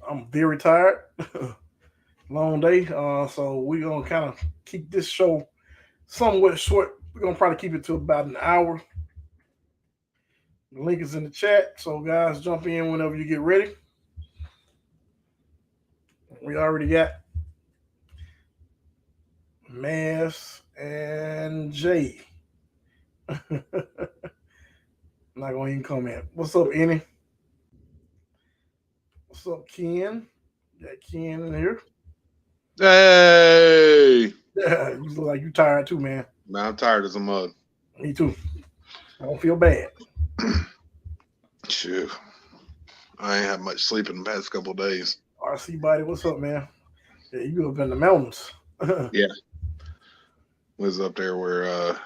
I'm very tired. Long day. So we're gonna kind of keep this show somewhat short. We're gonna probably keep it to about an hour. The link is in the chat. So guys, jump in whenever you get ready. We already got Mass and Jay. Not gonna even comment. What's up, Annie? What's up, Ken? Got Ken in here. Hey, Yeah, you look like you tired too, man. man, I'm tired as a mug. Me too. I don't feel bad. Shoot, I ain't had much sleep in the past couple of days. RC body, what's up, man? Yeah, you up in the mountains. Yeah, was up there where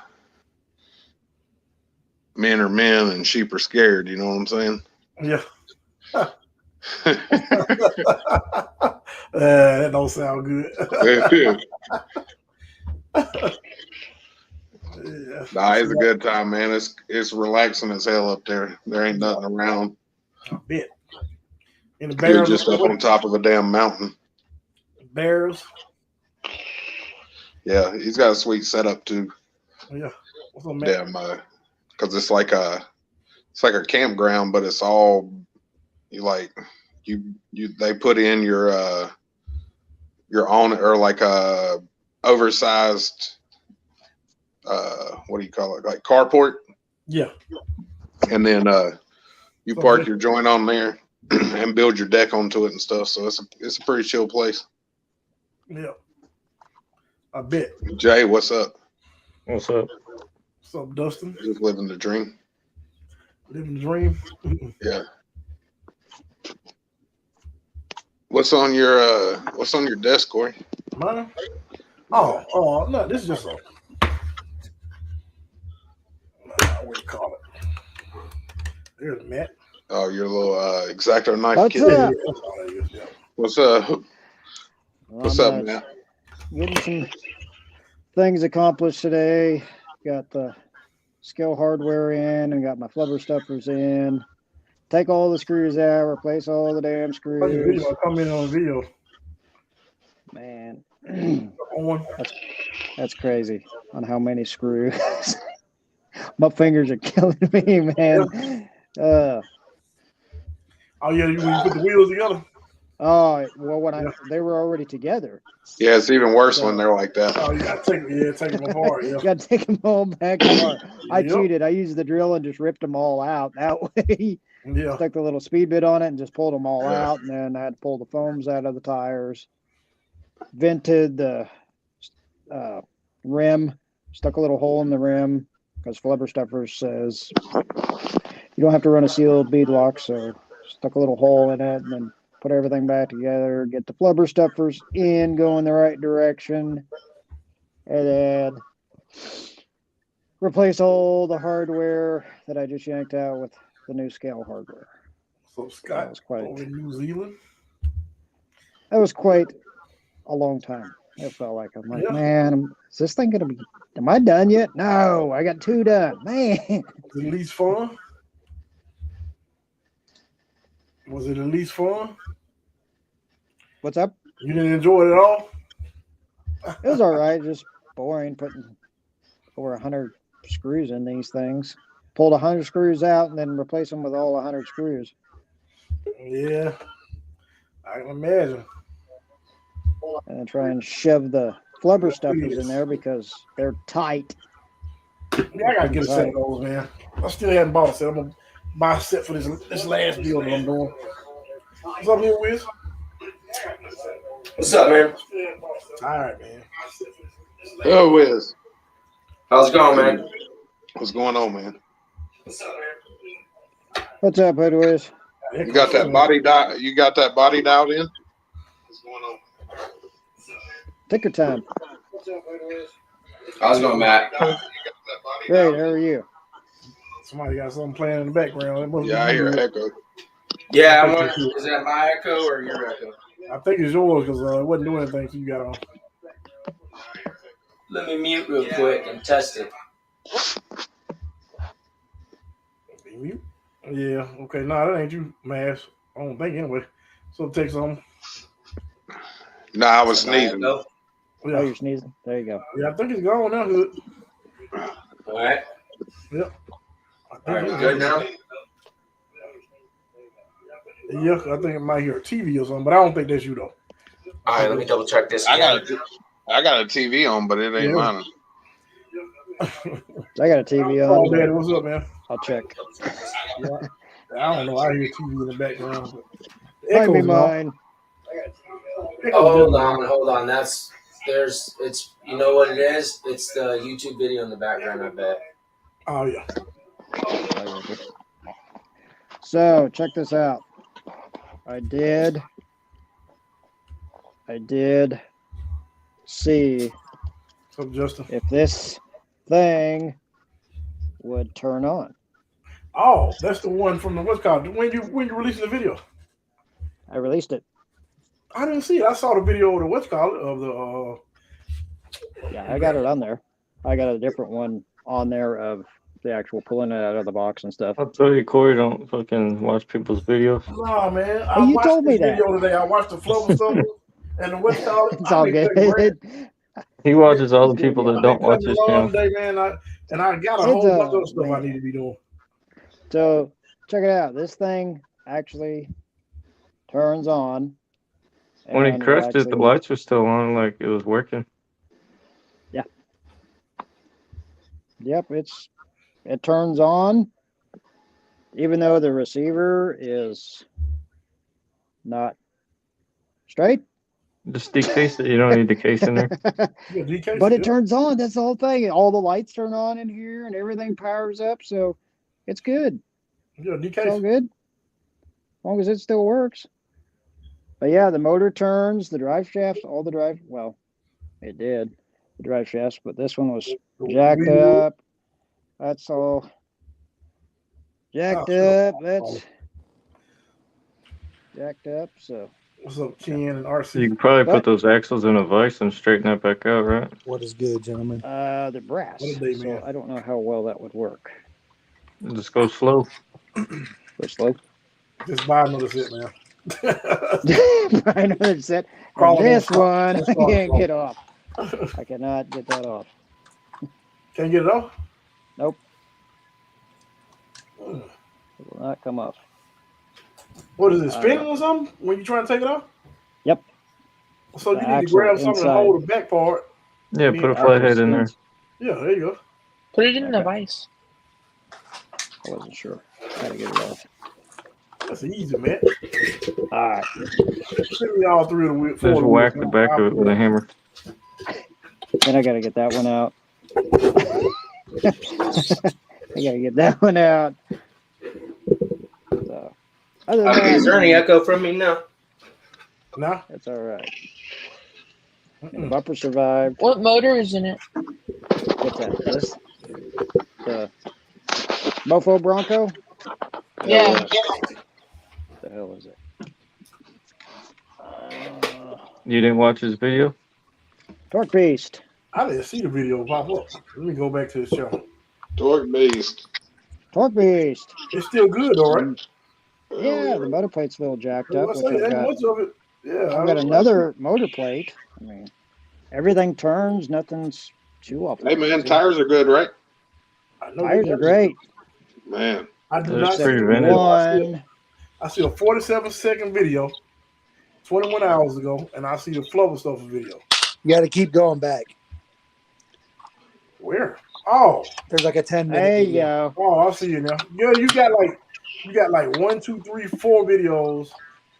men are men and sheep are scared. You know what I'm saying? Yeah. That don't sound good. Yeah. Nah, it's a good time, man. It's relaxing as hell up there. There ain't nothing around. I bet. And the You're bears. just up on top of a damn mountain. Bears. Yeah, he's got a sweet setup too. Yeah. What's up, man? Damn, because it's like a campground, but it's all you like you they put in your own or like a oversized what do you call it, like carport, Yeah. and then you So park good. your joint on there and build your deck onto it and stuff. So it's a pretty chill place. Yeah. I bet. Jay, what's up? What's up? What's up, Dustin? Just living the dream. Living the dream. Yeah. What's on your desk, Corey? Mine? Oh, no, this is just a what do you call it? There's Matt. Oh, your little exacto knife What's kit. Yeah, up? that's all that is, yeah. What's up? Well, What's I'm up, Matt? getting some things accomplished today. Got the scale hardware in and got my flubber stuffers in. Take all the screws out, replace all the damn On the video, screws. I come in on the video. Man, On. that's crazy on how many screws. My fingers are killing me, man. Oh yeah, when you put the wheels together. Oh, well, when Yeah. they were already together. Yeah, it's even worse So- when they're like that. Oh, you gotta take them apart. Yeah. Got to take them all back apart. I Yep. cheated. I used the drill and just ripped them all out. That way, Yeah. stuck the little speed bit on it and just pulled them all Yeah. out. And then I had to pull the foams out of the tires. Vented the rim. Stuck a little hole in the rim because Flubber Stuffer says you don't have to run a sealed bead lock. So stuck a little hole in it and then put everything back together. Get the Flubber Stuffers in, go in the right direction. And then replace all the hardware that I just yanked out with the new scale hardware. So That Scott was quite over in New Zealand. a long time. It felt like I'm like, Yeah. man, is this thing gonna be? Am I done yet? No, I got 2 done. Man, Was it at least fun? Was it at least fun? what's up? You didn't enjoy it at all? It was all right. Just boring putting over 100 screws in these things. Pulled 100 screws out and then replace them with all 100 screws. Yeah. I can imagine. And then try and shove the flubber stuffers in there because they're tight. Yeah, I gotta get a set of those, man. I still haven't bought a set. I'm gonna buy a set for this last deal that I'm doing. What's up, here, Wiz? What's up, man? All right, man. Oh, Wiz. How's it going, man? What's going on, man? What's up, Edwards? You got that body dialed in? What's going on? Take your time. How's it going, Matt? You got that body Great. dialed How are you? Somebody got something playing in the background. It must in? be Yeah, I hear you. echo. Yeah, I wonder, is that my echo or your echo? I think it's yours because it wasn't doing anything so you got on. Let me mute real quick and test it. Be mute. Yeah, okay. Nah, that ain't you, Mass. I don't think anyway. So it takes them. No, I was sneezing. Go. Oh, Yeah, you're sneezing. There you go. yeah, I think it's gone now. Hood. All right. Yep. All right. We good now? Yeah, I think it might hear a TV or something, but I don't think that's you though. All right. Let me double check this. I got Again. I got a TV on, but it ain't Yeah. mine. I got a TV Oh, on. Daddy, what's up, man? I'll check. I don't know. I hear TV in the background. But the Might be echo's off. mine. Oh, hold on. It's you know what it is? It's the YouTube video in the background. I bet. Oh yeah. So check this out. I did see So Justin. if this thing would turn on. Oh, that's the one from the what's called when you released the video. I released it. I didn't see it. I saw the video of the what's called of the. Yeah, I got it on there. I got a different one on there of the actual pulling it out of the box and stuff. I'll tell you, Corey, don't fucking watch people's videos. No, man. I Well, you watched told me this that. video today. I watched the flow and stuff and the what's called. It's all good. He watches all the people that don't watch his channel. Today, man. I got a It's whole bunch of stuff I man. need to be doing. So check it out. This thing actually turns on. When he and crushed it, the actually- lights were still on, like it was working. Yep, it turns on, even though the receiver is not straight. Just decase it. You don't need the case in there. Yeah, DK, But it yeah. turns on. That's the whole thing. All the lights turn on in here, and everything powers up. So it's good. Yeah, It's all DK. good, as long as it still works. But yeah, the motor turns, the drive shafts, all the drive. Well, it did the drive shafts, but this one was jacked up. That's all jacked Oh, up. That's jacked up. So What's up, Ken and So RC? you can probably What? put those axles in a vise and straighten that back out, right? What is good, gentlemen? they're brass. What did they, So man? I don't know how well that would work. And just go slow. Go slow. Just buy another set, man. I know that's it. Crawling This on- one I that's all can't wrong. get off. I cannot get that off. Can't get it off? Nope. Hmm. It will not come off. What is it, spinning or something when you trying to take it off? Yep. So The you need to axle grab something and inside. hold the back part. Yeah, Yeah, put a I flathead in there. Yeah, there you go. Put it in the Okay. vise. I wasn't sure how to get it off. That's easy, man. All right. Send me all three of the wheels. Just whack the back of it with a hammer. Then I got to get that one out. I got to get that one out. So, other than Okay. Is there any that, echo from me now? Nah. that's all right. And the bumper survived. What motor is in it? What's that? This? The Mofo Bronco? Yeah. What the hell is it? You didn't watch his video? Torque Beast. I didn't see the video pop up. Let me go back to the channel. Torque Beast. Torque Beast. It's still good, all right. Yeah, the motor plate's a little jacked up, Let's which say I've ain't got. much of it. Yeah, I've got another motor plate. I mean, everything turns. Nothing's too off. Hey man, tires are good, right? I know Tires they are got- great. Man, I do They're not see pretty the vintage. One. I see a 47-second video 21 hours ago, and I see the Flubber Stuff video. You got to keep going back. Where? Oh, There's like a 10-minute. There you video. go. oh, I see it now. Yeah, you got like 1, 2, 3, 4 videos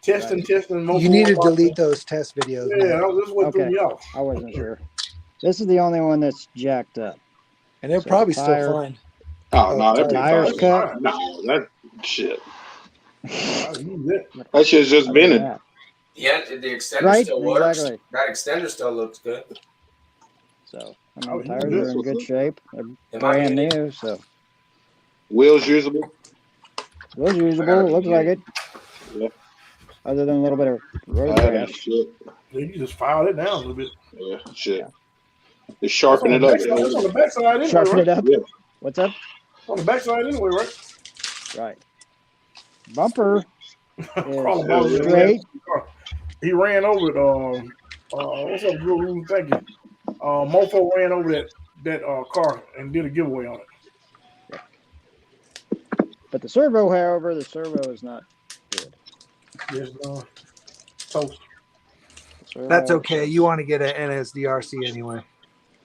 testing. You need to delete those test videos. Yeah, man. this is what threw Okay. me off. I wasn't sure. This is the only one that's jacked up. And they're So probably tire- still fine. oh no, that'd be Tires fine. cut. No, that shit. I use that. That shit's just vented. Yeah. Yeah. The extender Right? still works. Exactly. That extender still looks good. So I Oh, mean, you tires did. are in good shape. They're Am I brand muted? new, so Wheels usable. looks I gotta usable. be Looks like it. Yeah. Other than a little bit of road That rash. shit. Yeah, you just filed it down a little bit. Yeah, shit. Yeah. Just sharpen it up. It's on the backside anyway, Sharpen right? it up. Yeah. What's up? On the backside anyway, right? Right. Bumper Crawling ball, is straight. He ran over it. What's up, Drew? Thank you. Mofo ran over that car and did a giveaway on it. But the servo, however, the servo is not good. Yes, toast. That's okay. You want to get an NSDRC anyway.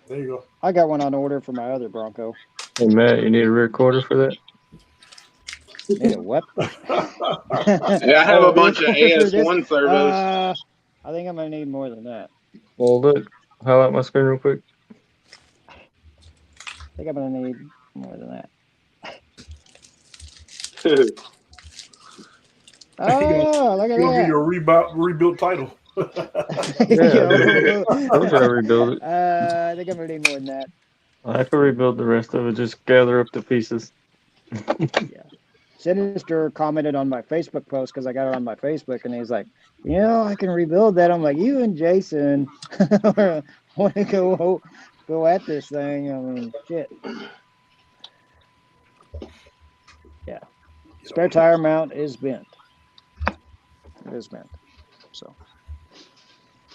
There you go. I got one on order for my other Bronco. Hey, Matt, you need a recorder for that? Need a what? Yeah, I have a bunch of AS1 servos. I think I'm gonna need more than that. Well, look, highlight my screen real quick. I think I'm gonna need more than that. Oh, look at You'll get that! your rebuilt title. Yeah, I was gonna rebuild it. I think I'm gonna need more than that. I could rebuild the rest of it. Just gather up the pieces. Sinister commented on my Facebook post because I got it on my Facebook, and he's like, I can rebuild that. I'm like, you and Jason want to go at this thing. I mean, shit. Yeah. Spare tire mount is bent. It is bent. So.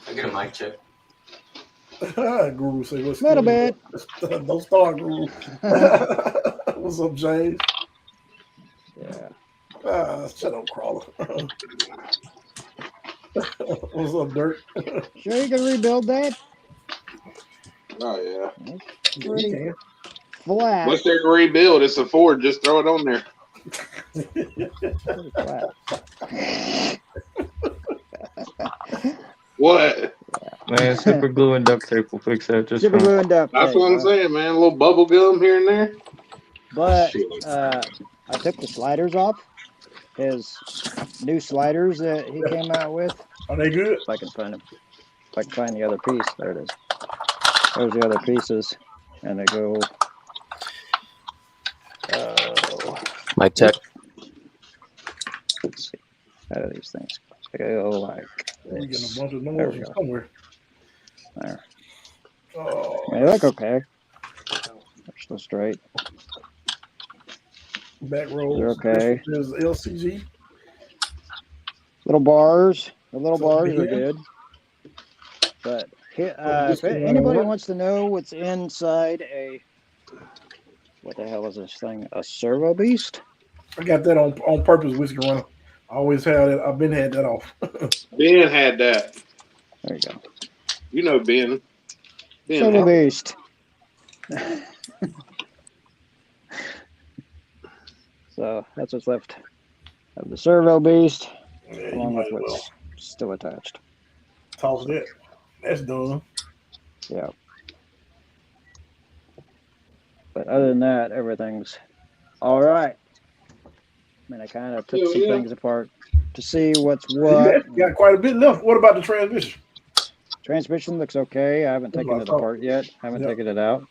I get a mic check. Guru say, what's Little bit. Don't start, Guru. What's up, James? Yeah. Shut up, Crawler. What's up, Dirt? Sure you can rebuild that? Oh, yeah. Pretty flat. What's there to rebuild? It's a Ford. Just throw it on there. Pretty flat. What? Man, super glue and duct tape will fix that just Super fine. glue and duct That's tape, what I'm huh? saying, man. A little bubble gum here and there. But Shit. I took the sliders off. His new sliders that he came out with. Are they good? If I can find them. If I can find the other piece. There it is. There's the other pieces. And they go. Mic check. Let's see. How do these things go like We're getting a this? bunch of There noise we go. somewhere. There. Oh, They look okay. They're still straight. back row. They're okay. There's LCG. Little bars. The little So bars are yeah. good. But this if thing anybody work? wants to know what's inside a what the hell is this thing? A servo beast? I got that on purpose, Whiskey Runner. I always had it. I've been had that off. Ben had that. There you go. You know Ben. Ben Servo had- beast. So that's what's left of the servo beast, Yeah, you along might with as well what's still attached. toss that. That's done. Yeah. But other than that, everything's all right. I mean, I kind of took some Yeah. things apart to see what's You what. got quite a bit left. What about the transmission? Transmission looks okay. I haven't That's taken what I it thought. apart yet. Haven't Yeah. taken it out.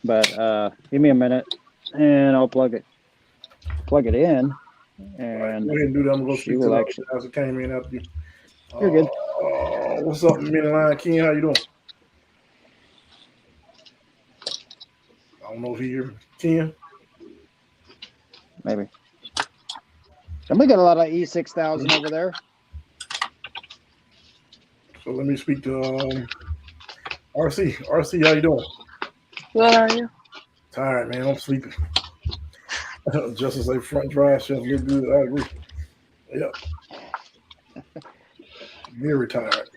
But give me a minute and I'll plug it in. And Go ahead and do that. I'm gonna go she speak will to the actually- as it came in after you. You're good. What's up, Midline Ken? How you doing? I don't know if he here. Ken. maybe. And we got a lot of E6000 over there. So let me speak to RC. RC, how you doing? What are you? Tired, man. I'm sleeping. Just as a front drive chef look good. I agree. Yep. Very tired.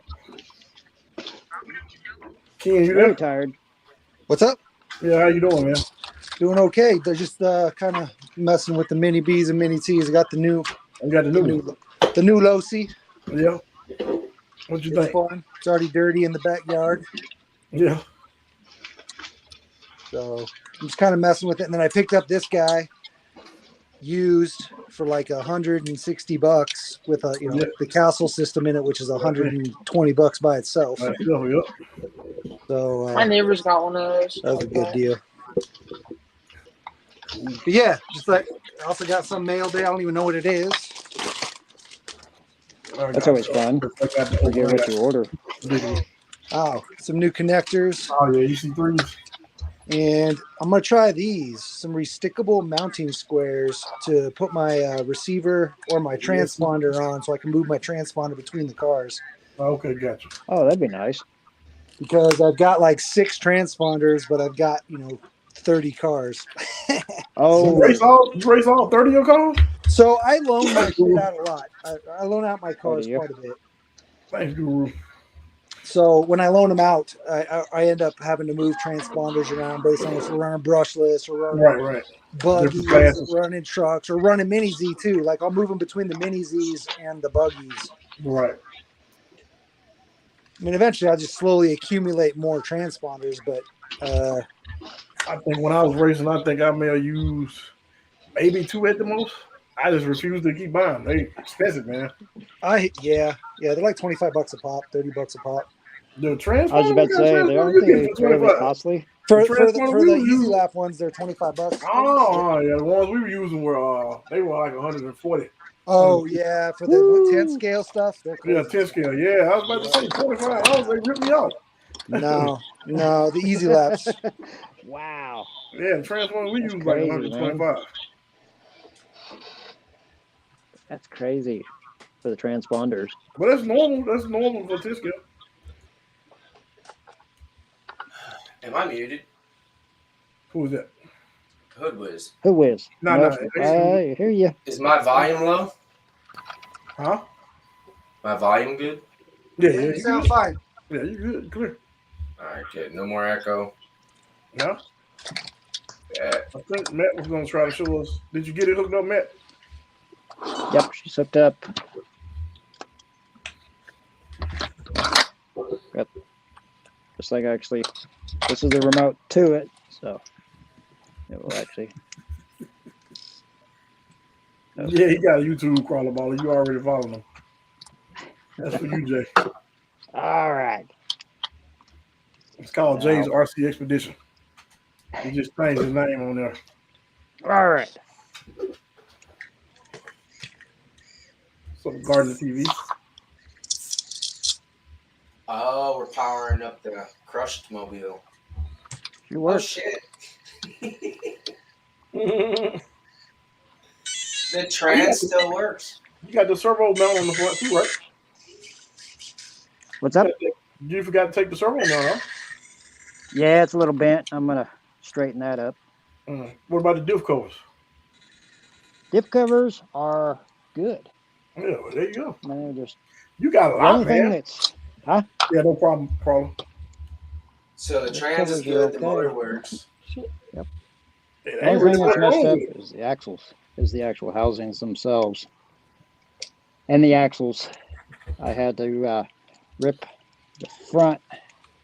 Ken, you Very there? tired. What's up? Yeah, how you doing, man? Doing okay. They're just kind of messing with the mini Bs and mini Ts. I got the new I got the new one. Losi. Yeah. What you It's think? fun. It's already dirty in the backyard. Yeah. So I'm just kind of messing with it. And then I picked up this guy used for like $160 with a Yeah. the Castle system in it, which is $120 by itself. Yep. So My neighbor's got one of those. that was a good deal. But yeah, just like I also got some mail day. I don't even know what it is. That's always fun. Forget what you order. Oh, some new connectors. Oh yeah, EC3s. And I'm going to try some restickable mounting squares to put my receiver or my transponder on so I can move my transponder between the cars. Okay, gotcha. Oh, that'd be nice. Because I've got like 6 transponders, but I've got, 30 cars. Oh, You race all 30 of your cars? So I loan my shit out a lot. I loan out my cars do you? quite a bit. Thanks, Guru. So when I loan them out, I end up having to move transponders around based on if we're running brushless or running Right. buggies, Different classes. or running trucks, or running Mini Z too. Like I'll move them between the Mini Zs and the buggies. Right. I mean, eventually I'll just slowly accumulate more transponders, but I think when I was racing, I think I may have used maybe 2 at the most. I just refused to keep buying them. They expensive, man. yeah, they're like $25 a pop, $30 a pop. The transponder. I was about to say, they aren't they fairly costly? For The the transponder we Easy use- Lap ones, they're $25. Oh, yeah. The ones we were using were they were like 140. Oh yeah, for the 10 scale stuff, they're cool. Yeah, 10 scale. Yeah, I was about to say $25. They ripped me off. No, the Easy Laps. Wow. Yeah, the transponder we That's used like crazy, 125. That's crazy for the transponders. But that's normal. That's normal for 10 scale. Am I muted? Who is that? Hoodwiz. Who is? No, I hear you. Is my volume low? Huh? My volume good? Yeah, You sound fine. Yeah, you good. Clear. All right, good. No more echo. No? Yeah. I think Matt was going to try to show us. Did you get it hooked up, Matt? Yep, she's hooked up. Yep. Just like actually, this is the remote to it, so it will actually. Yeah, he got a YouTube crawler baller. You already following him. That's for you, Jay. All right. It's called Jay's RC Expedition. He just changed his name on there. All right. Some Garden TV. Oh, we're powering up the crushed mobile. You Oh work. shit. The trans still works. You got the servo mount on the front too, right? What's up? You forgot to take the servo mount off. Yeah, it's a little bent. I'm gonna straighten that up. What about the diff covers? Diff covers are good. Yeah, well, there you go. Man, just You got a the lot, only thing man. that's Yeah, no problem. So the The trans is covers are good, the okay. motor works. It the ain't only thing really that's messed wrong up with it. is the axles, is the actual housings themselves, and the axles. I had to rip the front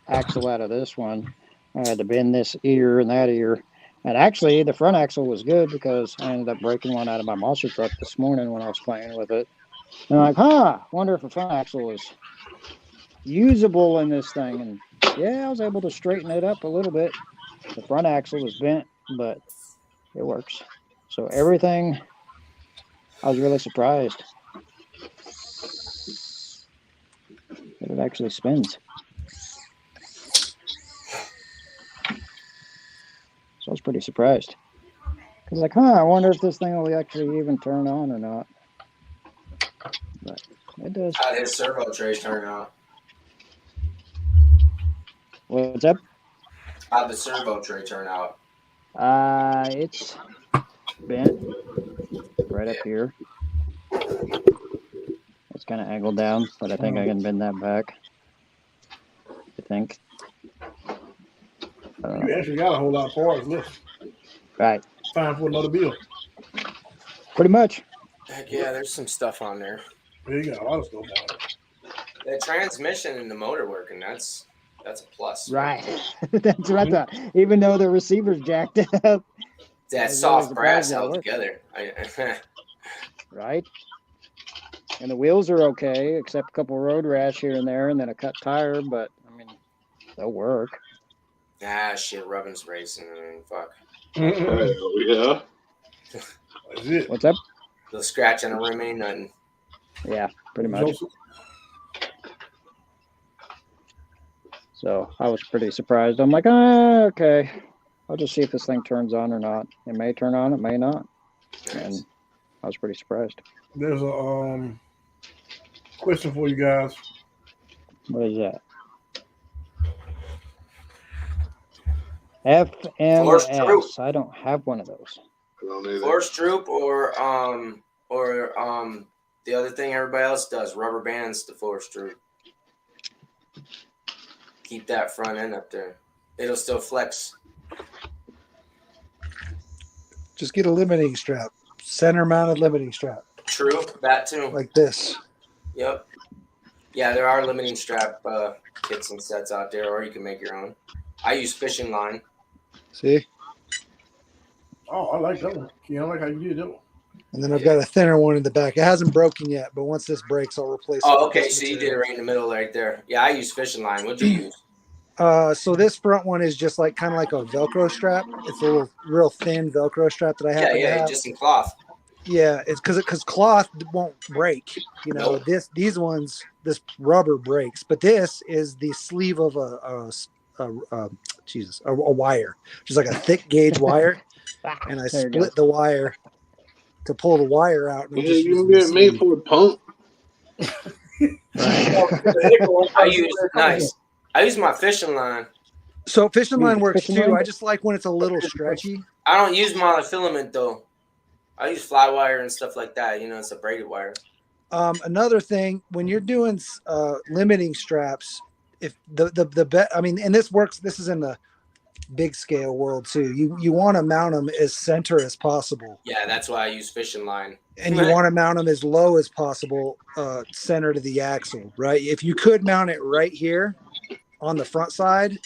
axle out of this one. I had to bend this ear and that ear. And actually, the front axle was good because I ended up breaking one out of my monster truck this morning when I was playing with it. And I'm like, wonder if the front axle is usable in this thing. And yeah, I was able to straighten it up a little bit. The front axle is bent, but it works. So everything, I was really surprised that it actually spins. So I was pretty surprised. Because like, I wonder if this thing will actually even turn on or not. But it does. How did his servo trays turn out? What's up? How'd the servo tray turn out? It's bent right up here. It's kind of angled down, but I think I can bend that back. I think. I don't You know. actually got a whole lot of parts left. Right. Time for another bill. Pretty much. Heck yeah, there's some stuff on there. Yeah, you got a lot of stuff on it. The transmission and the motor working, that's a plus. Right. That's what I thought. Even though the receiver's jacked up. That was soft really brass surprised that held worked. together. Right? And the wheels are okay, except a couple road rash here and there, and then a cut tire, but I mean, they'll work. Shit, rubbing's racing. I mean, fuck. Oh, yeah. That's it. What's up? The scratch on a rim ain't nothing. Yeah, pretty much. Joseph. So I was pretty surprised. I'm like, okay. I'll just see if this thing turns on or not. It may turn on, it may not. And I was pretty surprised. There's a question for you guys. What is that? FMS. I don't have one of those. I don't either. Force troop or the other thing everybody else does, rubber bands to force troop. Keep that front end up there. It'll still flex. Just get a limiting strap, center mounted limiting strap, True, that too. like this. Yep. Yeah, there are limiting strap kits and sets out there, or you can make your own. I use fishing line. See? Oh, I like that one. I like how you did that one. And then I've got a thinner one in the back. It hasn't broken yet, but once this breaks, I'll replace it. Oh, with okay. this So you did it material. right in the middle right there. Yeah, I use fishing line. What'd you use? So this front one is just like kind of like a Velcro strap. It's a little real thin Velcro strap that I have. Yeah, just in cloth. Yeah, it's because cloth won't break. You know, Nope. these ones, this rubber breaks, but this is the sleeve of a wire, just like a thick gauge wire, and I There you go. split the wire to pull the wire out. And I'm just You using the get made sleeve. for a pump. I use my fishing line. So fishing line Use works fishing too. line? I just like when it's a little stretchy. I don't use monofilament though. I use fly wire and stuff like that. You know, it's a braided wire. Another thing, when you're doing limiting straps, if I mean, and this works. This is in the big scale world too. You want to mount them as center as possible, Yeah, that's why I use fishing line. and you want to mount them as low as possible, center to the axle. Right? If you could mount it right here on the front side,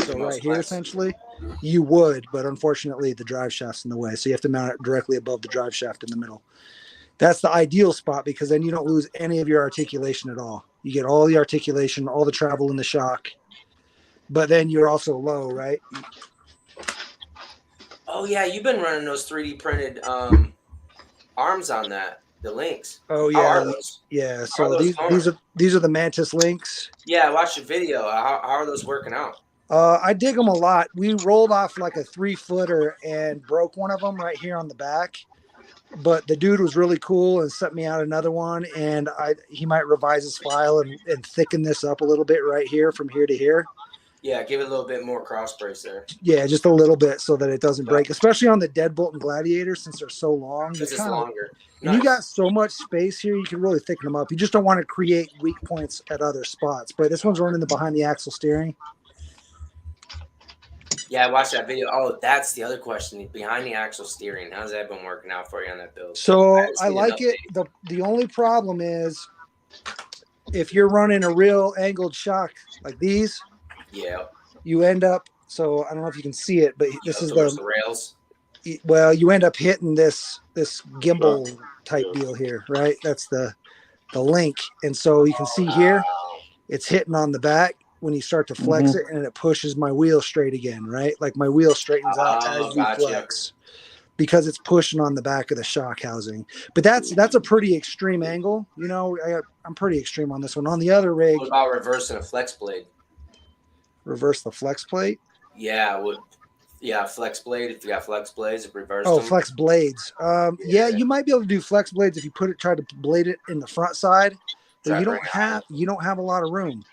so Most right here flex. essentially, you would. But unfortunately, the drive shaft's in the way, so you have to mount it directly above the drive shaft in the middle. That's the ideal spot because then you don't lose any of your articulation at all. You get all the articulation, all the travel in the shock, but then you're also low, right? Oh yeah, you've been running those 3D printed arms on that, the links. Oh How are yeah, those? yeah. How are So those going? these are the Mantis links. Yeah, I watched the video. How are those working out? I dig them a lot. We rolled off like a 3-footer and broke one of them right here on the back. But the dude was really cool and sent me out another one, and he might revise his file and thicken this up a little bit right here from here to here. Yeah, give it a little bit more cross brace there. Yeah, just a little bit so that it doesn't break, especially on the Deadbolt and Gladiator since they're so long. Because You it's kinda- longer. and you got so much space here, you can really thicken them up. You just don't want to create weak points at other spots. But this one's running the behind the axle steering. Yeah, I watched that video. Oh, that's the other question. Behind the axle steering. How's that been working out for you on that build? So haven't I seen an like it. The only problem is if you're running a real angled shock like these, Yeah. you end up. So I don't know if you can see it, but this is towards the rails. well, you end up hitting this gimbal type deal here, right? That's the link, and so you can see here, it's hitting on the back when you start to flex it, and it pushes my wheel straight again, right? Like my wheel straightens out as you gotcha. flex because it's pushing on the back of the shock housing. But that's a pretty extreme angle, you know. I'm pretty extreme on this one. On the other rig, What about reversing a flex blade? reverse the flex plate. Yeah, flex blade. If you got flex blades, reverse Oh, them. flex blades. Yeah, you might be able to do flex blades if you try to blade it in the front side, but Try you to don't have a lot of room.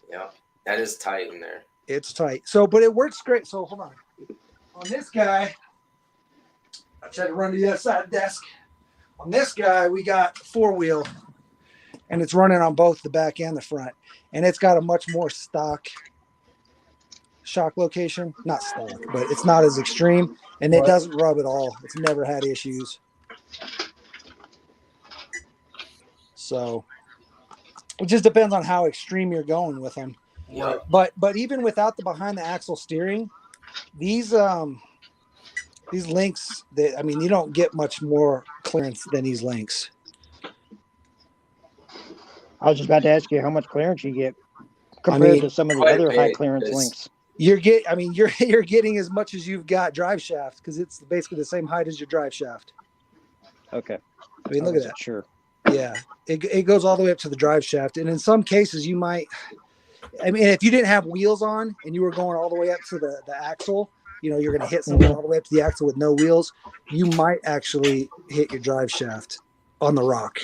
Yeah, that is tight in there. It's tight. So, but it works great. So hold on. On this guy, I tried to run to the other side of the desk. On this guy, we got 4-wheel, and it's running on both the back and the front, and it's got a much more stock shock location. Not stock, but it's not as extreme, and it doesn't rub at all. It's never had issues. So it just depends on how extreme you're going with them. Yeah. But even without the behind the axle steering, these links, you don't get much more clearance than these links. I was just about to ask you how much clearance you get compared to some of the quite a other high bit, clearance because- links. You're getting as much as you've got drive shaft because it's basically the same height as your drive shaft. Okay. I mean, look at that. Sure. Yeah, it goes all the way up to the drive shaft, and in some cases you might. I mean, if you didn't have wheels on and you were going all the way up to the axle, you're going to hit something all the way up to the axle with no wheels, you might actually hit your drive shaft on the rock,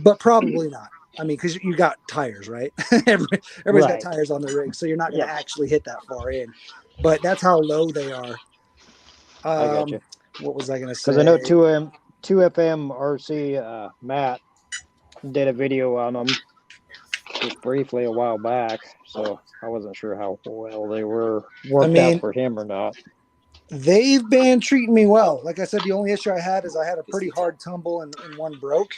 but probably not. I mean, because you got tires, right? Everybody's Right. got tires on the rig, so you're not going to Yes. actually hit that far in. But that's how low they are. I got you. What was I going to say? Because I know 2FM RC Matt did a video on them just briefly a while back, so I wasn't sure how well they were worked out for him or not. They've been treating me well. Like I said, the only issue I had is I had a pretty hard tumble and one broke,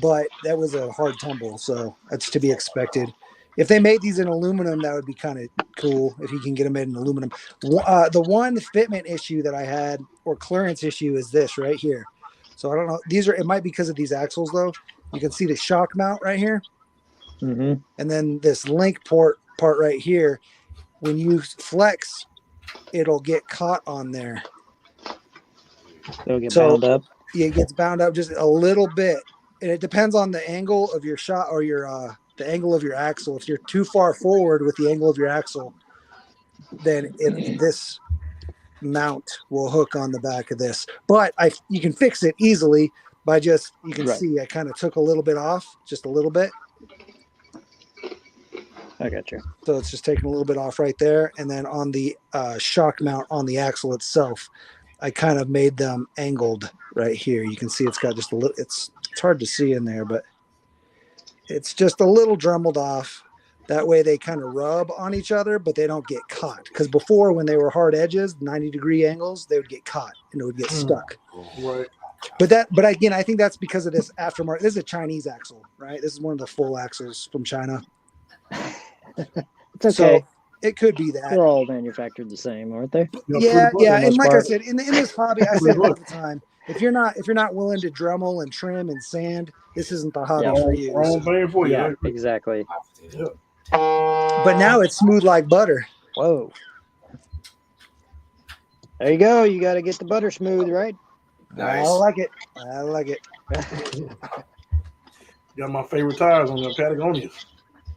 but that was a hard tumble, so that's to be expected. If they made these in aluminum, that would be kind of cool if you can get them made in aluminum. The one fitment issue that I had or clearance issue is this right here. So I don't know. It might be because of these axles though. You can see the shock mount right here. Mm-hmm. And then this link part right here. When you flex, it'll get caught on there. It'll get bound up. Yeah, it gets bound up just a little bit. And it depends on the angle of your shot or your the angle of your axle. If you're too far forward with the angle of your axle, then this mount will hook on the back of this. But you can fix it easily by you can see I kind of took a little bit off, just a little bit. I got you. So it's just taking a little bit off right there. And then on the shock mount on the axle itself, I kind of made them angled right here. You can see it's got just a little, it's hard to see in there, but it's just a little dremeled off. That way they kind of rub on each other, but they don't get caught. Because before, when they were hard edges, 90-degree angles, they would get caught and it would get stuck. Right. But again, I think that's because of this aftermarket. This is a Chinese axle, right? This is one of the full axles from China. It's okay. So it could be that. They're all manufactured the same, aren't they? Yeah. And like I said, in this hobby, I say it all the time. If you're not willing to Dremel and trim and sand, this isn't the hobby for you. Wrong thing for you. Yeah, exactly. Yeah. But now it's smooth like butter. Whoa. There you go. You got to get the butter smooth, right? Nice. I like it. I like it. Got my favorite tires on the Patagonias.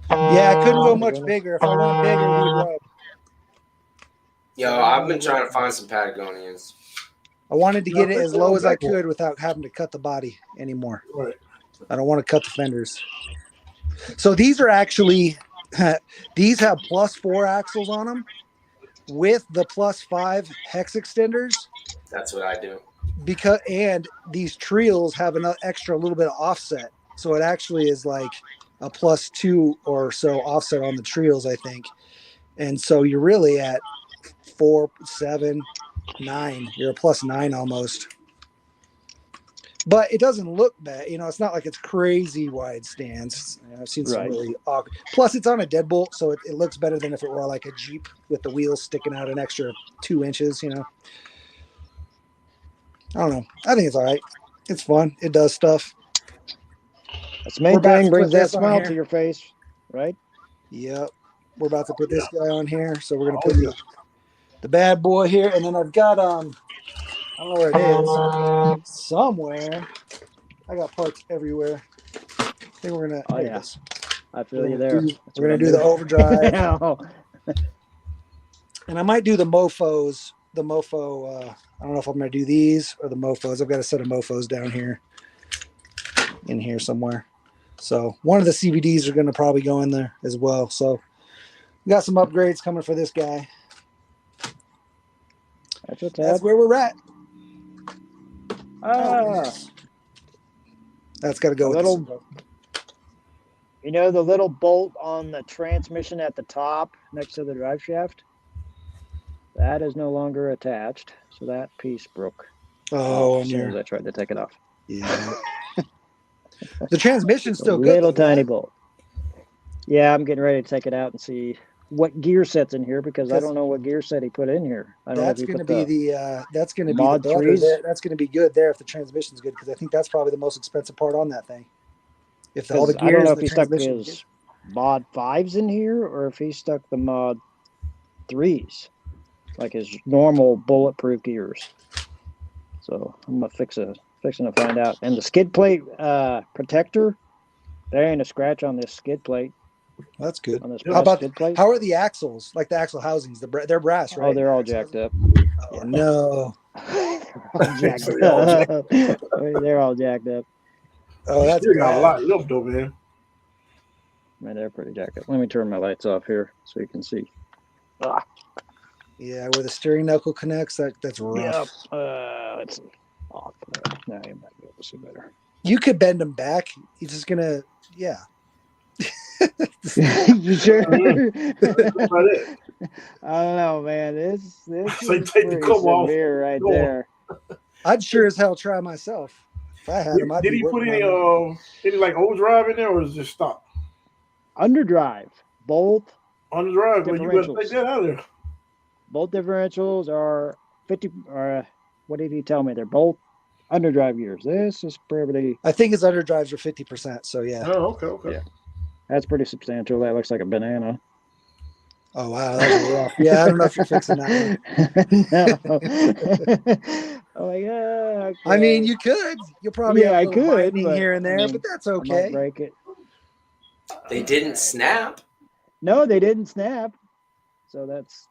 Yeah, I couldn't go much bigger. If I went bigger, we'd rub. Yo, I've been trying to find some Patagonians. I wanted to get it as low as I could without having to cut the body anymore. Right. I don't want to cut the fenders. So these are actually, these have +4 axles on them with the +5 hex extenders. That's what I do. And these Trials have an extra little bit of offset. So it actually is like a +2 or so offset on the Trials, I think. And so you're really at 4, 7, 9. You're a +9 almost. But it doesn't look bad. It's not like it's crazy wide stands. I've seen some really awkward. Plus, it's on a deadbolt, so it looks better than if it were like a Jeep with the wheels sticking out an extra 2 inches, I don't know. I think it's all right. It's fun. It does stuff. That's the main thing. Brings that smile to your face, right? Yep. We're about to put this guy on here. So we're going to put the bad boy here. And then I've got, I don't know where it is. Somewhere. I got parts everywhere. I think we're going to. Oh, yeah. I feel you there. We're going to do the overdrive. And I might do the mofos. The mofo, I don't know if I'm going to do these or the mofos. I've got a set of mofos down here. In here somewhere. So one of the CVDs are going to probably go in there as well. So we got some upgrades coming for this guy. That's where we're at. That's got to go with the little bolt on the transmission at the top next to the drive shaft? That is no longer attached. So that piece broke. As soon as I tried to take it off. Yeah. The transmission's still good. Little tiny bolt. Yeah, I'm getting ready to take it out and see what gear set's in here because I don't know what gear set he put in here. That's going to be the mod 3. That's going to be good there if the transmission's good because I think that's probably the most expensive part on that thing. If all the gears, I don't know if he stuck his mod 5s in here or if he stuck the mod 3s, like his normal bulletproof gears. So I'm gonna fixing to find out. And the skid plate protector, there ain't a scratch on this skid plate. That's good. on this How How about skid plate. how are the axles? Like the axle housings, they're brass, right? Oh, they're all jacked up. Oh no. All jacked So they're all jacked up. They're all jacked up. Oh, that's You got a bad. lot left though, man. Man, they're pretty jacked up. Let me turn my lights off here so you can see. Yeah, where the steering knuckle connects, that's rough. Yep. Let's see. Off. Now you might be able to see better. You could bend them back. You're just gonna, yeah. You sure? That's about it. I don't know, man. This So you is take the pretty cover off. severe right Go on. there. I'd sure as hell try myself. If I had them, I'd Did be he put working any on them. like overdrive in there, or is it just stop? Underdrive. Both Underdrive, but you better Differentials. take that out of there. both differentials are 50. What did he tell me? They're both underdrive gears. This is pretty. I think his underdrives are 50%. So yeah. Oh, okay. Yeah. That's pretty substantial. That looks like a banana. Oh wow, that's rough. Yeah, I don't know if you're fixing that one. No. Oh my god. I mean, you could. You'll probably Yeah, I have a little could, binding but, here and there, I mean, but that's I might okay. break it. They didn't snap. No, they didn't snap. So that's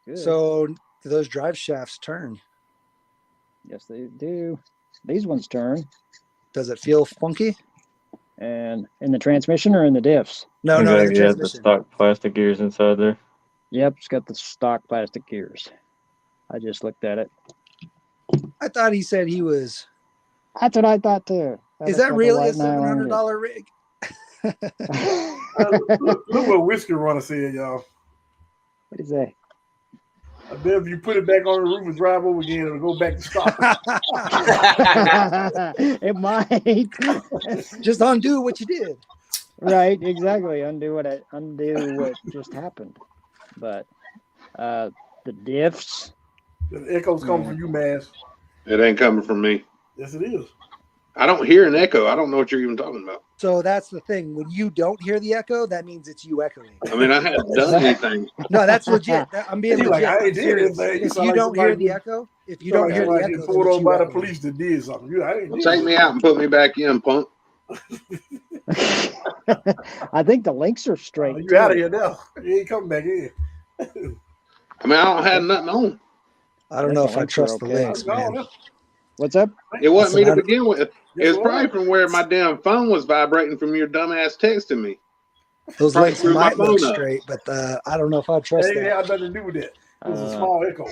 good. So do those drive shafts turn? yes, they do. These ones turn. Does it feel funky? And in the transmission or in the diffs? No, no, in the Exactly, yeah, the transmission. stock plastic gears inside there. Yep, it's got the stock plastic gears. I just looked at it. I thought he said he was. That's what I thought too. Is that really a $700 rig? Look what Whiskey Runner said, y'all. What is that? I bet if you put it back on the roof and drive over again, it'll go back to stock. It might. Just undo what you did. Right, exactly. Undo what just happened. But the diffs. The echo's coming from you, man. It ain't coming from me. Yes, it is. I don't hear an echo. I don't know what you're even talking about. So that's the thing. When you don't hear the echo, that means it's you echoing. I mean, I haven't done anything. No, that's legit. I'm being He's legit. like, I ain't did Serious. anything. You If sound you like don't hear somebody the who- echo, if you don't hear the like echo, you then pulled it's over you by the echoing. police that did something. I ain't did Take me out and put me back in, punk. I think the links are straight. You out of here now. You ain't coming back in. I mean, I don't have nothing on. I don't know if I links are trust the okay. links, No, man. no. What's up? It wasn't me to Listen, I- begin with. Yes, It's it probably was. from where my damn phone was vibrating from your dumbass texting me. Those Probably links screwed my might look phone up. straight, but I don't know if I It trust ain't that. had nothing to do with that. It was a small echo.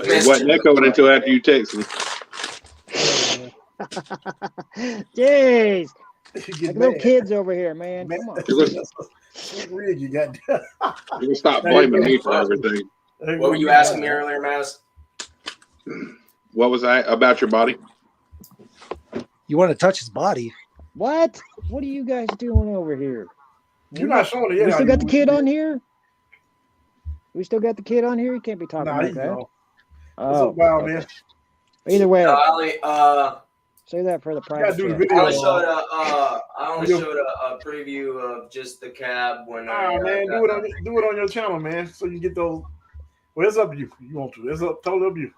It wasn't echoing until after you texted me. Jeez, You get like little mad. kids over here, man. Man. Come on. It was, Sweet rig you got. you can stop blaming me for everything. What were you asking me earlier, Mouse? What was I about your body? You want to touch his body? What? What are you guys doing over here? You're not showing it yet. We how still you got the was kid doing on here? We still got the kid on here? You can't be it. talking Nah, like he's that. gone. What's Oh, up, Wild okay. man? Either way, I say that for the You gotta private do the chat. video. only Video. showed a preview of just the cab when I Nah, man, got do it done. on your channel, man, so you get those. Well, it's up to you. You want to? It's up, totally up to you.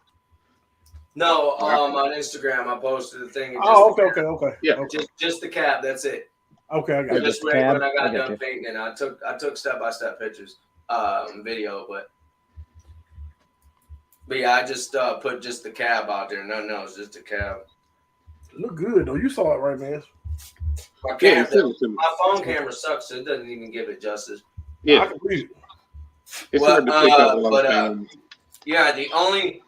No, on Instagram I posted the thing. And Oh, just the okay. Yeah. cab. Just the cab. That's it. Okay, I got Yeah, you. Just the right cab. when I I got got done you. painting, I took step-by-step pictures, video, but yeah, I just put just the cab out there. Nothing else, just the cab. Look good though. You saw it right, man. My Yeah, camera, send it to me. my phone camera sucks, so it doesn't even give it justice. I Yeah, can read it. it's Well, hard to pick up a lot but, of times. Yeah, the only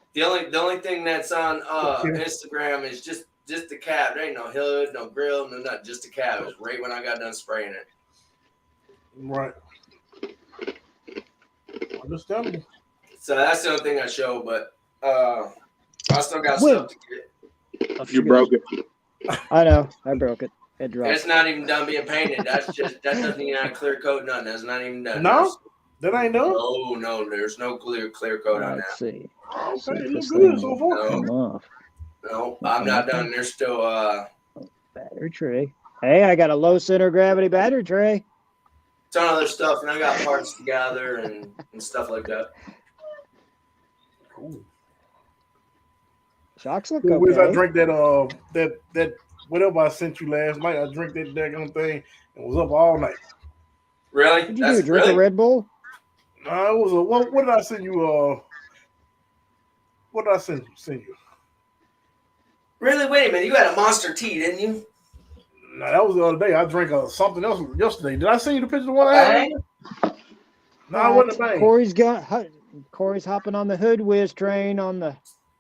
thing that's on Okay. Instagram is just the cab. There ain't no hood, no grill, no nothing. Just the cab. It was right when I got done spraying it. Right. Understandable. So that's the only thing I show, but I still got Wait. stuff to get. You broke it. I know. I broke it. It dropped. It's not even done being painted. That doesn't even have clear coat. Nothing. That's not even done. No? That ain't done. No. There's no clear coat on Let's that. see. Okay, it This looks thing good so far. No. come off. No, I'm not done. There's still Battery tray. Hey, I got a low center gravity battery tray. ton of other stuff, and I got parts to gather and stuff like that. Cool. Shocks look Wiz, I okay. drank that whatever I sent you last night. I drank that daggone thing, I was up all night. Really? What'd you do? Drink a Red Bull? It was a what did I send you? What did I send you? Really? Wait a minute. You had a Monster Tea, didn't you? No, that was the other day. I drank something else yesterday. Did I send you the picture of the one I had? No, it wasn't a bang. Corey's hopping on the Hood Whiz train on the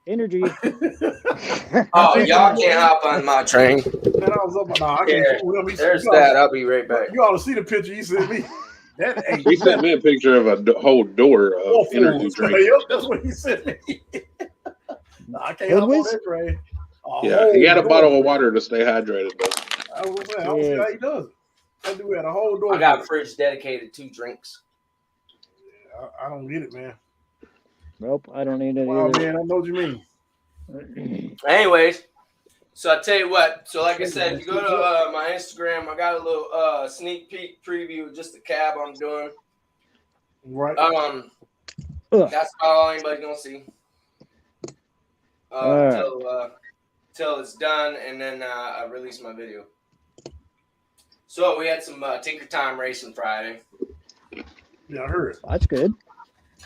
energy. Oh, y'all can't hop on my train. Man, I was up. No, I can't. Yeah, there's that. I'll be right back. You ought to see the picture he sent me. That ain't. He sent me a picture of a whole door of energy drink. Yep, that's what he sent me. No, I can't hop on that train. Yeah, he had a bottle of water to stay hydrated, though. I was saying, I don't see how he does it. That dude had a whole door. I got a fridge dedicated to drinks. I don't get it, man. Nope, I don't need it Wow, either. man, I know what you mean. Anyways, so I tell you what. So like I said, if you go to my Instagram, I got a little sneak peek preview of just the cab I'm doing. Right. That's all anybody's gonna see. Till it's done, and then I release my video. So we had some Tinker Time racing Friday. Yeah, I heard it. That's good.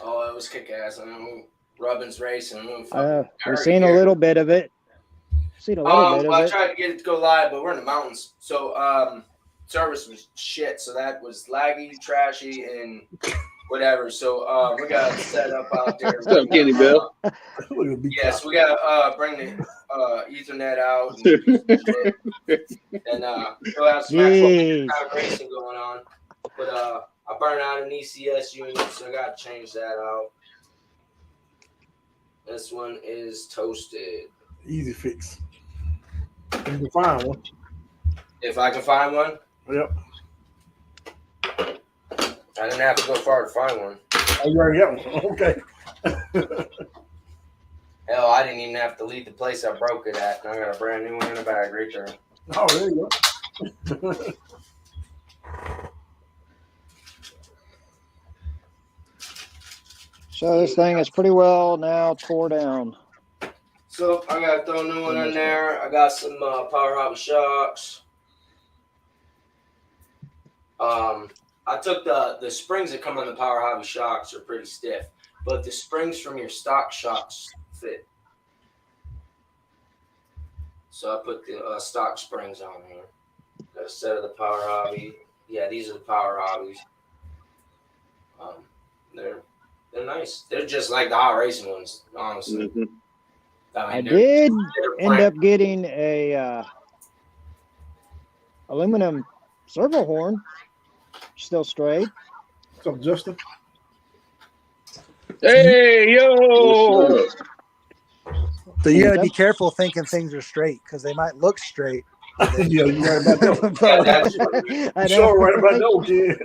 Oh, it was kick ass. I mean, Rubbin's racing. We've seen a little bit of it. I tried to get it to go live, but we're in the mountains, so service was shit. So that was laggy, trashy, and whatever. So we got to set up out there. What's up, Kenny Bill? Yes, we got to bring the Ethernet out and go have some actual kind of racing going on. But I burned out an ECS unit, so I got to change that out. This one is toasted. Easy fix. You can find one. If I can find one? Yep. I didn't have to go far to find one. Oh, you already got one. Okay. Hell, I didn't even have to leave the place I broke it at. And I got a brand new one in the bag right there. Oh, there you go. So this thing is pretty well now tore down. So I got to throw a new one in there. I got some Power Hobby shocks. I took the springs that come on the Power Hobby shocks are pretty stiff, but the springs from your stock shocks fit. So I put the stock springs on here. Got a set of the Power Hobby. Yeah, these are the Power Hobbies. They're nice. They're just like the hot racing ones, honestly. Mm-hmm. I did end up getting a aluminum servo horn, still straight. What's up, Justin? Hey, yo! So you got to be careful thinking things are straight because they might look straight. Yeah, you're right about that. I Sure, right about that, kid.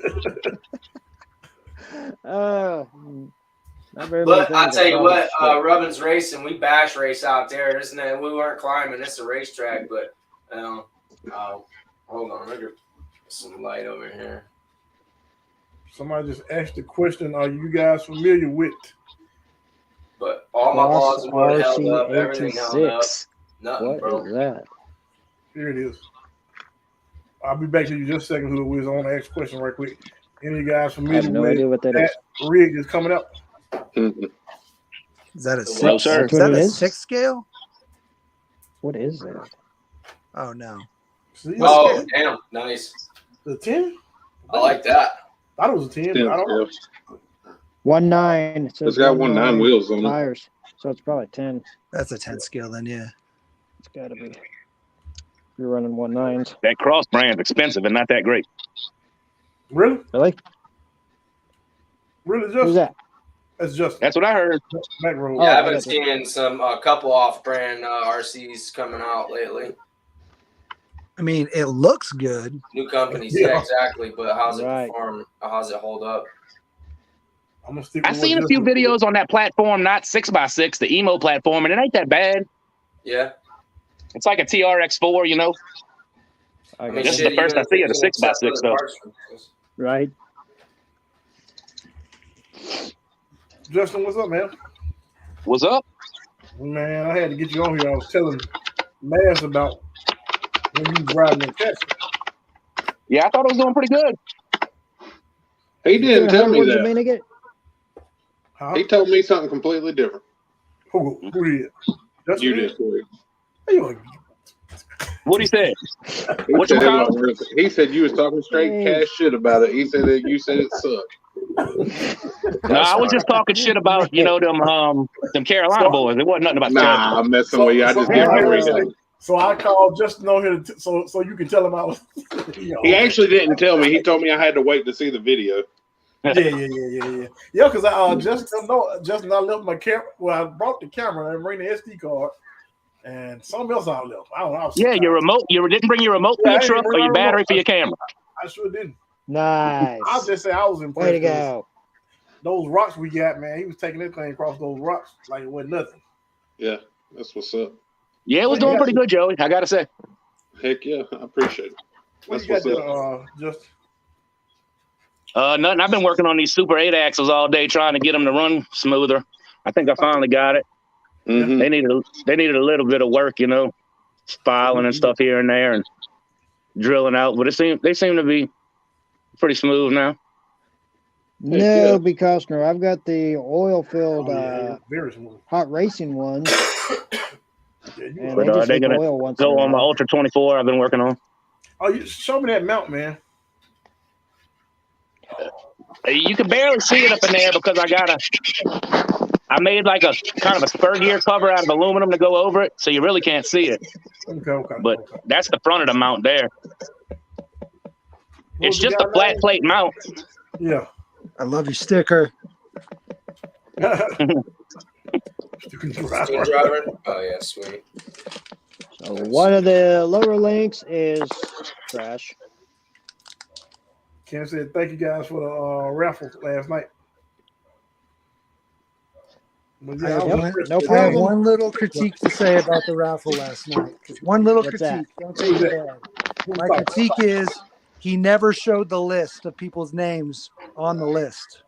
But I'll tell you what, Rubbin's Racing, we bash race out there, isn't it? We weren't climbing. It's a racetrack, but hold on, let me get some light over here. Somebody just asked the question, are you guys familiar with? But all my balls and wood held up, everything held up. Nothing, What bro. is that? Here it is. I'll be back to you just a second, who was on the next question right quick. Any of you guys I familiar have no with idea what that is. rig is coming up? Is that a No, six? sir. Is that a 6 scale? What is that? Oh no. See, Oh, damn. Nice. the 10? I like that. I thought it was a 10, but I don't know. 1.9. It says It's got 1.9 wheels on it. tires, so it's probably 10. That's a 10 scale then, yeah. It's got to be. You're running 1.9s. That cross brand's expensive and not that great. Really? Really? Really, Who's Justin? that? That's Justin. That's what I heard. Back road. Oh, Yeah, I I've been got you. seeing some couple off-brand RCs coming out lately. I mean, it looks good. New companies, Yeah. yeah, exactly. But how's it Right. perform? How's it hold up? I'm gonna stick I with seen what a few Justin- videos on that platform, not 6x6, the emo platform, and it ain't that bad. Yeah. It's like a TRX4, you know. I I mean, got This is you. shit, the first even I if see you of the can 6x6 accept stuff. other parts from this. Right. Justin, what's up, man? What's up? Man, I had to get you on here. I was telling Maz about when you was riding in Texas. Yeah, I thought it was doing pretty good. He didn't tell me Where'd you that. mean it? Huh? He told me something completely different. Who did? That's You me? did, Corey. Hey, you What he said? He What said, you call it? he said you was talking straight Hey. cash shit about it. He said that you said it sucked. No, I was just talking shit about them Carolina boys. It wasn't nothing about the championship. Nah, I'm messing with you. I just get I Corey was done. saying, so I called just to know him, so you can tell him I was. He actually didn't tell me. He told me I had to wait to see the video. Yeah. Because I just I left my camera. Well, I brought the camera and bring the SD card, and something else I left. I don't know. Yeah, your remote. You didn't bring your remote for Yeah, your I truck didn't or bring your my battery remote. for your camera. I sure didn't. Nice. I'll just say I was impressed. Way to go. Those rocks we got, man. He was taking that thing across those rocks like it wasn't nothing. Yeah, that's what's up. Yeah, it was doing pretty good, Joey. I gotta say. Heck yeah, I appreciate it. What That's you what's got up. there, just Nothing. I've been working on these Super 8 axles all day, trying to get them to run smoother. I think I finally got it. Mhm. They needed a little bit of work, filing and stuff here and there and drilling out, but they seem to be pretty smooth now. No, B. Costner. I've got the oil-filled very smooth. hot racing ones, Yeah, you and But they just they're leak gonna oil once in a Go on my while. Ultra 24 I've been working on. Oh, you show me that mount, man. You can barely see it up in there because I made like a kind of a spur gear cover out of aluminum to go over it, so you really can't see it. Okay. But that's the front of the mount there. What It's was the just a guy flat name? plate mount. Yeah. I love your sticker. Student Student driver. driver. Oh yeah, sweet. So one of the lower links is trash. Ken said thank you guys for the raffle last night. But I yeah, have, I was Yep, impressed no with I have problem. one little critique to say about the raffle last night. Just one little What's that? critique. Don't take it bad. My critique is he never showed the list of people's names on the list.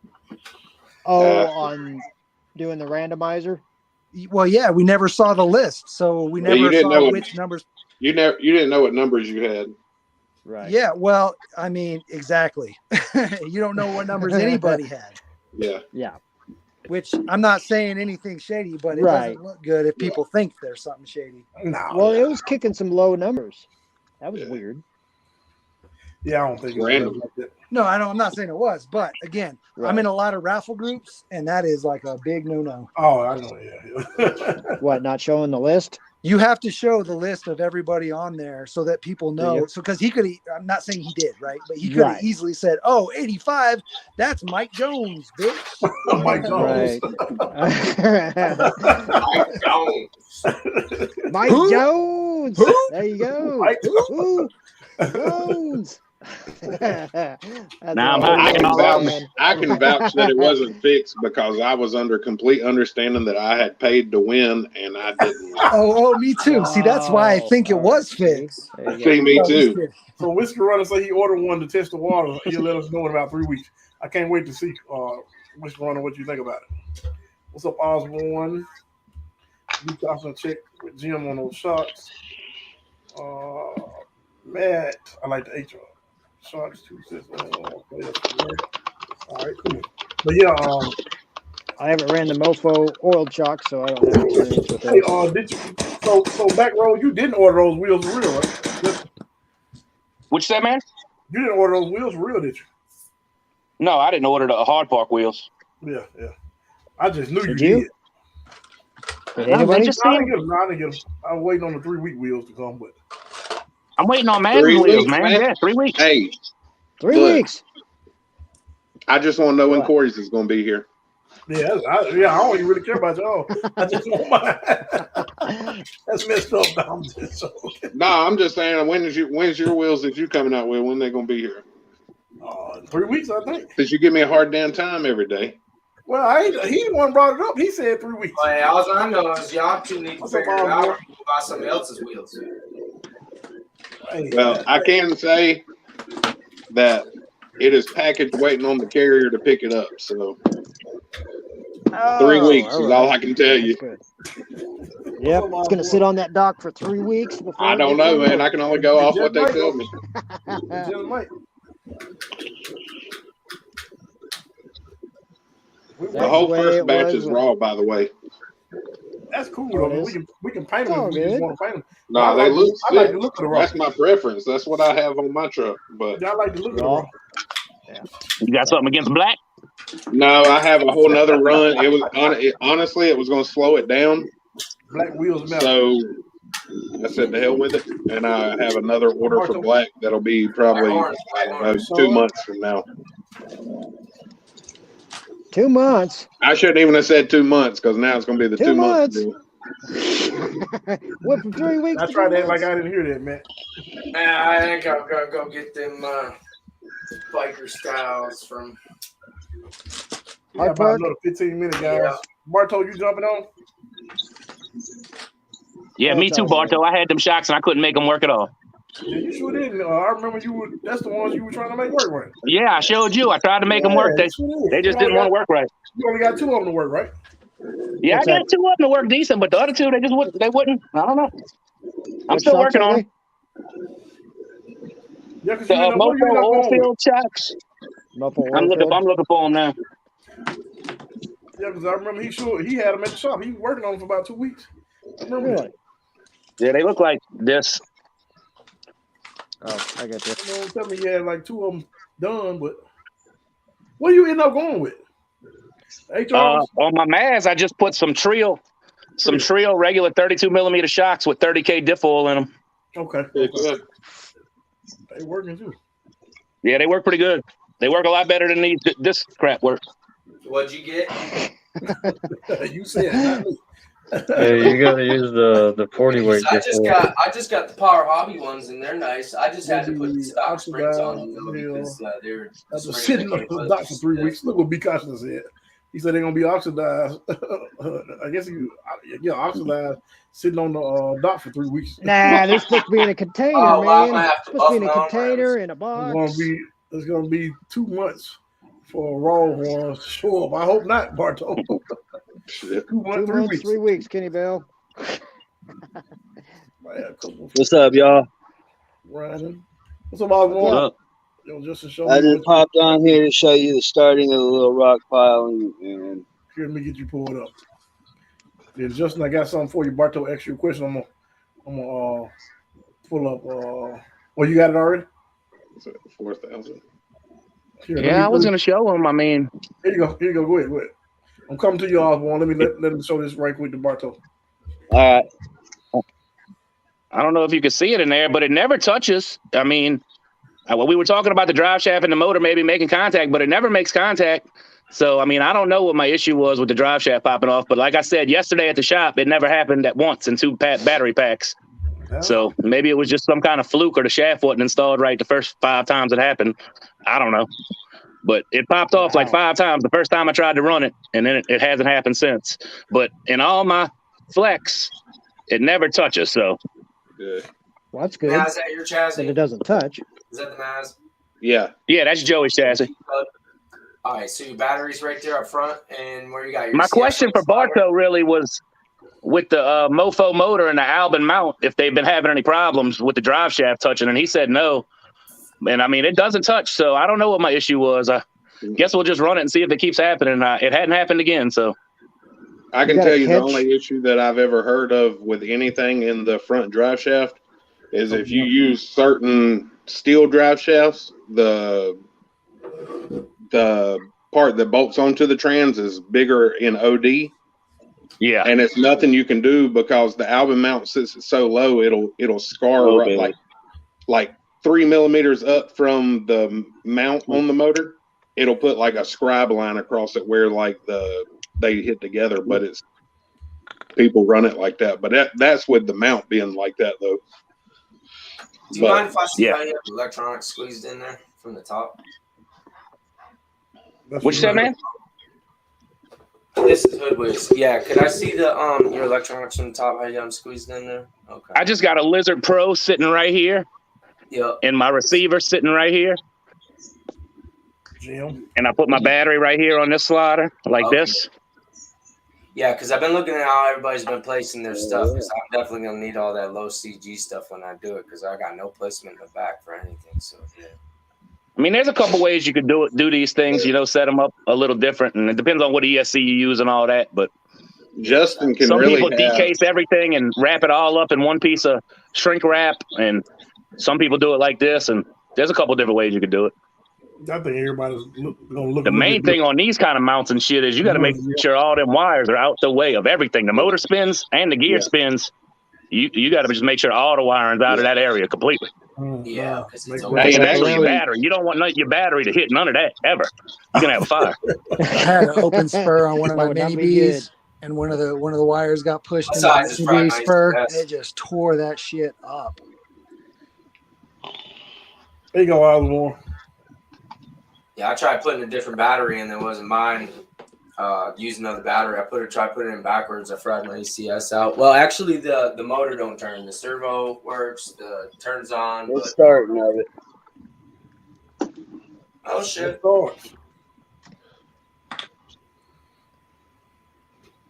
Oh, on doing the randomizer? Well, yeah, we never saw the list, so we Yeah, you never didn't know saw it. which numbers. You didn't know what numbers you had. Right. Yeah, well, I mean, exactly. You don't know what numbers anybody had, Yeah. Yeah. which I'm not saying anything shady, but it Right. doesn't look good if people think there's something shady. Nah, Well, it was kicking some low numbers. That was Yeah. weird. yeah, I don't think it's Random. like that. No, I'm not saying it was, but again, I'm Right. in a lot of raffle groups, and that is like a big no-no. Oh, I know, yeah. What, not showing the list? You have to show the list of everybody on there so that people know. Yeah. So, because he could, I'm not saying he did, right? But he could have Right. easily said, "Oh, 85, that's Mike Jones, bitch." Mike Jones. Right. Mike Jones. Mike Who? Jones. Who? There you go. Mike Who? Jones. That's Now I'm all I hiding can all vouch. around. I can vouch that it wasn't fixed because I was under complete understanding that I had paid to win and I didn't. Oh, me too. See, that's why I think it was fixed. There you go. See, me No, just too. kidding. So Whiskey Runner said he ordered one to test the water. He'll let us know in about 3 weeks. I can't wait to see Whiskey Runner what you think about it. What's up, Osborne? Luke Johnson check with Jim on those shots. Matt, I like the HR shots too. Says, okay, that's good. All right, cool. But yeah, I haven't ran the Mofo oil chalk, so I don't have experience with hey, it. did you? So back row, you didn't order those wheels for real, right? What you say, man? You didn't order those wheels for real, did you? No, I didn't order the hard park wheels. Yeah. I just knew Did you you? did. Did No, anybody? they just I seem, didn't get them. I was waiting on the 3-week wheels to come, but I'm waiting on Madden 3 wheels, weeks, man. man. Yeah, 3 weeks. Hey, 3 Look. weeks. I just want to know when What? Corey's is going to be here. yeah, I don't even really care about y'all. I just want mine. That's messed up. No, I'm just joking. Nah, I'm just saying, when's your wheels that you coming out with? When they going to be here? 3 weeks, I think. Because you give me a hard damn time every day. Well, he the one brought it up. He said 3 weeks. Oh, yeah, all I know is y'all two need to What's up, figure it Osborne? out about somebody else's wheels. Hey, Well, I can say that it is packaged waiting on the carrier to pick it up. So 3 weeks is all I can tell you. That's good. Yep, it's gonna sit on that dock for 3 weeks before. I it don't gets know, unloaded. man. I can only go off what they tell me. Just might. The whole way first it batch was is raw, by the way. That's cool. Oh, Though. it We can paint It's them all if we just good. want to paint them. No, I they like look I like sick. the look of the raw. That's my preference. That's what I have on my truck. But I like the look of the Raw. raw. You got something against black? no, I have a whole nother run. It was honestly, it was going to slow it down. Black wheels metal. So I said to hell with it, and I have another order for black that'll be probably Orange, black orange. 2 months from now. 2 months. I shouldn't even have said 2 months because now it's going to be the 2 2 months. months. Went from 3 weeks. I to tried 2 to act like months. I didn't hear that, man. I think I'm gonna go get them biker styles from. We got Hard about Park? another 15 minutes, guys. Yeah. Barto, you jumping on? Yeah, Oh, me it's too, all good. Barto. I had them shocks and I couldn't make them work at all. Yeah, you sure didn't. I remember you were. That's the ones you were trying to make work right. Yeah, I showed you. I tried to make them work. Yeah, you sure did. They just You didn't want only to work right. You only got 2 of them to work, right? Yeah, What's I got that? 2 of them to work decent, but the other 2, they just wouldn't. They wouldn't. I don't know. I'm Which still socks working are on they? them. Yeah, because The you what you Mofo end up going with? Oilfield shocks. Muffle I'm Oilfield? looking for them now. Yeah, because I remember he had them at the shop. He was working on them for about 2 weeks. I remember Really? that. Yeah, they look like this. Oh, I got you. You know, tell me you had like 2 of them done, but what do you end up going with? HRs? On my Maz, I just put some Trio regular 32 millimeter shocks with 30K diff oil in them. Okay. It's okay. good. They working too. Yeah, they work pretty good. They work a lot better than this crap works. What'd you get? You said not me. Hey, you gotta use the 40 weight I before. just got the Power Hobby ones, and they're nice. I just had to put the stock springs on them though, because they're After sitting on the dock for 3 weeks, look what B. Costa said. He said they're gonna be oxidized. I guess oxidized sitting on the dock for 3 weeks. Nah, they're supposed to be in a container, Oh, well, I'm man. gonna have to Supposed to be in a buff my own container, rims. in a box. It's gonna be 2 months for a raw one to show up. I hope not, Barto. Shit. 2 months, 2 3 months, weeks. 3 weeks, Kenny Bell. What's up, y'all? Ryan. What's up, Osborne? What's up? Yo, just to show I me just popped on here to show you the starting of the little rock pile, and here, let me get you pulled up. Yeah, Justin, I got something for you. Barto asked you a question. I'm gonna pull up. Oh, you got it already? 4,000. Here, Yeah, I was gonna show them. I mean, Here you go. Here you go. Go ahead. Go ahead. I'm coming to you, Osborne. Let me show this right quick to Barto. all right. I don't know if you can see it in there, but it never touches. I mean, well, we were talking about the drive shaft and the motor maybe making contact, but it never makes contact. So, I mean, I don't know what my issue was with the drive shaft popping off, but like I said yesterday at the shop, it never happened at once in 2 battery packs. So maybe it was just some kind of fluke, or the shaft wasn't installed right the first 5 times it happened. I don't know. But it popped off like 5 times the first time I tried to run it, and then it hasn't happened since. But in all my flex, it never touches. So Good. Well, that's good. Maz, is that your But chassis? it doesn't touch. Is that the Maz? Yeah. yeah, that's Joey's chassis. All right, so your battery's right there up front, and where you got your My CS question for slider. Barto really was with the Mofo motor and the Albin mount, if they've been having any problems with the drive shaft touching, and he said no. And I mean, it doesn't touch, so I don't know what my issue was. I guess we'll just run it and see if it keeps happening. It hadn't happened again, so. I can You got a tell you the catch? only issue that I've ever heard of with anything in the front drive shaft is if you use certain steel drive shafts, the part that bolts onto the trans is bigger in OD. Yeah. And it's nothing you can do because the Albin mount sits so low, it'll scar Okay. like 3 millimeters up from the mount on the motor. It'll put like a scribe line across it where like they hit together, but it's people run it like that. But that's with the mount being like that though. Do you mind if I see Yeah. how you have electronics squeezed in there from the top? That's What you said, man? This is Hoodwiz. Yeah, could I see the your electronics from the top? How you have them squeezed in there? Okay. I just got a Lizard Pro sitting right here, Yep. and my receiver sitting right here, Jim. and I put my battery right here on this slider, like Okay. this. Yeah, because I've been looking at how everybody's been placing their stuff. Because I'm definitely gonna need all that low CG stuff when I do it. Because I got no placement in the back for anything. So yeah. I mean, there's a couple ways you could do these things. Set them up a little different, and it depends on what ESC you use and all that. But Justin can some really people have, decase everything and wrap it all up in one piece of shrink wrap, and some people do it like this. And there's a couple different ways you could do it. I think everybody's gonna look. The main thing on these kind of mounts and shit is you got to make sure all them wires are out the way of everything. The motor spins and the gear spins. You got to just make sure all the wiring's out of that area completely. Yeah, because it's especially your battery. You don't want your battery to hit none of that ever. You're gonna have a fire. I had an open spur on one of my That would not mini be good. bees, and one of the wires got pushed into Besides, the it's mini probably bee spur, nice. and it just tore that shit up. There you go, Osborne. Yeah, I tried putting a different battery in that wasn't mine. Using another battery, I tried putting it in backwards. I fried my ACS out. Well, actually, the motor don't turn. The servo works. The turns on. The But, starting of it. oh shit!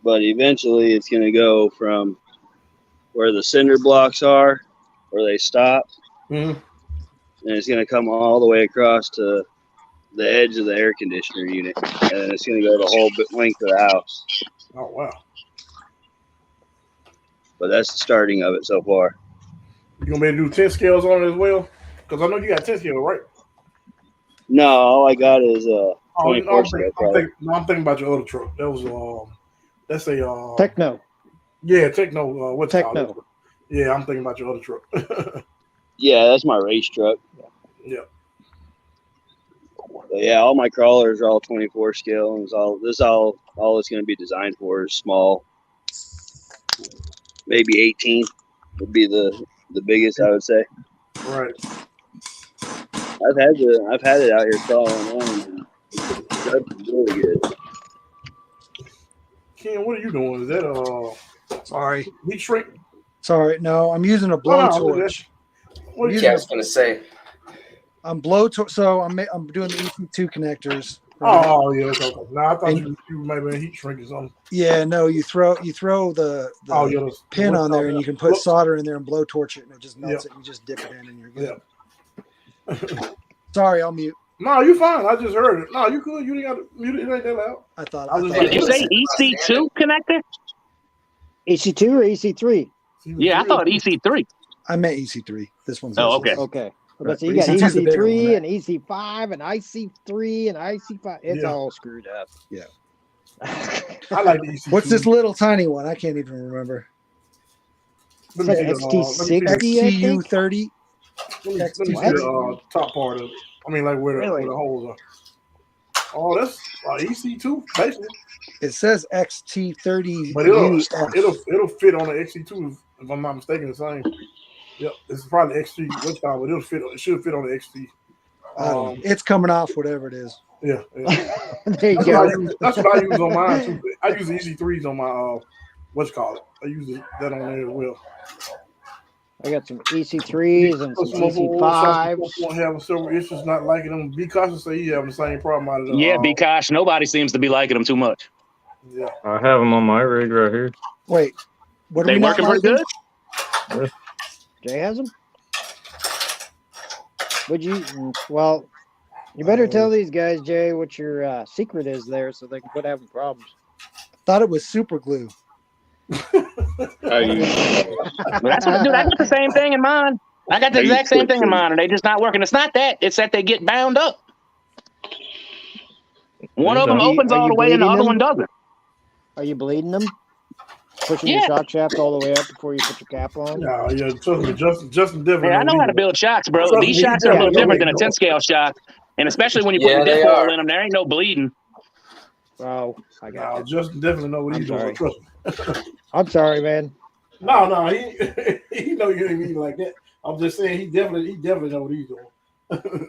But eventually it's going to go from where the cinder blocks are, where they stop, Mhm. and it's going to come all the way across to the edge of the air conditioner unit, and it's going to go the whole length of the house. Oh wow! But that's the starting of it so far. You gonna be able to do 10 scales on it as well? Because I know you got 10 scales, right? No, all I got is 24 I'm scale probably. thinking about your other truck. That was that's a Techno. yeah, Techno. What's it called? Techno. Yeah, I'm thinking about your other truck. Yeah, that's my race truck. Yeah. But yeah, all my crawlers are all 24 scale, and all it's going to be designed for is small. Maybe 18 would be the biggest, I would say. Right. I've had it out here crawling on, and it's really good. Ken, what are you doing? Is that Sorry, heat shrink? sorry. No, I'm using a Oh, no, blowtorch. What are you Yeah, I was gonna say. I'm blowtorch. So I'm doing the EC2 connectors. Oh yeah, okay. No, I thought you maybe a heat shrink or something. Yeah, no. You throw the Oh yeah, pin on there, and you can put Whoops. solder in there and blowtorch it, and it just melts it. You just dip it in, and you're good. Yeah. Sorry, I'll mute. No, you fine. I just heard it. No, you could. You didn't got to mute it. It ain't that loud. I thought. I was I thought Did you say EC2 connector? EC2 or EC3? Yeah, I thought EC3. I meant EC3. This one's. Oh, okay. Okay. Right. But so you got EC2 's the bigger one, EC3 right? and EC5 and IC3 and IC5. It's Yeah. all screwed up. Yeah. I like the EC2. What's this little tiny one? I can't even remember. Let me It's see like the, XT60. let me see I think. XTU30. let me see What? the top part of it. I mean, like where Really? the holes are. Oh, that's EC2 basically, It says XT30. but it'll fit on the XT2 if I'm not mistaken. The same. Yep, it's probably XT. What's called, but it'll fit. It should fit on the XT. It's coming off whatever it is. Yeah, There you that's, go. that's what I use on mine too. I use the EC3s on my what's called. I use that on there as well. I got some EC3s and some EC5s. Won't have several issues not liking them. Be cautious. Say you having the same problem out of the. Yeah, because nobody seems to be liking them too much. Yeah. I have them on my rig right here. Wait, what are They we not working pretty liking? good. Jay has them? Would you? Well, you better tell these guys, Jay, what your secret is there so they can quit having problems. Thought it was super glue. That's what, dude, I got the same thing in mine. I got the exact same thing in mine, and they just not working. It's not that. It's that they get bound up. One of them Are you- opens are all you the way, and the bleeding other them? one doesn't. Are you bleeding them? Pushing Yeah. your shock shaft all the way up before you put your cap on? Yeah, trust me, Justin definitely. Yeah, I know how to build shocks, bro. Trust These me, shocks are a yeah, little yeah, different than a yeah. 10 scale shock, and especially when you put Yeah, the they dip hole are. in them, there ain't no bleeding. Oh, I got it. Justin definitely know what I'm he's doing. sorry. Trust me. I'm sorry, man. No, he know you ain't mean like that. I'm just saying he definitely know what he's doing.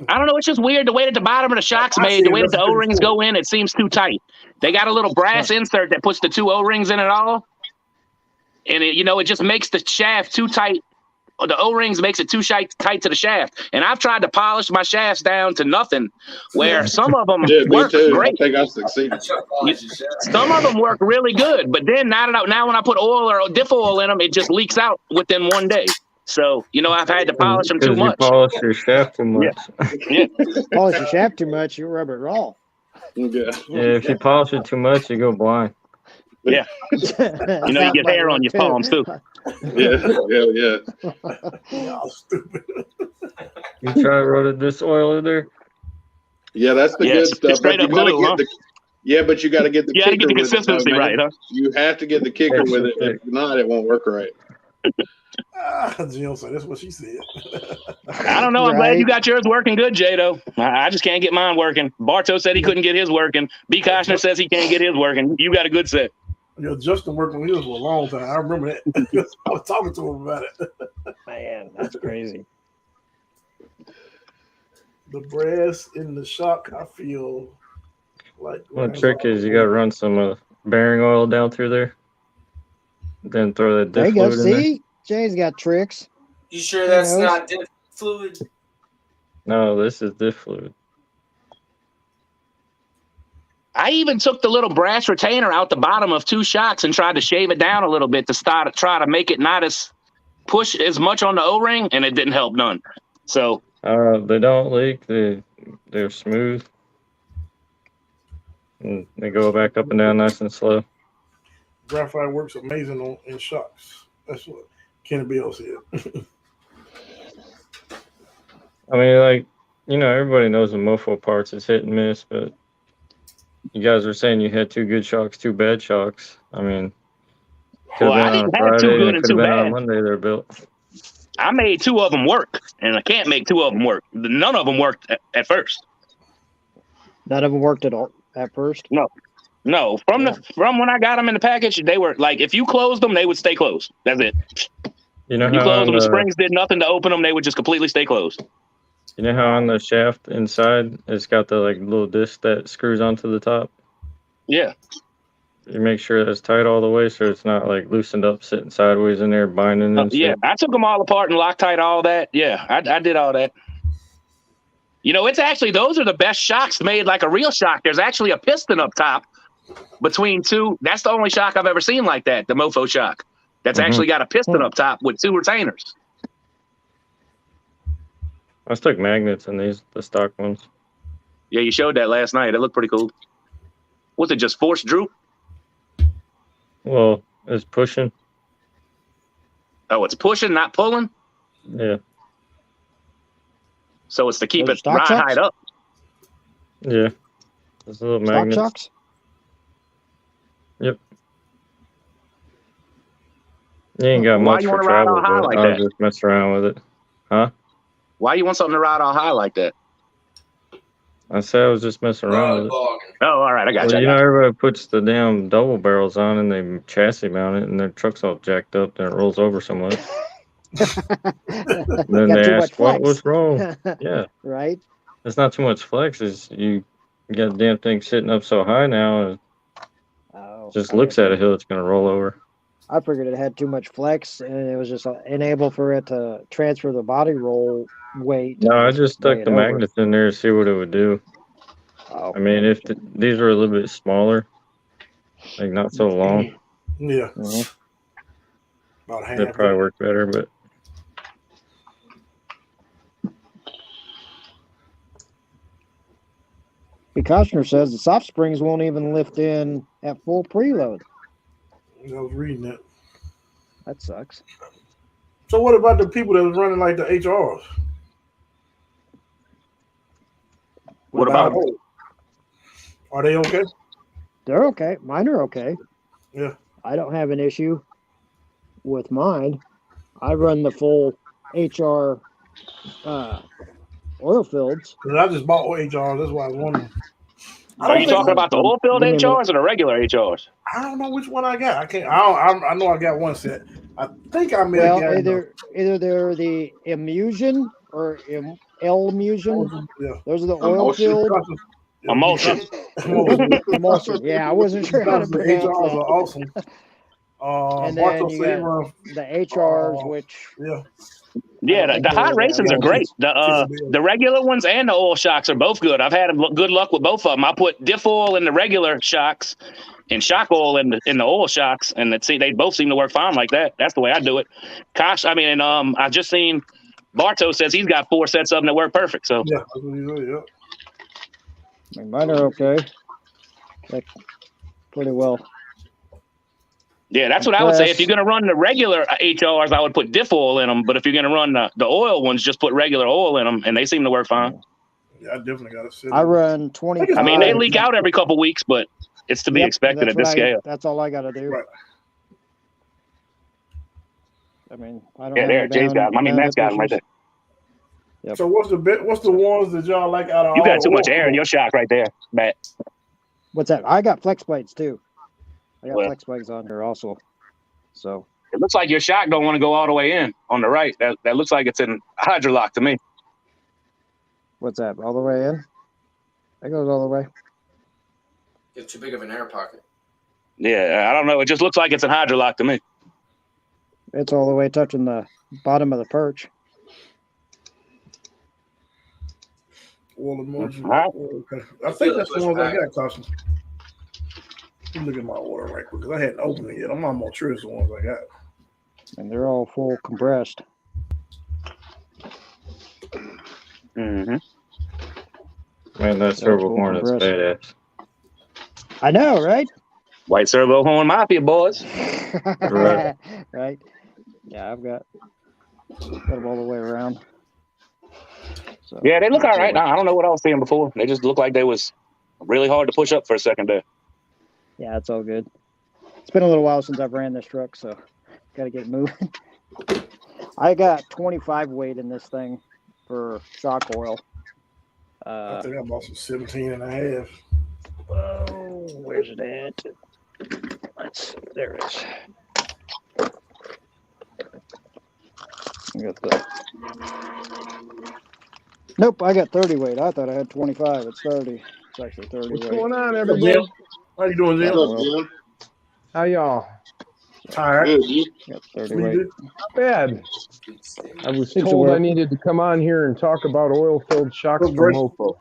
I don't know. It's just weird the way that the bottom of the shock's I made, see the it, way that that's the pretty O-rings cool. go in, it seems too tight. They got a little brass insert that puts the two O-rings in it all. And it just makes the shaft too tight the O-rings makes it too tight to the shaft. And I've tried to polish my shafts down to nothing, where some of them Yeah, me work too. great. I think I succeeded. Some of them work really good, but then now when I put oil or diff oil in them, it just leaks out within one day. So, I've had to polish them too Because you much. polish your shaft too much. Yeah. Polish your shaft too much, you rub it raw. Yeah. Yeah, if you polish it too much, you go blind. Yeah. You get hair on your palms too. Yeah. Y'all stupid. You try running this oil in there. Yeah, that's the Yes, good stuff. straight But up glue, but you got to get the You got to kicker get the with it, though, consistency man. right, huh? You have to get the kicker with it. If not, it won't work right. Jill said that's what she said. I don't know. I'm glad you got yours working good, Jado. I just can't get mine working. Bartow said he couldn't get his working. B. Koshner says he can't get his working. You got a good set. Justin worked on his for a long time. I remember that. I was talking to him about it. Man, that's crazy. The brass in the shock, I feel like. One trick is you got to run some bearing oil down through there. Then throw that There diff you go. fluid in there. See, Jay's got tricks. You sure that's knows? not diff fluid? No, this is diff fluid. I even took the little brass retainer out the bottom of 2 shocks and tried to shave it down a little bit to try to make it not push as much on the O-ring, and it didn't help none. So They don't leak. They're smooth. And they go back up and down nice and slow. Graphite works amazing in shocks. That's what Kenny Bill said. I mean, everybody knows the mofo parts is hit and miss, but you guys were saying you had 2 good shocks, 2 bad shocks. I mean, could have been on a Friday and it could have been on a Monday they're built. I made 2 of them work, and I can't make 2 of them work. None of them worked at first. None of them worked at all at first. No. From when I got them in the package, they were like, if you closed them, they would stay closed. That's it. You know If you how closed them, on the springs did nothing to open them. They would just completely stay closed. you know how on the shaft inside it's got the little disc that screws onto the top? Yeah. You make sure that's tight all the way so it's not loosened up, sitting sideways in there, binding and Yeah, shit. I took them all apart and Loctite all that. Yeah, I did all that. It's actually, those are the best shocks made like a real shock. There's actually a piston up top between 2. That's the only shock I've ever seen like that, the Mofo shock. That's actually got a piston up top with 2 retainers. I stuck magnets in the stock ones. Yeah, you showed that last night. It looked pretty cool. Was it just force droop? Well, it's pushing. Oh, it's pushing, not pulling? Yeah. So it's to keep Those it stock shocks? high up. Yeah. There's little Stock magnets. shocks? Yep. You ain't got Why much you for wanna ride travel, all high but like I'll that? just mess around with it. Huh? Why you want something to ride all high like that? I said I was just messing around with it. Bargain. Oh, all right, I got Well, you. you know, everybody puts the damn double barrels on and they chassis mount it and their truck's all jacked up and it rolls over so much. Then Got they too much ask, what's flex. wrong? Yeah. Right? It's not too much flex. It's you got the damn thing sitting up so high now and Oh, just looks at a hill, it's going to roll over. I figured it had too much flex and it was just unable for it to transfer the body roll weight. No, I just Lay stuck it the over. magnets in there to see what it would do. Oh, I mean, if these were a little bit smaller, not so long, Yeah. Mhm. About half. it'd probably work better, but B. Koshner says the soft springs won't even lift in at full preload. I was reading that. That sucks. So what about the people that was running like the HRs? What about them? Are they okay? They're okay. Mine are okay. Yeah. I don't have an issue with mine. I run the full HR oil fields. 'Cause I just bought HRs. That's why I was wondering. Are you talking about the oil filled Give me a minute. HRs or the regular HRs? I don't know which one I got. I can't. I know I got one set. I think I may have Well, got either they're the Emulsion or L-Musion. Yeah. Those are the oil filled. Emulsion. Emulsion. Yeah, I wasn't sure how to The pronounce HRs that. are awesome. And Bartow then you said he got run. the HRs, which Yeah. Yeah, the hot racings are great. The regular ones and the oil shocks are both good. I've had good luck with both of them. I put diff oil in the regular shocks and shock oil in the oil shocks, and they both seem to work fine like that. That's the way I do it. Kosh, I mean, I've just seen Bartow says he's got 4 sets of them that work perfect. So yeah, that's what he said, yeah. I mean, mine are okay. Like, pretty well. yeah, that's what I would say. If you're going to run the regular HRs, I would put diff oil in them. But if you're going to run the oil ones, just put regular oil in them, and they seem to work fine. Yeah, I definitely got to sit. I run 25. I mean, they leak out every couple weeks, but it's to be expected at this scale. That's all I got to do. Right. I mean, I don't. Yeah, there, Jay's got him. I mean, Matt's got him right there. Yep. So what's the ones that y'all like out of You all got too the much oil? air in your shock right there, Matt. What's that? I got flex plates too. I got Well. flex plates on here also. So It looks like your shock don't want to go all the way in on the right. That looks like it's in hydrolock to me. what's that? All the way in? That goes all the way. It's too big of an air pocket. Yeah, I don't know. It just looks like it's in hydrolock to me. It's all the way touching the bottom of the perch. Oil emulsion. All right. Okay. I think that's the ones I got, Carson. Let me look at my order right quick because I hadn't opened it yet. I'm almost sure it's the ones I got. And they're all full compressed. Mm-hmm. Man, that servo horn is badass. I know, right? White servo horn mafia boys. Right. Right. Yeah, I've got them all the way around. So, Yeah, they look all right. I don't know what I was seeing before. They just looked like they was really hard to push up for a second there. Yeah, it's all good. It's been a little while since I've ran this truck, so got to get it moving. I got 25 weight in this thing for shock oil. I think I bought some 17 and a half. Oh, where's it at? There it is. I got the. Nope, I got 30 weight. I thought I had 25. It's 30. It's actually 30 What's weight. going on, everybody? How you doing, Jim? What's up, Jim? How y'all? Tired. Good. You? Got 30 What you weight. do? Not bad. I was Seems to told I work. needed to come on here and talk about oil-filled shocks Oh, for great. Mofo.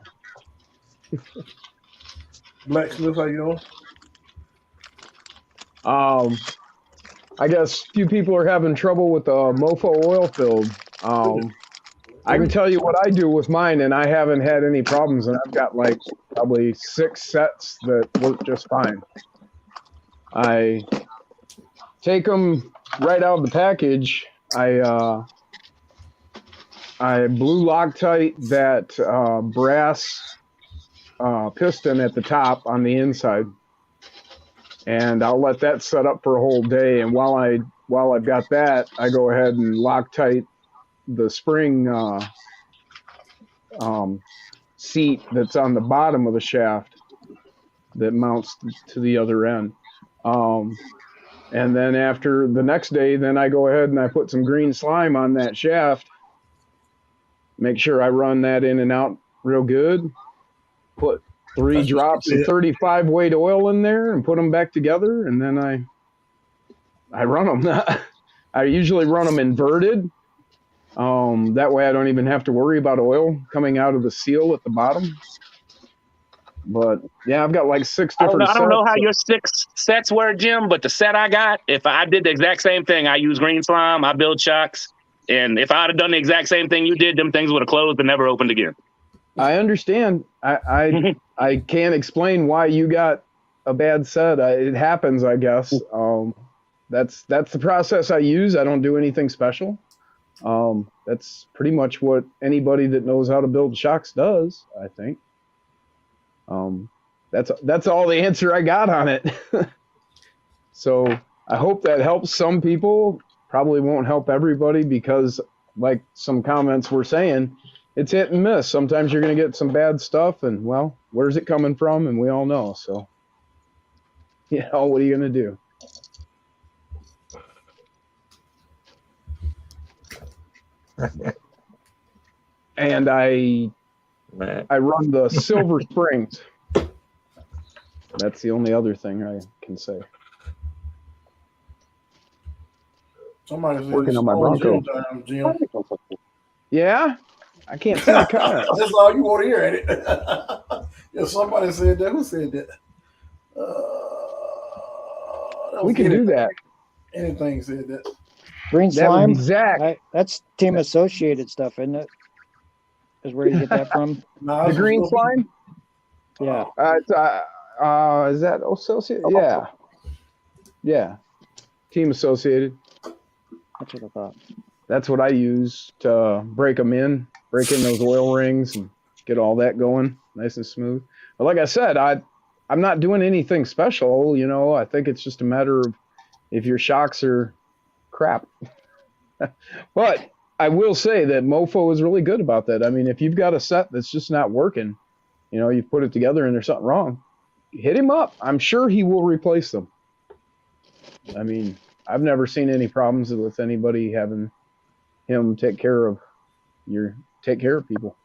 Blacksmith, how you doing? I guess few people are having trouble with the Mofo oil-filled. I can tell you what I do with mine, and I haven't had any problems, and I've got like probably 6 sets that work just fine. I take them right out of the package. I blue Loctite that brass piston at the top on the inside, and I'll let that set up for a whole day. And while I've got that, I go ahead and Loctite the spring seat that's on the bottom of the shaft that mounts to the other end. And then after the next day, then I go ahead and I put some green slime on that shaft. Make sure I run that in and out real good. Put 3 drops of 35 weight oil in there and put them back together. And then I run them. I usually run them inverted. That way I don't even have to worry about oil coming out of the seal at the bottom. But yeah, I've got like 6 different I don't know how sets. your 6 sets were, Jim, but the set I got, if I did the exact same thing, I use green slime, I build shocks, and if I'd have done the exact same thing you did, them things would have closed and never opened again. I understand. I can't explain why you got a bad set. It happens, I guess. That's the process I use. I don't do anything special. That's pretty much what anybody that knows how to build shocks does, I think. That's all the answer I got on it. So I hope that helps some people. Probably won't help everybody because, like some comments were saying, it's hit and miss. Sometimes you're going to get some bad stuff, and well, where's it coming from? And we all know. So, you know, what are you going to do? And I run the Silver Springs. That's the only other thing I can say. Somebody said Working on my Bronco. Time, Jim. Yeah, I can't see the car. That's all you want to hear, ain't it? Yeah, somebody said that. Who said that? That We can do that. Anything said that. Green That would slime. be Zach. That's Team Associated stuff, isn't it? Is where you get that from? Nah, The that's green what's slime? Yeah. Is that associated? Yeah. Yeah. Team Associated. That's what I thought. That's what I use to break in those oil rings and get all that going nice and smooth. But like I said, I'm not doing anything special, you know. I think it's just a matter of if your shocks are crap. But I will say that Mofo is really good about that. I mean, if you've got a set that's just not working, you know, you put it together and there's something wrong, hit him up. I'm sure he will replace them. I mean, I've never seen any problems with anybody having him take care of people.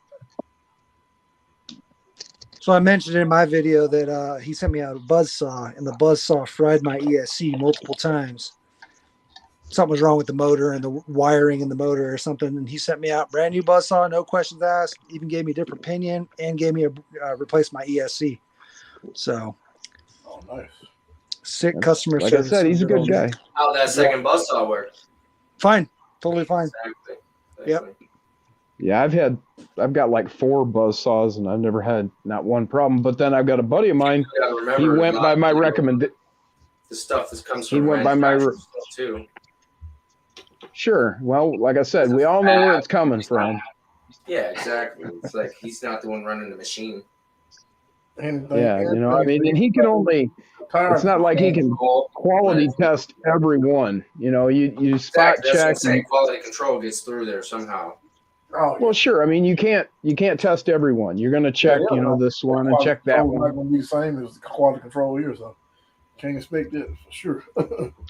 So I mentioned in my video that he sent me out a buzzsaw, and the buzzsaw fried my ESC multiple times. Something was wrong with the motor and the wiring in the motor or something, and he sent me out brand new buzzsaw, no questions asked. Even gave me a different pinion and gave me a replaced my ESC. So, Oh, nice. sick customer Like service. I said, he's a good guy. How'd that second buzzsaw work? Fine, totally fine. Exactly. Yep. Yeah, I've got like 4 buzz saws and I've never had not one problem. But then I've got a buddy of mine. You gotta remember, He went by my recommendation. the stuff that comes He from went by my manufacturer stuff too. Sure. Well, like I said, we all know where it's coming from. Yeah, exactly. It's like he's not the one running the machine. Anything, Yeah, you know, I mean, and he can only. It's not like he can quality test every one. You know, you spot Exactly. That's what I'm check. saying. Quality control gets through there somehow. Oh, Well, sure. I mean, you can't test every one. You're going to check, Yeah, you know, this one and check that Not one. going to be the same as the quality control here, so can't expect it for sure.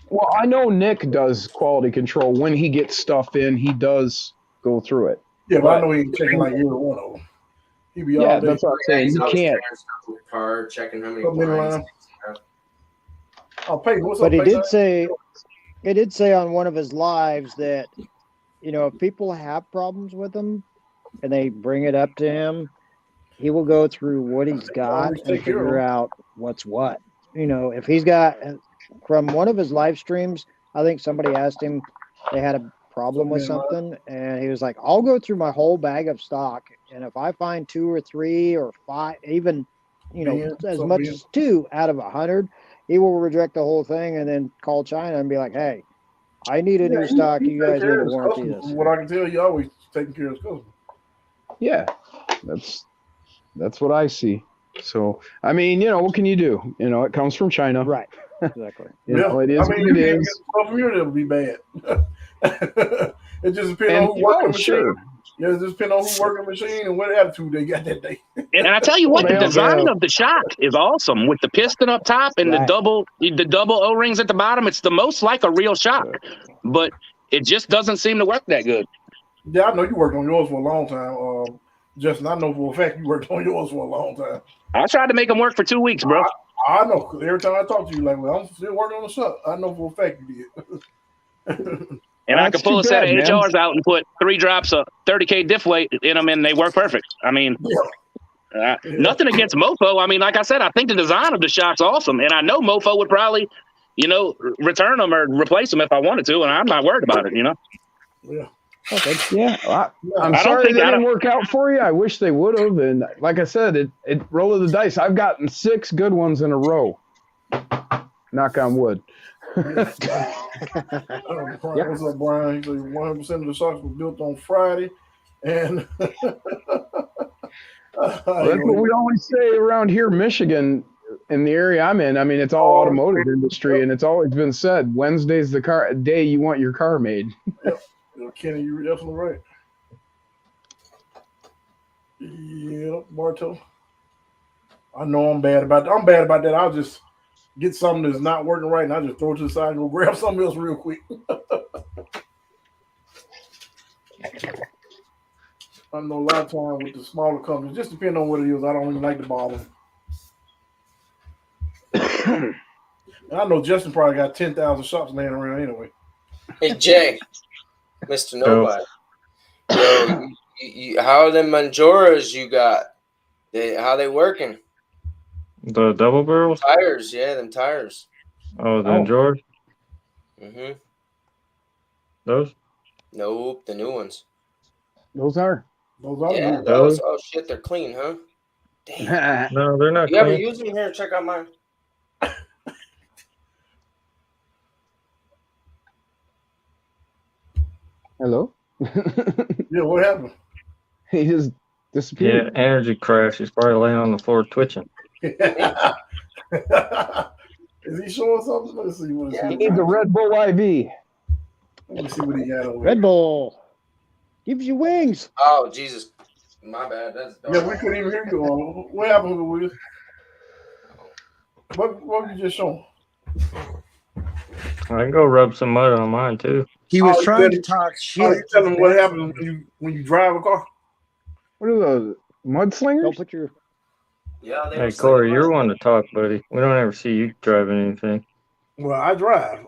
Well, I know Nick does quality control. When he gets stuff in, he does go through it. Yeah, but I know he ain't checking like every one of them. He be Yeah, all day. that's what I'm saying. He's You always can't. tearing stuff apart, checking how many Put 'em in blinds. line. Oh, Peyton, what's But up, he Peyton? did say on one of his lives that, you know, if people have problems with him and they bring it up to him, he will go through what he's got Always and take care of figure him. out what's what. You know, if he's got, from one of his live streams, I think somebody asked him, they had a problem with something, and he was like, I'll go through my whole bag of stock, and if I find 2 or 3 or 5, even, you know, Yeah, as so much be it. as 2 out of 100, he will reject the whole thing and then call China and be like, hey, I need a new stock. You guys need to warranty this. From what I can tell, you always taking care of his customer. Yeah, that's what I see. So, I mean, you know, what can you do? You know, it comes from China. Right. Exactly. You know, it is I mean, what it you can is. get stuff from here that'll be bad. It just depends And, on who's working the machine. sure. Yeah, it just depends on who's working the machine and what attitude they got that day. And I tell you what, Well, the they design also- of the shock is awesome with the piston up top and Right. the double O-rings at the bottom. It's the most like a real shock, but it just doesn't seem to work that good. Yeah, I know you worked on yours for a long time. Justin, I know for a fact you worked on yours for a long time. I tried to make them work for 2 weeks, bro. I know, 'cause every time I talk to you, like, well, I'm still working on the shop. I know for a fact you did. And I That's could pull a too set of bad, man. HRs out and put 3 drops of 30K diff weight in them, and they work perfect. I mean, nothing against Mofo. I mean, like I said, I think the design of the shock's awesome, and I know Mofo would probably, you know, return them or replace them if I wanted to, and I'm not worried about it. You know. Yeah. Okay. Yeah, I'm I don't sorry think- they I didn't don't- work out for you. I wish they would have. And like I said, it roll of the dice. I've gotten 6 good ones in a row. Knock on wood. What's up, Brian? He said 100% of the shocks were built on Friday. And Well, that's what we always say around here, Michigan, in the area I'm in. I mean, it's all automotive industry, and it's always been said Wednesday's the day you want your car made. Kenny, you're definitely right. Yeah, Bartow. I know I'm bad about that. I'll just get something that's not working right, and I just throw it to the side and go grab something else real quick. I know a lot of time with the smaller companies, just depending on what it is. I don't even like to bother. And I know Justin probably got 10,000 shops laying around anyway. Hey Jay, Mr. Nobody. Yo, how are them Manjoras you got? How they working? The double barrels? Tires, yeah, them tires. Oh, the George? Mm-hmm. Those? Nope, the new ones. Those are. Yeah, those. Oh shit, they're clean, huh? Damn. No, they're not You ever clean. use them here? Check out mine. Hello? Yeah, what happened? He just Yeah, disappeared. energy crash. He's probably laying on the floor twitching. Is he showing something? Let's see what He needs a Red Bull IV. Let me see what he got over Red Bull gives you wings. Oh Jesus, my bad. That's dark. Yeah, we couldn't even hear you. What happened with you? What you just showing? I can go rub some mud on mine too. He was Oh, trying you to talk Oh, shit. you tell him what happened when you drive a car? What are those? Mudslingers? Don't put your. Yeah, they Hey were Corey, saying you're one to talk, buddy. We don't ever see you driving anything. Well, I drive.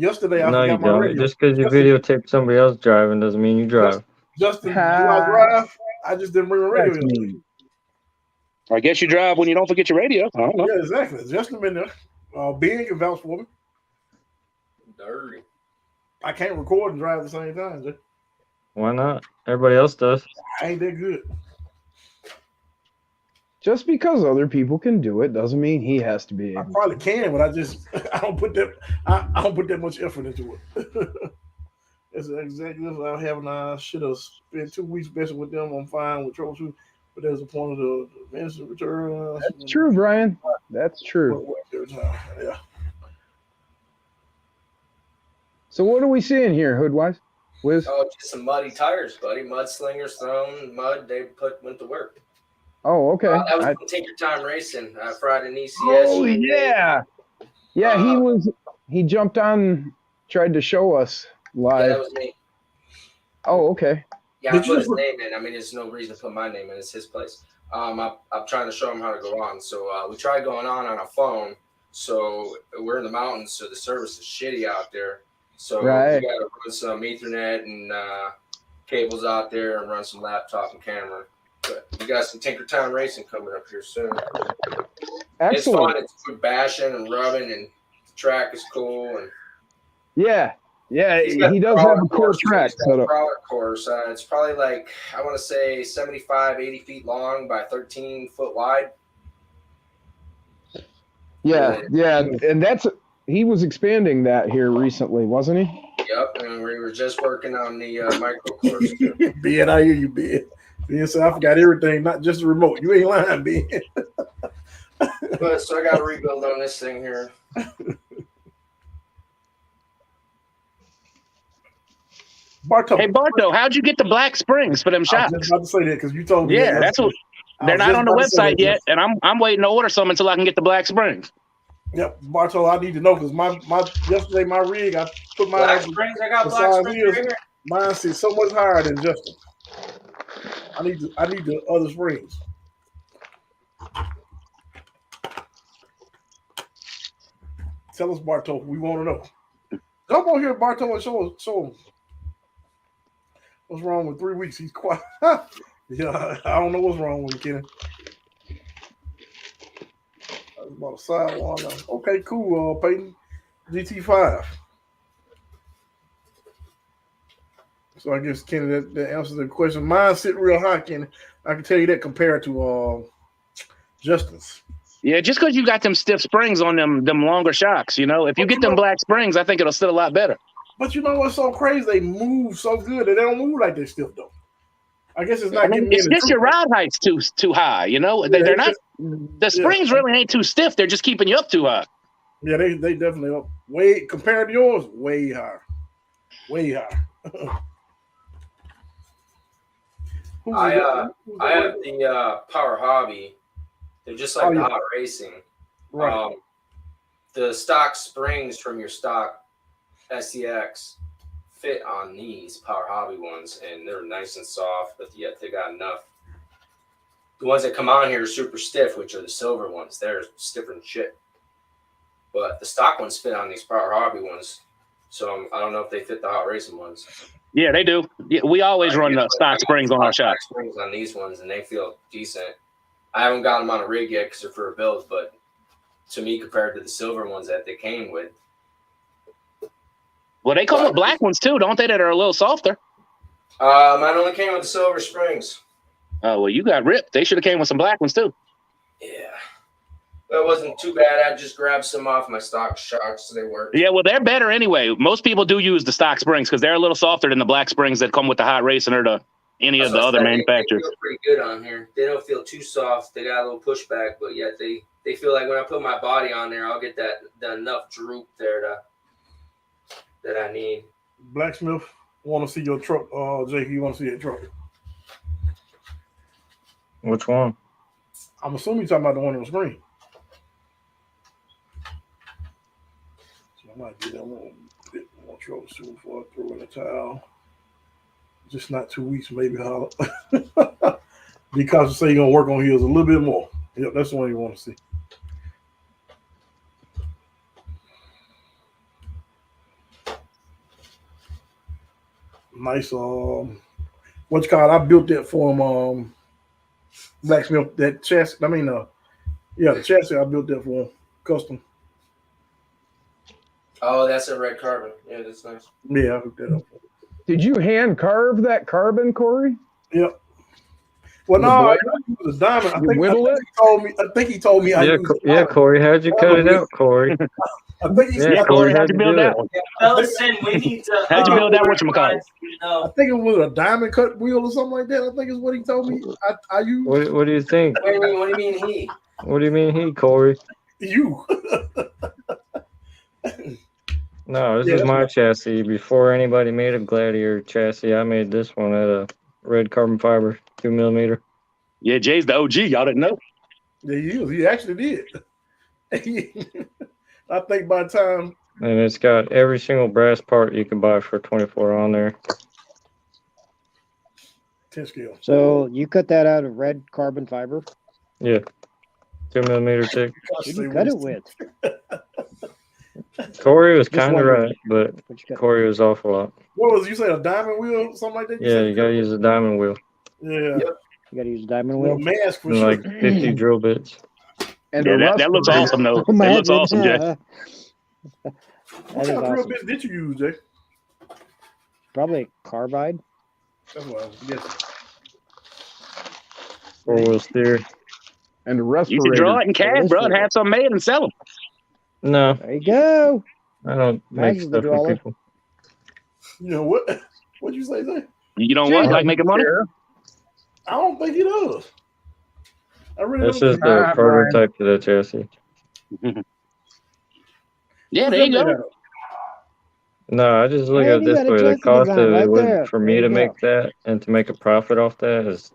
Yesterday I No, you forgot my don't. radio. Just because you videotape somebody else driving doesn't mean you drive. Justin, do I drive? I just didn't bring a radio. That's yesterday. mean. I guess you drive when you don't forget your radio. I don't know. Yeah, exactly. Justin been there. Ben can vouch for me. dirty. I can't record and drive at the same time. Jay. Why not? Everybody else does. I ain't that good. Just because other people can do it doesn't mean he has to be I able. probably can, but I just I don't put that much effort into it. That's exactly what I have, and I should have spent 2 weeks messing with them. I'm fine with troubleshooting, but there's a point of the instant return. That's true, Brian. That's true. Yeah. So what are we seeing here, Hoodwise? Wiz? Oh, just some muddy tires, buddy. Mudslingers thrown mud. They went to work. Oh, okay. That was I- Take Your Time Racing Friday in ECS. Oh yeah, yeah. He jumped on, tried to show us Yeah, live. that was me. Oh, okay. Yeah, Did I you put his put- name in. I mean, there's no reason to put my name in. It's his place. I'm trying to show him how to go on. So we tried going on a phone. So we're in the mountains, so the service is shitty out there. So Right. we got to run some Ethernet and cables out there and run some laptop and camera. But we got some Tinkertown Racing coming up here soon. It's fun. Excellent. It's good bashing and rubbing, and the track is cool. And Yeah, yeah. he's got He the does have crawler a cool course, track he's got set a up. crawler course. It's probably like, I want to say 75, 80 feet long by 13 foot wide. Yeah, yeah. And he was expanding that here recently, wasn't he? Yep, and we were just working on the micro course too. Ben, I hear you, Ben. Ben said I forgot everything, not just the remote. You ain't lying, Ben. But so I got to rebuild on this thing here. Barto. Hey Barto, how'd you get the Black Springs for them I was shots? just about to say that because you told me. Yeah, that that's what. I They're was not just on the about to say website that, yet, and I'm waiting to order some until I can get the Black Springs. Yep, Barto, I need to know because my yesterday my rig, I put my Black Springs, I got the Black size Springs is- right here. mine is so much higher than Justin. I need the other springs. Tell us, Barto. We want to know. Come on here, Barto, and show him. What's wrong with 3 weeks? He's quiet. Yeah, I don't know what's wrong with him, Kenny. That's about a sidewalk. Okay, cool. Peyton, GT5. So I guess Kenny, that answers the question. Mine sit real high, Kenny. I can tell you that compared to Justin's. Yeah, just because you got them stiff springs on them longer shocks, if you get them Black Springs, I think it'll sit a lot better. But you know what's so crazy? They move so good that they don't move like they stiff though. I guess it's not I mean, getting me it's in the just your ride height's too high. They're not. The springs really ain't too stiff. They're just keeping you up too high. Yeah, they definitely up way compared to yours, way higher, way higher. I have the Power Hobby. They're just like the Hot Racing. Right. The stock springs from your stock SCX fit on these Power Hobby ones, and they're nice and soft, but yet they got enough. The ones that come on here are super stiff, which are the silver ones. They're stiffer than shit. But the stock ones fit on these Power Hobby ones So I don't know if they fit the hot racing ones. Yeah, they do. Yeah, we always run the stock springs on our shocks. Springs on these ones, and they feel decent. I haven't gotten them on a rig yet because they're for builds, but to me, compared to the silver ones that they came with. Well, they come with black ones too, don't they? That are a little softer. Mine only came with the silver springs. Oh, well, you got ripped. They should have came with some black ones too. Yeah. That wasn't too bad. I just grabbed some off my stock shocks, so they work. Yeah, well, they're better anyway. Most people do use the stock springs because they're a little softer than the black springs that come with the hot racing or any of the other manufacturers. They feel pretty good on here. They don't feel too soft. They got a little pushback, but yet they feel like when I put my body on there, I'll get the enough droop there that I need. Blacksmith, want to see your truck? Jake, you want to see your truck? Which one? I'm assuming you're talking about the one on the screen. So I might do that one bit more troubleshooting before I throw in the towel. Just not 2 weeks, maybe. Because you say you're gonna work on heels a little bit more. Yep, that's the one you want to see. Nice. What you call it? I built that for him. Blacksmith, that chassis. I mean, the chassis. I built that for him, custom. Oh, that's a red carbon. Yeah, that's nice. Yeah, I hooked that up. Did you hand carve that carbon, Corey? Yep. Well, no, it was a diamond. I think he told me. Yeah, Corey, how'd you cut it out, Corey? I think he Yeah, Corey, how'd you build that? We need to. How'd you build that? Whatchamacallit? I think it was a diamond cut wheel or something like that. I think is what he told me. I used. What do you think? Wait, what do you mean he? What do you mean he, Corey? You. No, this is my chassis. Before anybody made a Gladiator chassis, I made this one at a red carbon fiber 2mm. Yeah, Jay's the OG. Y'all didn't know. Yeah, he is. He actually did. I think by the time. And it's got every single brass part you can buy for 24 on there. 10 scale. So you cut that out of red carbon fiber? Yeah. 2mm thick. What did you cut it with? Corey was Just kind of wondering. right, but Corey was off a lot. What was you say? A diamond wheel, something like that? Yeah, you gotta use a diamond wheel. Yeah. You got to use a diamond wheel. Mask for And sure. like 50 drill bits. And Yeah, that looks awesome, though. That looks awesome, Jay. What That kind is of drill awesome. bits did you use, Jake? Probably carbide. That's what I was guessing. 4-wheel steer. And a You respirator. should draw it in CAD, bro, and have some made and sell them. No, There you go. I don't make Imagine the stuff for drawer. people. You know what? What'd you say, Zay? You don't what? Like making money? I don't think he does. I really This don't is think the prototype to the chassis. Yeah, there you go. No, I just look Man, at it you this got a way. The chassis cost design of right it would, there. for There me you to go. make that and to make a profit off that it's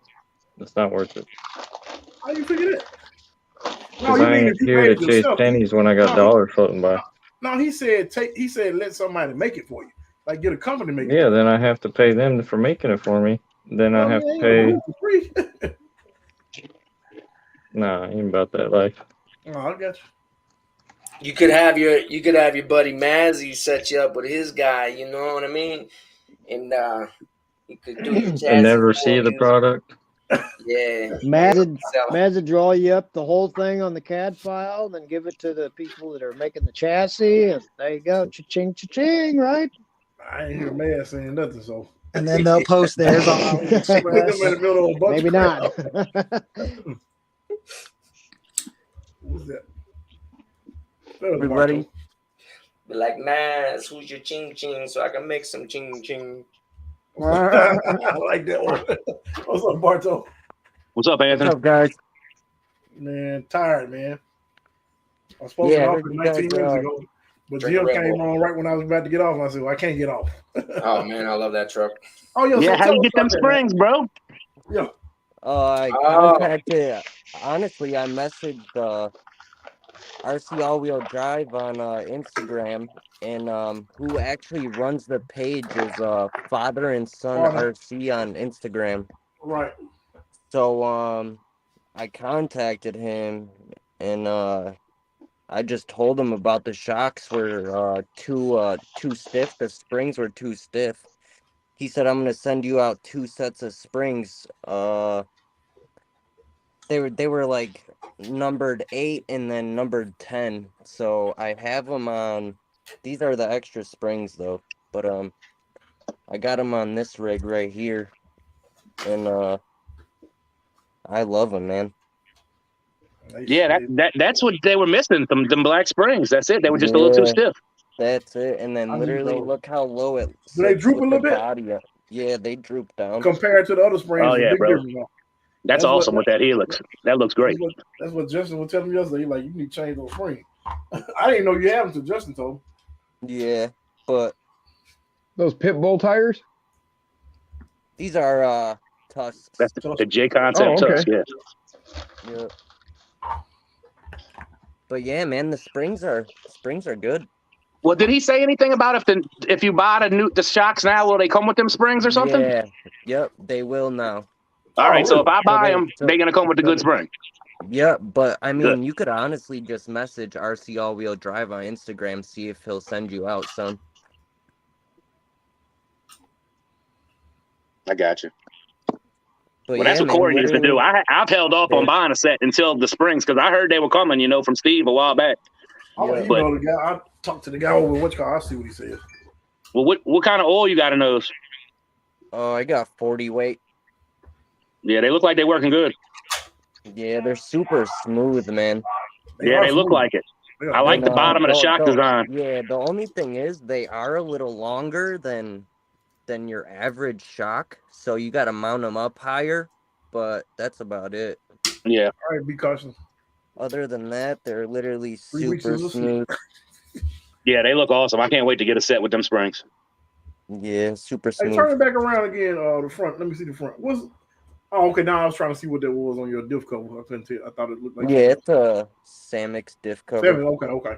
not worth it. How you figure that? Because I ain't here to chase pennies when I got dollars floating by. No, he said let somebody make it for you. Like get a company to make it. Yeah, then I have to pay them for making it for me. Then I have to pay. Free. Nah, ain't about that life. Oh, I got you. You could have your buddy Mazzy set you up with his guy. You know what I mean? And you could do your And chassis never for see the you. product. Yeah. Maz would draw you up the whole thing on the CAD file, and then give it to the people that are making the chassis, and there you go, cha-ching, cha-ching, right? I ain't hear Mad saying nothing, so. And then they'll post theirs on AliExpress. Maybe not. Who's that? Everybody. Be like, Maz, who's your ching ching so I can make some ching ching. I like that one. What's up, Barto? What's up, Anthony? What's up, guys? Man, tired, man. I was supposed to Yeah, get off heard you 19 guys, minutes ago, but drink Jim Red came Bull. on right when I was about to get off. And I said, well, I can't get off. Oh man, I love that truck. Oh, yo, Yeah, so how tell you us get them about that, springs, bro? man. Yeah. I contacted. Honestly, I messaged RC All Wheel Drive on Instagram, and who actually runs the page is Father and Son RC on Instagram. Right. So I contacted him, and I just told him about the shocks were too stiff. The springs were too stiff. He said I'm gonna send you out 2 sets of springs. They were like numbered 8 and then numbered 10. So I have them on. These are the extra springs though, but I got them on this rig right here, and I love them, man. Yeah, that's what they were missing. Them black springs. That's it. They were just a little too stiff. That's it. And then I need literally those. look how low it sits. Do they droop a with little the bit? body up. Yeah, they droop down. Compared to the other springs, Oh it's a yeah, big bro. difference, though. That's awesome with that helix. That looks great. That's what Justin was telling me yesterday. He like, you need to change those springs. I didn't know you had them until Justin told me. Yeah, but Those pit bull tires? these are Tusks. That's the J Concept Oh, okay. Tusk. Yeah. Yeah. But yeah, man, the springs are good. Well, did he say anything about if you buy the shocks now, will they come with them springs or something? Yeah. Yep, they will now. All right. So if I So buy them, so- they're gonna come with the good spring. Yep, but I mean, Good. you could honestly just message RC All Wheel Drive on Instagram, see if he'll send you out some. I got you. But Well, that's what man, Corey needs to do. literally- I've held off on buying a set until the springs because I heard they were coming, from Steve a while back. I'm gonna But- email the guy. I talked to the guy over which car. I see what he says. Well, what kind of oil you got in those? Oh, I got 40 weight. Yeah, they look like they're working good. Yeah, they're super smooth, man. Yeah, they look like it. I like the bottom of the shock design. Yeah, the only thing is they are a little longer than your average shock, so you got to mount them up higher, but that's about it. Yeah. All right, be cautious. Other than that, they're literally 3 weeks super is a smooth. Yeah, they look awesome. I can't wait to get a set with them springs. Yeah, super Hey, smooth. turn it back around again. The front. Let me see the front. Oh, okay. Now I was trying to see what that was on your diff cover. I couldn't tell. I thought it looked like. Yeah, it's a Samix diff cover. 7. Okay.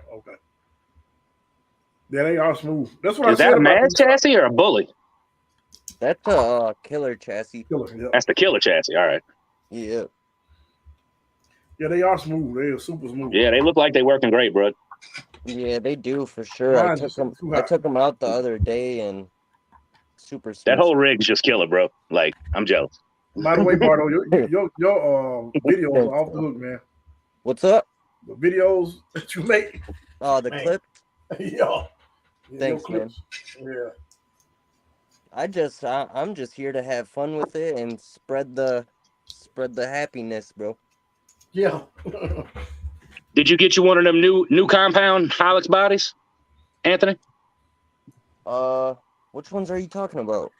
Yeah, they are smooth. That's what Is I said that a about Maz chassis or a Bully? That's a killer chassis. Killer, yeah. That's the killer chassis. All right. Yeah. Yeah, they are smooth. They are super smooth. Yeah, they look like they're working great, bro. Yeah, they do for sure. I Mine's took just them. too I hot. took them out the other day and super smooth. That whole rig's just killer, bro. Like, I'm jealous. By the way, Bardo, your videos are off the hook, man. What's up? The videos that you make. Oh, the Man. clip. Yeah. Thanks, your man. clips. Yeah. I'm just here to have fun with it and spread the happiness, bro. Yeah. Did you get you one of them new compound Hilux bodies, Anthony? Which ones are you talking about?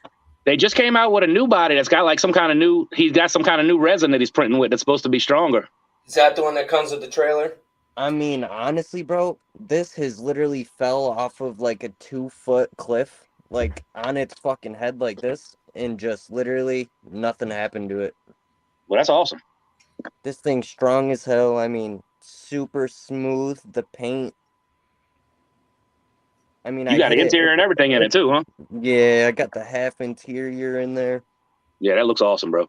They just came out with a new body that's got like some kind of new. He's got some kind of new resin that he's printing with that's supposed to be stronger. Is that the one that comes with the trailer? I mean, honestly, bro, this has literally fell off of like a 2-foot cliff, like on its fucking head like this, and just literally nothing happened to it. Well, that's awesome. This thing's strong as hell. I mean, super smooth. The paint. I mean, You got an interior and everything in it too, huh? Yeah, I got the half interior in there. Yeah, that looks awesome, bro.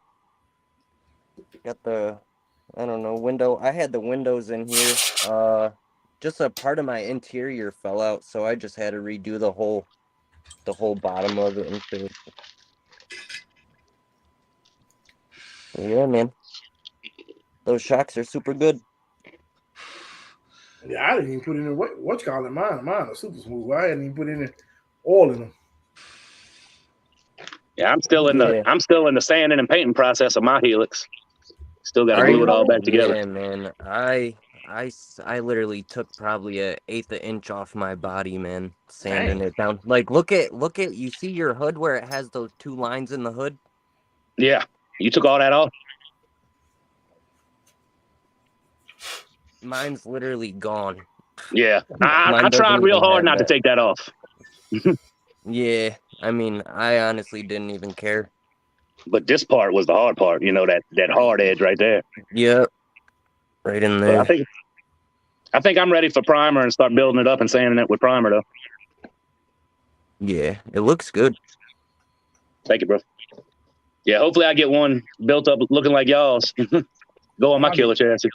Got the, I don't know, window. I had the windows in here. Just a part of my interior fell out, so I just had to redo the whole bottom of it and shit. Yeah, man. Those shocks are super good. Yeah, I didn't even put in what you call it. Mine are super smooth. I hadn't even put in oil in them. Yeah, I'm still in the sanding and painting process of my Helix. Still got to glue it all back together. Yeah, man. I literally took probably an 1/8 inch off my body, man, sanding it down. Like, look at you see your hood where it has those 2 lines in the hood? Yeah, you took all that off. Mine's literally gone. Yeah, I Mine tried doesn't real even hard have not to that. take that off. Yeah, I mean, I honestly didn't even care. But this part was the hard part, that hard edge right there. Yep. Right in But there. I think I'm ready for primer and start building it up and sanding it with primer though. Yeah, it looks good. Thank you, bro. Yeah, hopefully I get one built up looking like y'all's. Go on my killer chassis.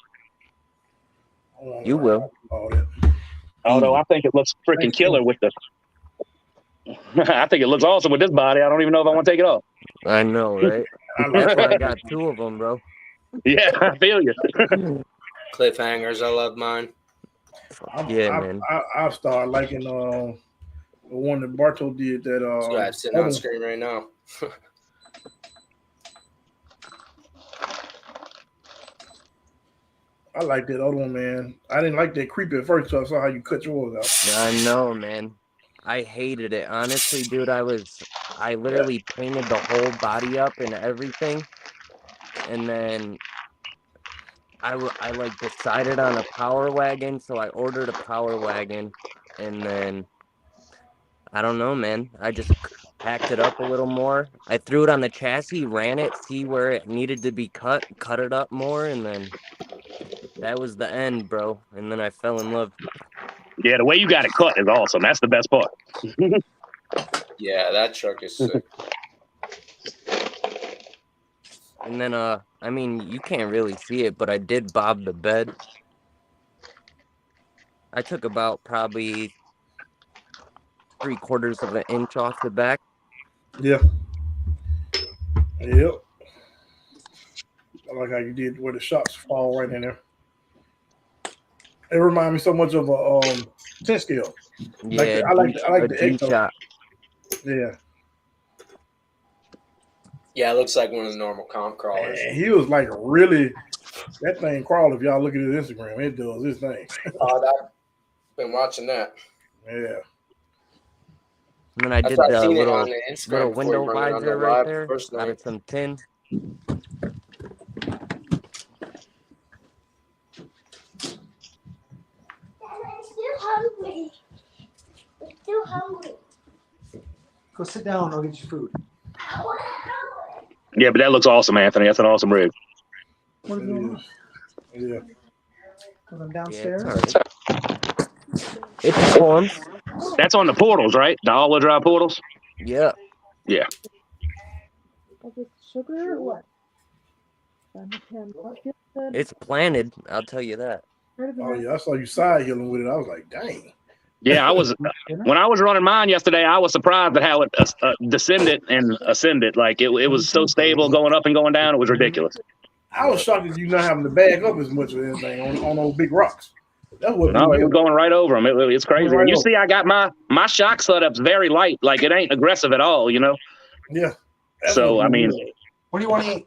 You will. all that. Although I think it looks freaking killer with the. I think it looks awesome with this body. I don't even know if I want to take it off. I know, right? That's why I got 2 of them, bro. Yeah, I feel you. Cliffhangers, I love mine. Man. I started liking the one that Barto did. That So I'm sitting on screen right now. I like that other one, man. I didn't like that creepy at first, so I saw how you cut yours out. I know, man. I hated it. Honestly, dude, I literally painted the whole body up and everything. And then I like decided on a Power Wagon, so I ordered a Power Wagon. And then, I don't know, man. I just packed it up a little more. I threw it on the chassis, ran it, see where it needed to be cut it up more, and then that was the end, bro. And then I fell in love. Yeah, the way you got it cut is awesome. That's the best part. Yeah, that truck is sick. And then, I mean, you can't really see it, but I did bob the bed. I took about probably 3/4 of an inch off the back. Yeah. Yep. I like how you did where the shots fall right in there. It reminds me so much of a 10 scale. Yeah, I like the Ecto. shot. Yeah. Yeah, it looks like one of the normal comp crawlers. And he was like really that thing crawled. If y'all look at his Instagram, it does this thing. I've been watching that. Yeah. And then I did the little window visor right there out of some tin. hungry. I'm still hungry. Go sit down. I'll get you food. Yeah, but that looks awesome, Anthony. That's an awesome rig. What are you doing? Yeah. Because I'm downstairs. It performs. That's on the portals, right? The all-wheel drive portals? Yeah. Yeah. Sugar or what? It's planted. I'll tell you that. Oh yeah, I saw you side healing with it. I was like, dang. Yeah, when I was running mine yesterday, I was surprised at how it descended and ascended. Like it was so stable going up and going down. It was ridiculous. I was shocked that you not having to bag up as much of anything on those big rocks. That's what no, it was going right over them. It's crazy. Right you over. see, I got my shock setup's very light. Like it ain't aggressive at all, you know? Yeah. So, I mean. What do you want to eat?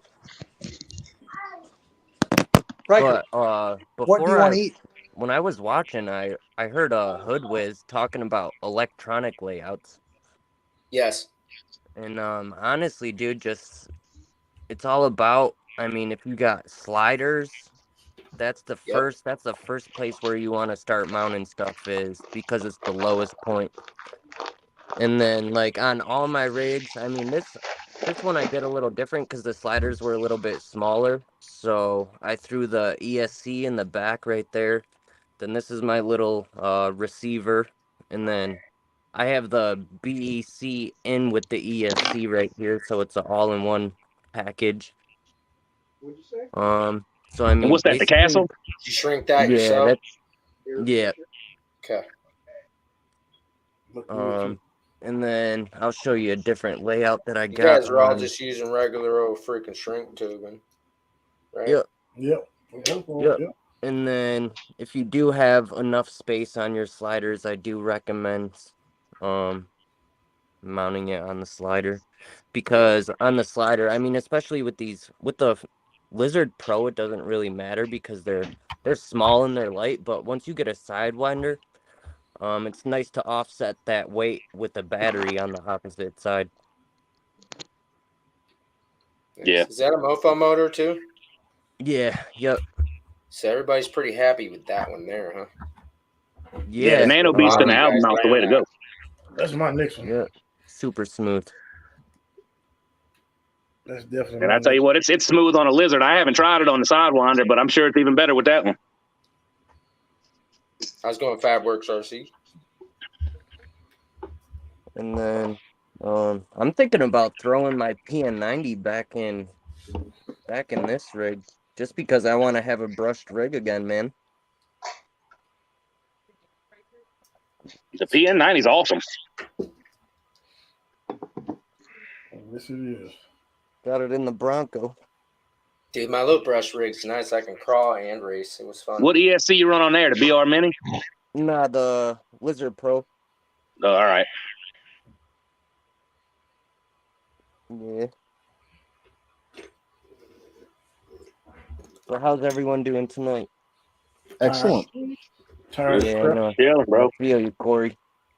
Right. But What do you want to eat? When I was watching, I heard Hoodwiz talking about electronic layouts. Yes. And honestly, dude, it's all about. I mean, if you got sliders, that's the first place where you want to start mounting stuff is because it's the lowest point. And then like on all my rigs, I mean this one I did a little different because the sliders were a little bit smaller. So I threw the ESC in the back right there. Then this is my little receiver. And then I have the BEC in with the ESC right here. So it's an all-in-one package. What'd you say? So I mean, what's that? The castle? Did you shrink that yourself? Yeah. Okay. And then I'll show you a different layout that I got. You guys are all just using regular old freaking shrink tubing, right? Yep. Yep. And then if you do have enough space on your sliders, I do recommend mounting it on the slider, because on the slider, I mean, especially with the Lizard Pro, it doesn't really matter because they're small and they're light, but once you get a Sidewinder, it's nice to offset that weight with the battery on the opposite side. Yeah. Is that a mofo motor too? Yeah. Yep. So everybody's pretty happy with that one there, huh? Yeah. The Nano Beast and the album mount's the way to go. That's my next one. Yeah. Super smooth. That's definitely. And I tell you what, it's smooth on a Lizard. I haven't tried it on the Sidewinder, but I'm sure it's even better with that one. I was going FabWorks RC. And then I'm thinking about throwing my PN90 back in this rig, just because I want to have a brushed rig again, man. The PN90 is awesome. Yes, it is. Got it in the Bronco. Dude, my little brush rig's nice. I can crawl and race. It was fun. What ESC you run on there? The BR Mini? Nah, the Wizard Pro. Oh, all right. Yeah. So how's everyone doing tonight? Excellent. Tired. Yeah, I know. Yeah, bro. I feel you, Corey.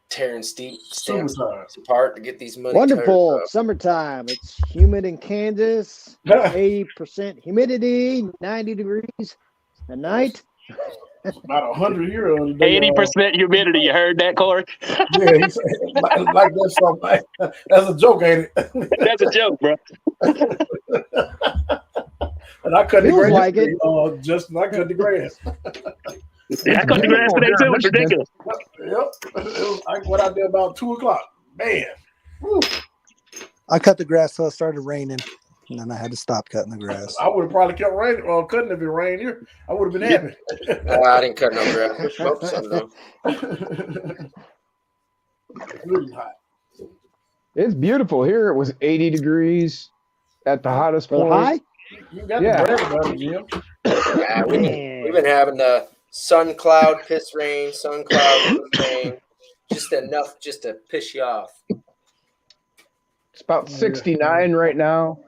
Tearing steep Super stamps tired. apart to get these money. Wonderful tires up. summertime. It's humid in Kansas. 80% humidity, 90 degrees at night. About 100 here. the other day, 80% humidity. You heard that, Corey? Yeah, he said, like that's something. That's a joke, ain't it? That's a joke, bro. And I cut the Feels grass. like it. Justin, I cut the grass. Yeah, I cut the grass today too. It's ridiculous. Yep. It was like what I did about 2 o'clock. Man. Whew. I cut the grass till it started raining, and then I had to stop cutting the grass. I would have probably kept raining, cutting if it rained here. I would have been happy. I didn't cut no grass. I smoked some though. Really hot. It's beautiful here. It was 80 degrees at the hottest For the point. high? You got Yeah. the bread about it, Jim. Yeah, we've been having the sun cloud piss rain, sun cloud piss rain, just enough just to piss you off. It's about 69 right now.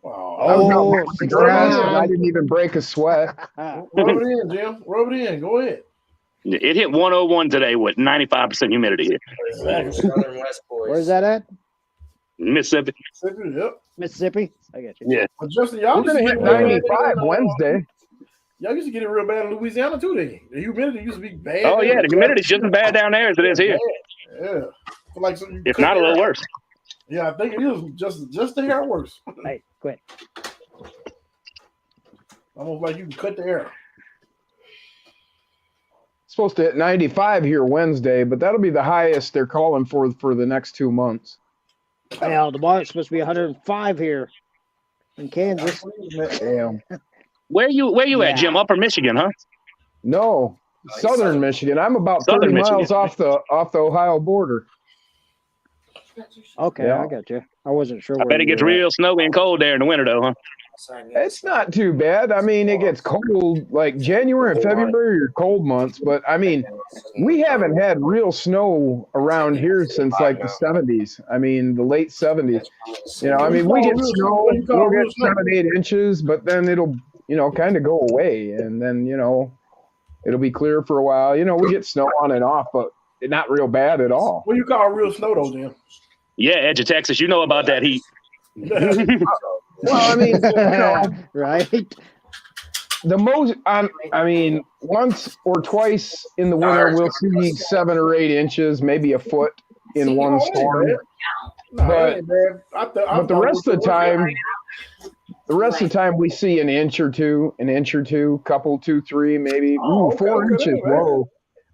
Wow. I was out Oh, mowing the grass and I 69. didn't even break a sweat. Rub it in, Jim. Rub it in. Go ahead. It hit 101 today with 95% humidity here. Exactly. Southern West boys. Where's that at? Mississippi. Yep. Mississippi? I got you. Yeah. But Justin, y'all We're used going to to hit get real bad 95 in, Wednesday. Y'all used to get it real bad in Louisiana too, didn't you? The humidity used to be bad. Oh, yeah. The humidity's just as bad down there as it is here. Yeah. Feel like something you If cut not, a the little air. worse. Yeah, I think it is just the hair worse. Hey, quit. Almost like you can cut the air. Supposed to hit 95 here Wednesday, but that'll be the highest they're calling for the next 2 months. Well, tomorrow's supposed to be 105 here in Kansas. Damn. Where you Yeah. at, Jim? Upper Michigan, huh? No, Southern Michigan. I'm about 30 Southern miles Michigan. off the Ohio border. Okay, Yeah. I got you. I wasn't sure. I bet it gets real snowy and cold there in the winter, though, huh? It's not too bad. I mean, it gets cold, like January and February are cold months, but I mean, we haven't had real snow around here since like the 70s. I mean, the late 70s. You know, I mean, we get snow, we'll get 7-8 inches, but then it'll, kind of go away. And then, it'll be clear for a while. We get snow on and off, but not real bad at all. What do you call real snow though, Jim? Yeah, edge of Texas. You know about that heat. Well, I mean, right? the most, I mean, once or twice in the winter, we'll see 7 or 8 inches, maybe a foot in one storm. But the rest of the time, we see an inch or two, couple, 2, 3, maybe 4 inches. Whoa!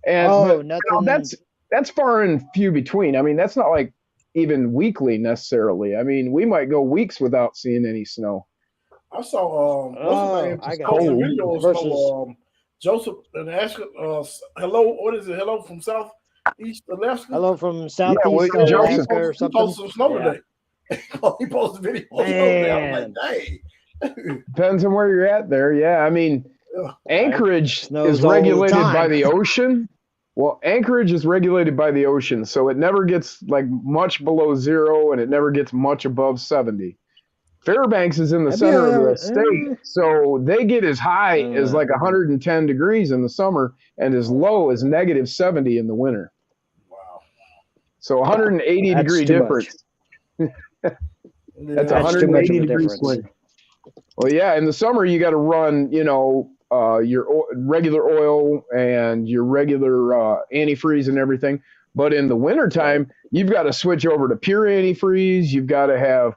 And that's far and few between. I mean, that's not like even weekly necessarily. I mean, we might go weeks without seeing any snow. I saw I got posted you. video of snow, Joseph and Ashton. Hello, what is it? Hello from Southeast Alaska. Hello from Southeast well, Joseph Alaska or He something. posted some snow today. He posted a video of snow today. I'm like, dang. Depends on where you're at there. Yeah, I mean, Anchorage Snows is all the regulated time. by the ocean. Well, Anchorage is regulated by the ocean, so it never gets like much below 0 and it never gets much above 70. Fairbanks is in the center of the state, so they get as high as like 110 degrees in the summer and as low as negative 70 in the winter. Wow. So 180 That's degree too difference. That's That's 180 too much of a degree difference. swing. Well, yeah, in the summer you got to run, your regular oil and your regular antifreeze and everything. But in the wintertime, you've got to switch over to pure antifreeze. You've got to have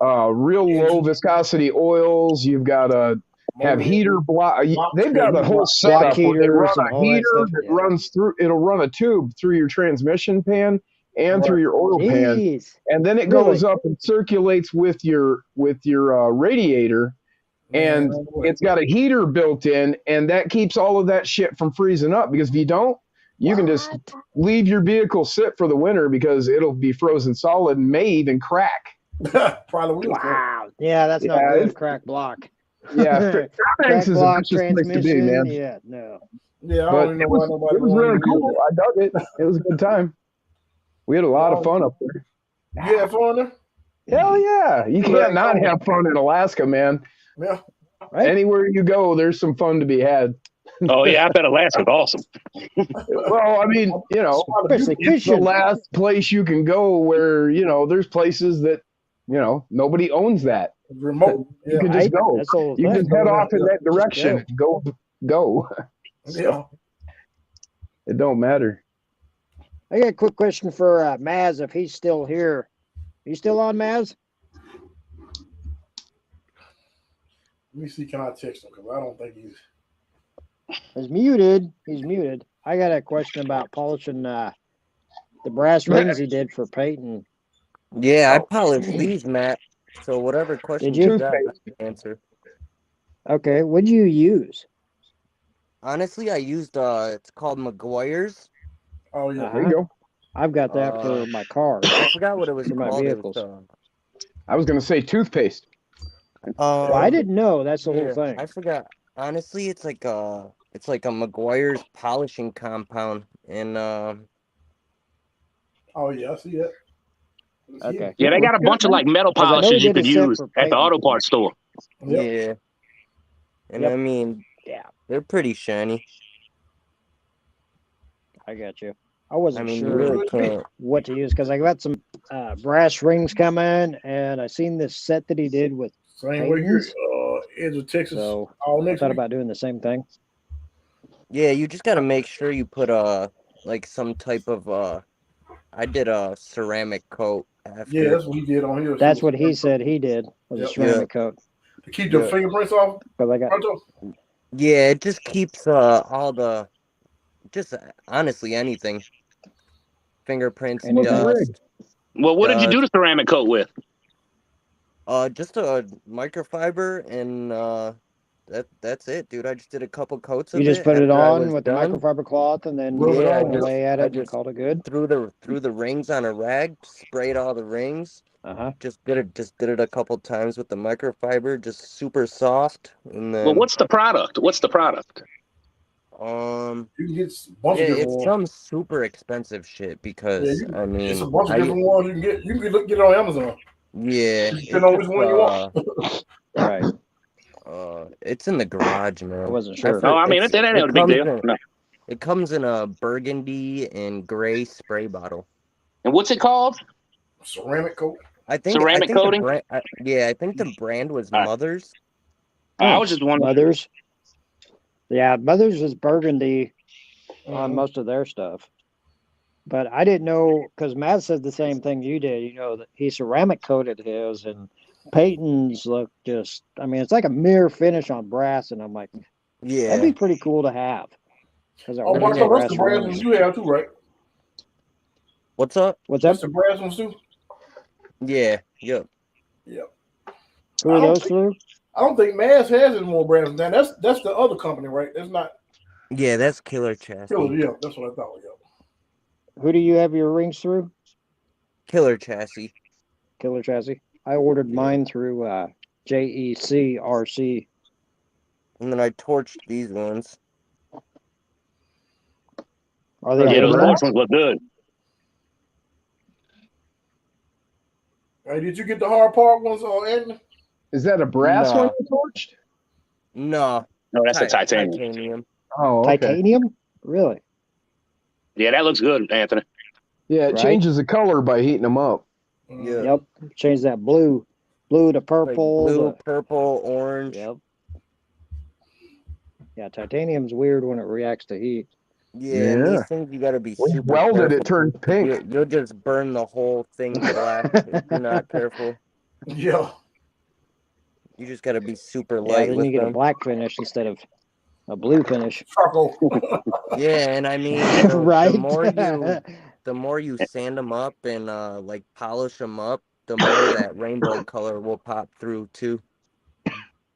real low viscosity oils. You've got to have heater block. They've got a whole setup where they run a heater that runs through. It'll run a tube through your transmission pan and through your oil pan, Jeez. and then it goes up and circulates with your radiator. And it's got a heater built in, and that keeps all of that shit from freezing up. Because if you don't, you can just leave your vehicle sit for the winter because it'll be frozen solid and may even crack. Probably will. Wow. Yeah, that's not Yeah, good. it's- Crack block. Yeah, Crack Fairbanks is the block nicest place to be, transmission. man. Yeah, no. Yeah, I But don't even know why nobody it was wanted really to use cool. I dug it. It was a good time. We had a lot of fun up there. it. You had fun there? Hell yeah. You can't not have fun in Alaska, man. Yeah. Right? Anywhere you go, there's some fun to be had. Oh yeah, I bet Alaska's awesome. Well, I mean, you know, Especially it's the fishing. last place you can go where, you know, there's places that, you know, nobody owns that. Remote. You Yeah. can just Right? go. That's the whole You thing. just head off in that Just direction. Go. Yeah. It don't matter. I got a quick question for Maz if he's still here. Are you still on, Maz? Let me see. Can I text him? Because I don't think he's. He's muted. He's muted. I got a question about polishing the brass rings he did for Peyton. Yeah, I polished these, Matt. So whatever question Did you? you got, I can answer. Okay, what'd you use? Honestly, I used it's called McGuire's. Oh yeah. There you go. I've got that for my car. I forgot what it was For my called. It vehicles. was, I was going to say toothpaste. Well, I didn't know. That's the whole yeah, thing. I forgot. Honestly, it's like a McGuire's polishing compound, and Oh yeah. I see that. I see Okay. it. Yeah, they got a bunch of like metal 'Cause I know polishes they you did could a set use for at the Peyton. auto parts store. Yep. yeah, and Yep. I mean, Yeah, they're pretty shiny. I got you. I wasn't I mean, you sure really can't. what to use because I got some brass rings coming, and I seen this set that he did with Same way here. Peyton's. Edge of Texas. So All I next thought week. about doing the same thing. Yeah, you just gotta make sure you put like some type of I did a ceramic coat after. Yeah, that's what he did on his. That's what he said he did was a Yep. ceramic coat. To keep the Yeah. fingerprints off. Because I got Pronto? Yeah, it just keeps all the just honestly anything. Fingerprints, Anything. dust. Well, what did you do the ceramic coat with? Just a microfiber and that's it, dude. I just did a couple coats of you just it put it after I on was with done. the microfiber cloth and then Rub it Yeah, on. lay at I it and just called it good. threw the rings on a rag, sprayed all the rings. Uh-huh. Just did it a couple times with the microfiber, just super soft, and then Well, what's the product? What's the product? You can get a bunch yeah, of different it's ones. some super expensive shit because Yeah, I It's a mean, bunch of different ones you can get. You can get it on Amazon. yeah, Depending on which one you want. Right. it's in the garage, man. I wasn't sure. No, I mean it ain't a big deal. No. It comes in a burgundy and gray spray bottle. And what's it called? Ceramic coat. I think Ceramic the coating? yeah, I think the brand was All right. Mother's. I was just wondering. Mothers. Yeah, Mothers is burgundy on most of their stuff. But I didn't know because Matt said the same thing you did. You know that he ceramic coated his, and Peyton's look just. I mean, it's like a mirror finish on brass, and I'm like, Yeah, that'd be pretty cool to have. Because Oh, but so that's the brass ones you have too, right? what's up? What's that? That's the brass ones too. Yeah, yep. Yep. Who are those through? I don't think Maz has any more brass than that. That's the other company, right? That's not Yeah, that's Killer Chassis. Killer. Yeah, that's what I thought. Yeah. Who do you have your rings through? Killer Chassis. Killer Chassis. I ordered mine through JECRC. And then I torched these ones. Are they Yeah, those original? torch ones look good. Hey, did you get the hard part ones on Anthony? Is that a brass No. one you torched? No. No, that's a titanium. Titanium. Oh, okay. Titanium? Really? Yeah, that looks good, Anthony. Yeah, it Right. changes the color by heating them up. Yeah. Yep. Change that blue to Like purple. blue, to- purple, orange. Yep. Yeah, titanium's weird when it reacts to heat. Yeah, and Yeah. these things you gotta be When you super welded, careful. it turned pink. You'll just burn the whole thing black if you're not careful. Yeah. You just gotta be super Yeah, light then with you get a them. black finish instead of a blue finish. Charcoal. Yeah, and I mean, Right? the more you sand them up and like polish them up, the more that rainbow color will pop through too.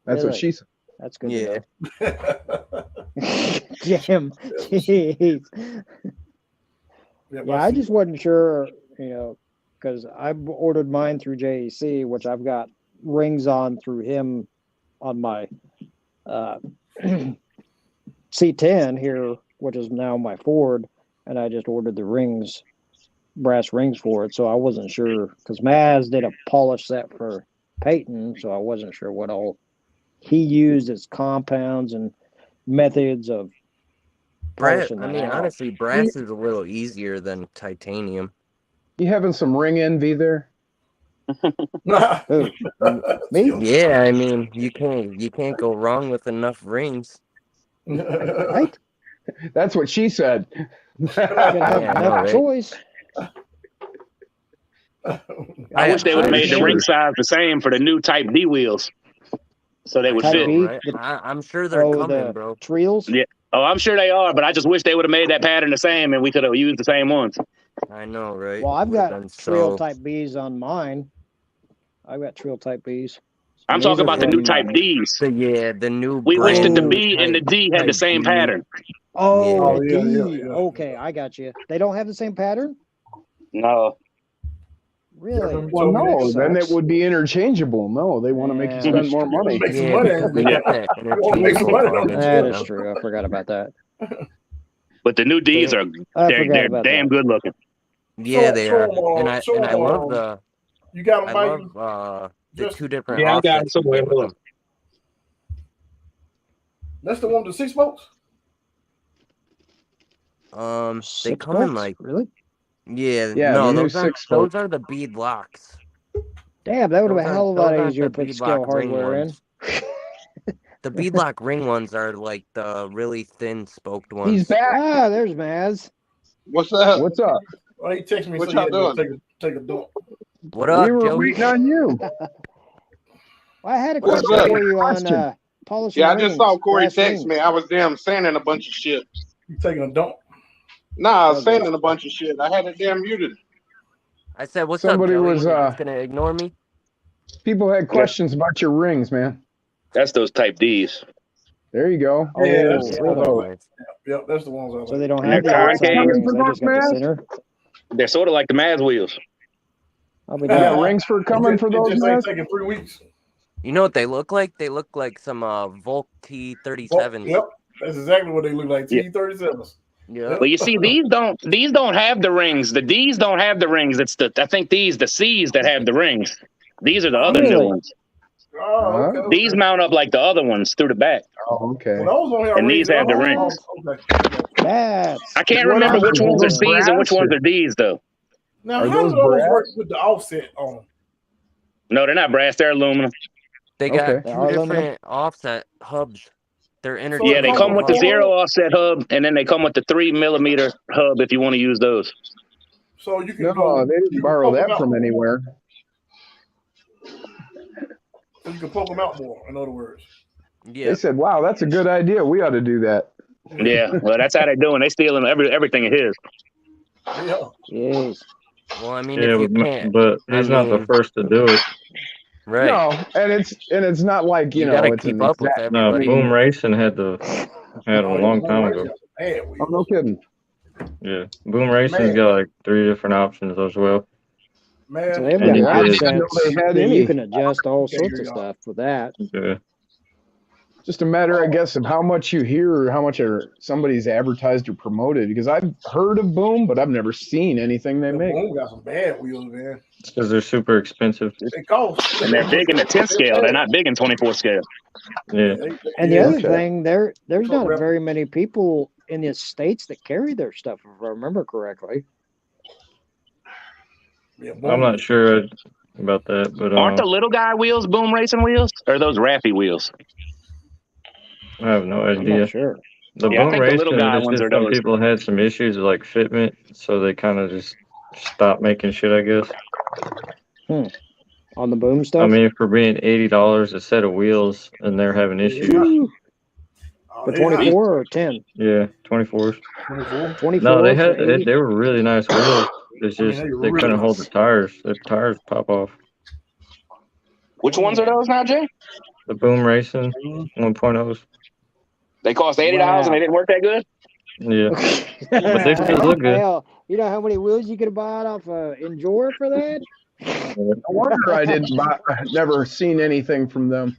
That's what Really? she said. That's good Yeah. to know. Jim, jeez. Yeah, I just wasn't sure, because I ordered mine through JEC, which I've got rings on through him on my C10 here, which is now my Ford, and I just ordered the rings, brass rings for it. So I wasn't sure, because Maz did a polish set for Peyton, so I wasn't sure what all he used as compounds and methods of Brass. polishing I that mean, out. honestly, brass is a little easier than titanium. You having some ring envy there? Who? Me? Yeah, I mean, you can't go wrong with enough rings. Right? That's what she said. Gotta have Yeah, I know, enough right? choice. I wish they would have I'm made the sure. ring size the same for the new Type D wheels, so they would Type fit. B? Right? I'm sure they're coming, bro. Trials? Yeah. Oh, I'm sure they are, but I just wish they would have made that pattern the same, and we could have used the same ones. I know, right? Well, I've Would've got been Trial so. Type Bs on mine. I've got Trial Type Bs. I'm And talking these are about the new from, Type Ds. The new We wish that brand the new B and the D had the Type same D. pattern. Oh, Yeah. the D. Okay, I got you. They don't have the same pattern? No. Really? Well, no, then it would be interchangeable. No, they want to make you Yeah, spend more money. Make some Yeah, money. because they got that Make some interchangeable money, don't cartridge That now. is true. I forgot about that. But the new Ds are I they're forgot about damn that. good looking. Yeah, they show are. 'em, And show I 'em, love the You got I them, Mike? love the Just- two different Yeah, I got 'em offsets you somewhere. get with them. That's the one with the 6 bolts? They 6 come in bolts? like Really? yeah, Yeah, no, the new those aren't 6-bolt. those are the bead locks. Damn, that would have been a hell of a lot Those aren't easier to the put bead scale lock ring hardware in. ones. The beadlock ring ones are like the really thin spoked ones. He's back. Ah, there's Maz. What's up? What's up? Oh, he texted me What so he y'all had to doing? take a dump. What up, We were Joey? waiting on you. I had a What's question up? for you on Question. polishing Yeah, I rings. just saw Corey brass text rings. me. I was damn sanding a bunch of shit. You taking a dump? Nah, I was Okay. sanding a bunch of shit. I had it damn muted. I said, "What's Somebody up, Joey? was, You're just gonna ignore me?" People had questions about your rings, man. That's those Type Ds. There you go. Oh, Yeah, that's Yeah, the ones I those like. nice. Yep, that's the ones I like. so they don't And have the they're outside concave. rings. They just got the Man. center. They're sort of like the Maz wheels. I'll be You got damned. rings for coming for It those, just man? ain't taking 3 weeks. You know what they look like? They look like some Volk T37s. Yep, that's exactly what they look like. Yeah. T37s. Yeah. But you see, these don't have the rings. The D's don't have the rings. It's the the C's that have the rings. These are the other Really? new ones. Oh, okay. These mount up like the other ones through the back. Oh, okay. Well, those on here are And these rings. have the Oh, rings. okay. That's I can't What remember are which those? ones are Those C's and which brass ones or- are D's though. Now, Are how those do those brass? work with the offset on? No, they're not brass. They're aluminum. They got Okay. They two are aluminum? different offset hubs. They're So interchangeable. Yeah, they come with the 0 offset hub, and then they come with the 3 millimeter hub if you want to use those. So you can No, go. they you didn't can borrow poke them that out from more. anywhere. So you can poke them out more. In other words. Yeah. They said, "Wow, that's a good idea. We ought to do that." Yeah, well, that's how they're doing. They stealing everything of his. Yeah. jeez. Well, I mean, Yeah, if you can't, but I he's not the mean, first to do it. right? No, and it's not like You know gotta it's keep an up with exact. No, everybody. Boom Racing had a Oh, long yeah, time Boom ago. Racing. Man, Oh, no kidding. Yeah, Boom Racing's Man. got like 3 different options as well. So man. they've And got you I could- didn't know offsets they had that any. you can adjust all Okay, sorts here of you go. stuff with that. Yeah. Just a matter, I guess, of how much you hear or how much somebody's advertised or promoted. Because I've heard of Boom, but I've never seen anything they Yeah, make. Boom got some bad wheels, man. It's because they're super expensive. They cost. And they're big in the 10 scale. They're not big in 24 scale. Yeah. And the Yeah. other Okay. thing, there's So not very many people in the States that carry their stuff, if I remember correctly. Yeah, I'm Boom. not sure about that, but Aren't the little guy wheels Boom Racing wheels? Or are those Raffy wheels? I have no I'm idea. not sure. The Yeah, I Boom think the little Racing, guy it's ones just are some those. people had some issues with like fitment, so they kind of just stopped making shit, I guess. On the Boom stuff. I mean, for being $80 a set of wheels and they're having issues. Woo! Oh, For they hot. 24 or 10? Yeah, 24s. 24. 24 No, they for had 80? they were really nice wheels. It's I mean, just they they really couldn't hold the nice. tires. The tires pop off. Which ones are those now, Jay? The Boom Racing Mhm. 1.0s. They cost $80 and they didn't work that good. Yeah, but they still look good. Hell, you know how many wheels you could buy off Endure for that? No wonder I didn't buy. I've never seen anything from them.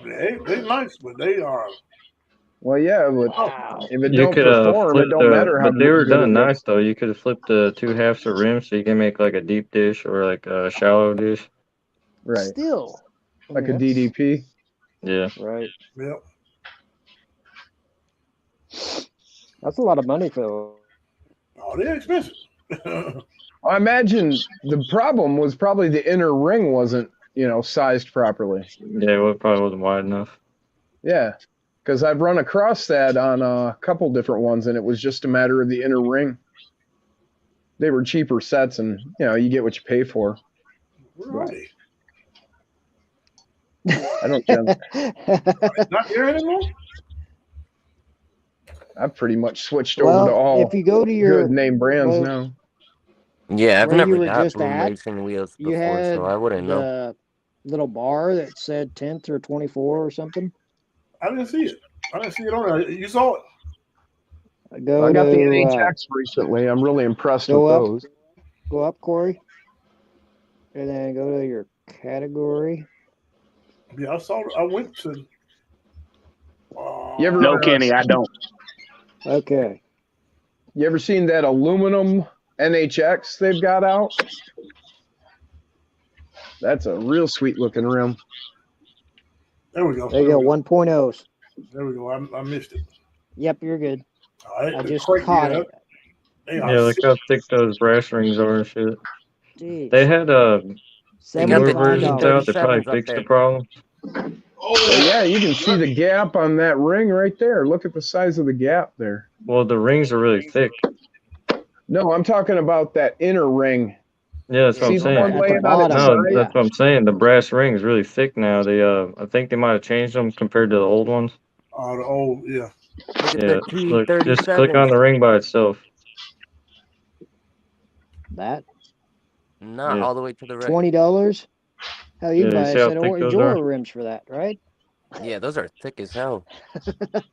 They're nice, but they are. Well, yeah, but if it You don't could perform, flip it don't matter how but they were good it done looks. nice though. You could have flipped the two halves of rims, so you can make like a deep dish or like a shallow dish. Right. Still. I Like a mean, that's- DDP. Yeah. Right. Yep. That's a lot of money for. Oh, they're expensive. I imagine the problem was probably the inner ring wasn't, sized properly. Yeah, well, it probably wasn't wide enough. Yeah, because I've run across that on a couple different ones, and it was just a matter of the inner ring. They were cheaper sets, and you get what you pay for. Right. I don't care. Not here anymore. I've pretty much switched over to all if you go to your good name brands now. Yeah, I've where never you were got just Boom at, Racing wheels you before, had so I wouldn't know. the little bar that said 10th or 24 or something. I didn't see it. I didn't see it on there. You saw it. I got the NHX recently. I'm really impressed with those. Go up, Corey, and then go to your category. Yeah, I saw it. I went to. You ever, No, Kenny, I don't. Okay. You ever seen that aluminum NHX they've got out? That's a real sweet looking rim. There we go. There you go, 1.0s. There we go. I missed it. Yep, you're good. All right, I the just crate, caught yeah. it. They Yeah, are look how thick those brass rings are and shit. Jeez. They had They got newer the versions out that probably T37s up fixed the there. problem. Oh, yeah, you can see the gap on that ring right there. Look at the size of the gap there. Well, the rings are really thick. No, I'm talking about that inner ring. Yeah, that's what See I'm the saying. one laying on its No, side? that's what I'm saying. The brass ring is really thick now. They I think they might have changed them compared to the old ones. Oh, the old, yeah. Look at Yeah, the look, just click T37s. on the ring by itself. That Not Yeah. all the way to the right. $20. Hell, you can Yeah, you buy a see how set of thick those Enduro are? rims for that, right? Yeah, those are thick as hell.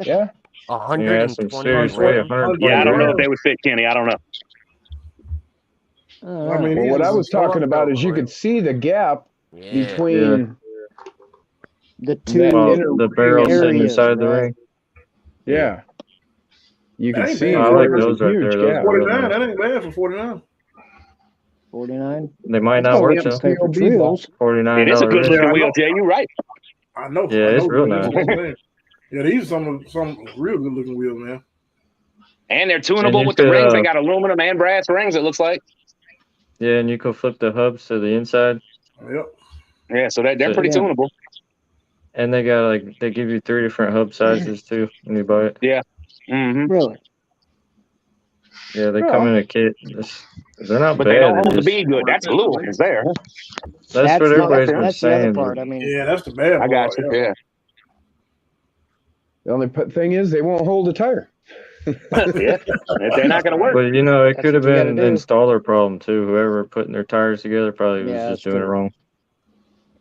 Yeah. Yeah, that's some 120 serious weight. 120 Yeah, I don't know if grams. they would fit Kenny. I don't know. I mean, Well, what I was Go up talking about though, is you Corey. could see the gap Yeah. between the that two inner The ring barrel and- sitting areas, inside the right? ring. Yeah. You That can ain't see bad. I where like there's those a right huge there. Those gap. are real 49. nice. That ain't bad for 49. 49. They might That's not what we work have to though. pay for COB trails. $49 It is a good rim. looking I wheel, know. Jay. You're right. I know. Yeah, I it's know, real but that's nice. what I'm saying. Yeah, these are some real good looking wheels, man. And they're And tunable you with the could rings. They got aluminum and brass rings, it looks like. yeah, and you could flip the hubs to the inside. Yep. Yeah, so they're So- pretty Yeah. tunable. And they got they give you 3 different hub sizes too when you buy it. Yeah. Mm-hmm. Really? Yeah, they Well, come in a kit. They're not But bad. they don't They're hold the just, bead good. That's blue is there. that's what the- everybody's been that's the other saying. part. I mean, Yeah, that's the bad part. I got you. Yeah. The only thing is they won't hold a tire. Yeah. They're not going to work. But it That's could have what you gotta been do. an installer problem too. Whoever putting their tires together probably was Yeah, just that's doing it true. wrong.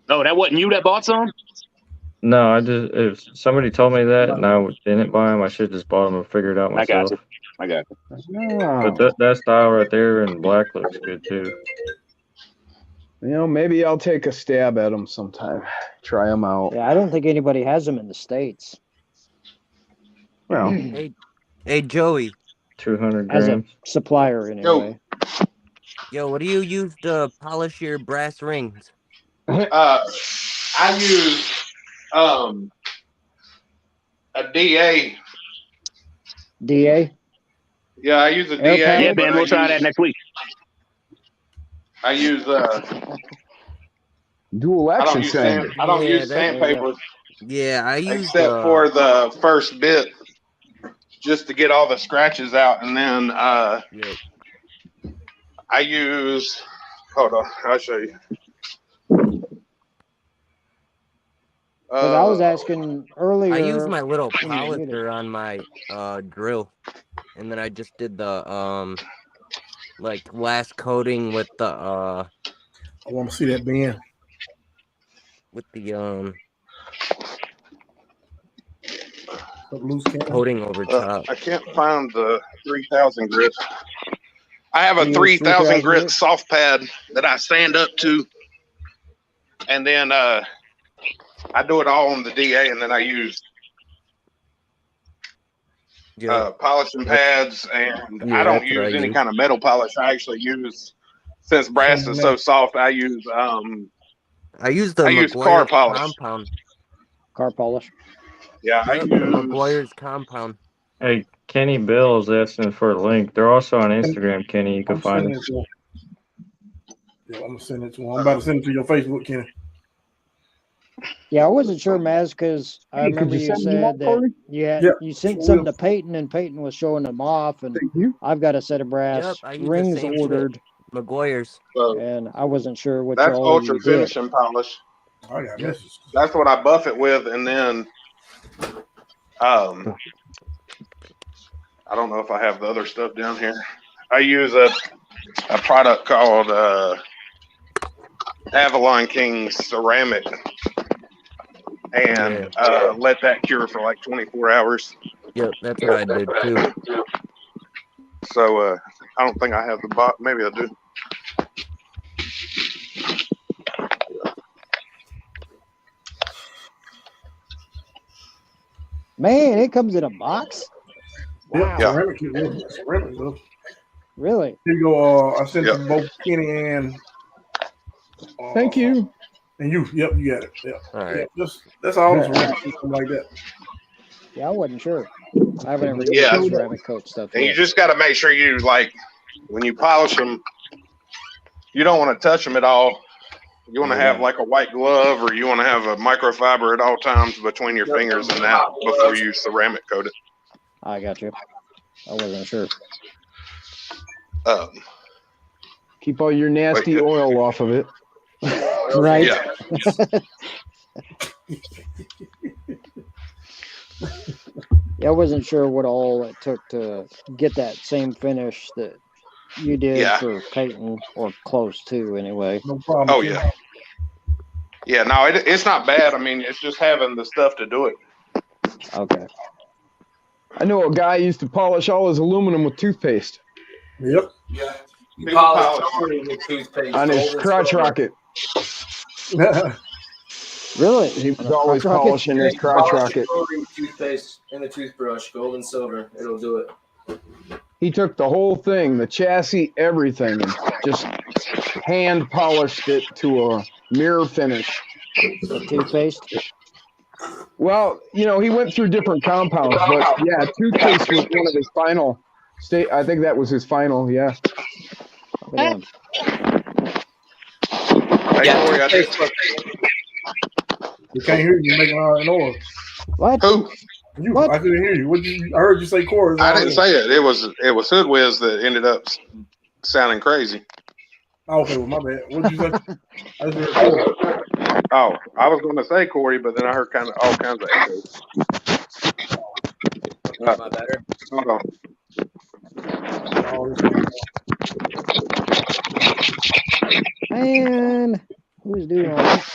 No, that wasn't you that bought some? No, if somebody told me that and I didn't buy them, I should have just bought them and figured it out I got myself. you. I got you. Oh. But that style right there in black looks good too. Maybe I'll take a stab at them sometime. Try them out. yeah, I don't think anybody has them in the States. Well, Hey, Joey. 200 As a grams. supplier, anyway. Yo, what do you use to polish your brass rings? I use a DA. DA? Yeah, I use a Air DA. power? Yeah, but Ben, we'll try that next week. I use dual I don't action use sander. I don't Yeah, use that- sandpaper Yeah, I use except for the first bit, just to get all the scratches out, and then Yeah. I use. Hold on, I'll show you. 'Cause I was asking earlier. I use my little when you did it. polisher on my drill, and then I just did the last coating with the I want to see that, Ben. Loose cannon. coating over top. I can't find the 3000 grit. I have a You use 3000 3000 grit grit? soft pad that I stand up to, and then I do it all on the DA, and then I use Yeah, polishing pads, and I yeah, don't that's what I use any use. kind of metal polish. I actually use, since brass is so soft, I use I use the car McGuire's polish. compound. Car polish. Yeah, I Yep, use. McGuire's compound. Hey, Kenny Bill's asking for a link. They're also on Instagram, Kenny. You can I'm find sending them. it to him. Yeah, I'm gonna send it to him. I'm about to send it to your Facebook, Kenny. Yeah, I wasn't sure, Maz, because I Hey, could remember you you send me said one, that Corey? you sent some to Peyton, and Peyton was showing them off, and Thank you. I've got a set of brass Yep, I use the rings same shit. ordered, McGuire's. and I wasn't sure what That's all ultra you did. finishing polish. I got messages. That's what I buff it with, and then I don't know if I have the other stuff down here. I use a product called Avalon King ceramic, and let that cure for like 24 hours. Yep, that's what I did too. So I don't think I have the box. Maybe I do. Man, it comes in a box? Yeah, Yeah. ceramic stuff. Really? Here you go. I sent Yeah. them both Kenny and. Thank you. And you, yep, you got it. Yeah, All right. that's all. Something like that. Yeah, I wasn't sure. I haven't ever Yeah. used ceramic coat stuff And you yet. just got to make sure you, like, when you polish them, you don't want to touch them at all. You want to have like a white glove, or you want to have a microfiber at all times between your fingers and that before you ceramic coat it. I got you. I wasn't sure. Keep all your nasty oil off of it. Right? Yeah. Yeah, I wasn't sure what all it took to get that same finish that you did Yeah. for Peyton, or close to anyway. No problem. Oh yeah. Yeah, no, it's not bad. I mean, it's just having the stuff to do it. Okay. I know a guy used to polish all his aluminum with toothpaste Yep. Yeah. You People polish polish. jewelry with toothpaste. on his gold and crotch silver. rocket. Really? He was always Crotch rocket? polishing his crotch Polish rocket. jewelry with toothpaste and the toothbrush, gold and silver. It'll do it. He took the whole thing, the chassis, everything, and just hand polished it to a mirror finish. The toothpaste? Well, you know, he went through different compounds, but yeah, toothpaste was one of his final state. I think that was his final. Yeah. Look at him. Hey, Corey, I just, You can't hear you making a noise. What? who? You, What? I couldn't hear you. I heard you say chorus. I didn't say it. It was Hoodwiz that ended up sounding crazy. Oh, okay, well, my bad. What did you say? I just heard chorus. Oh, I was going to say Corey, but then I heard kind of all kinds of echoes. Am I better? Hold on. Oh, this- Man, who's doing all that?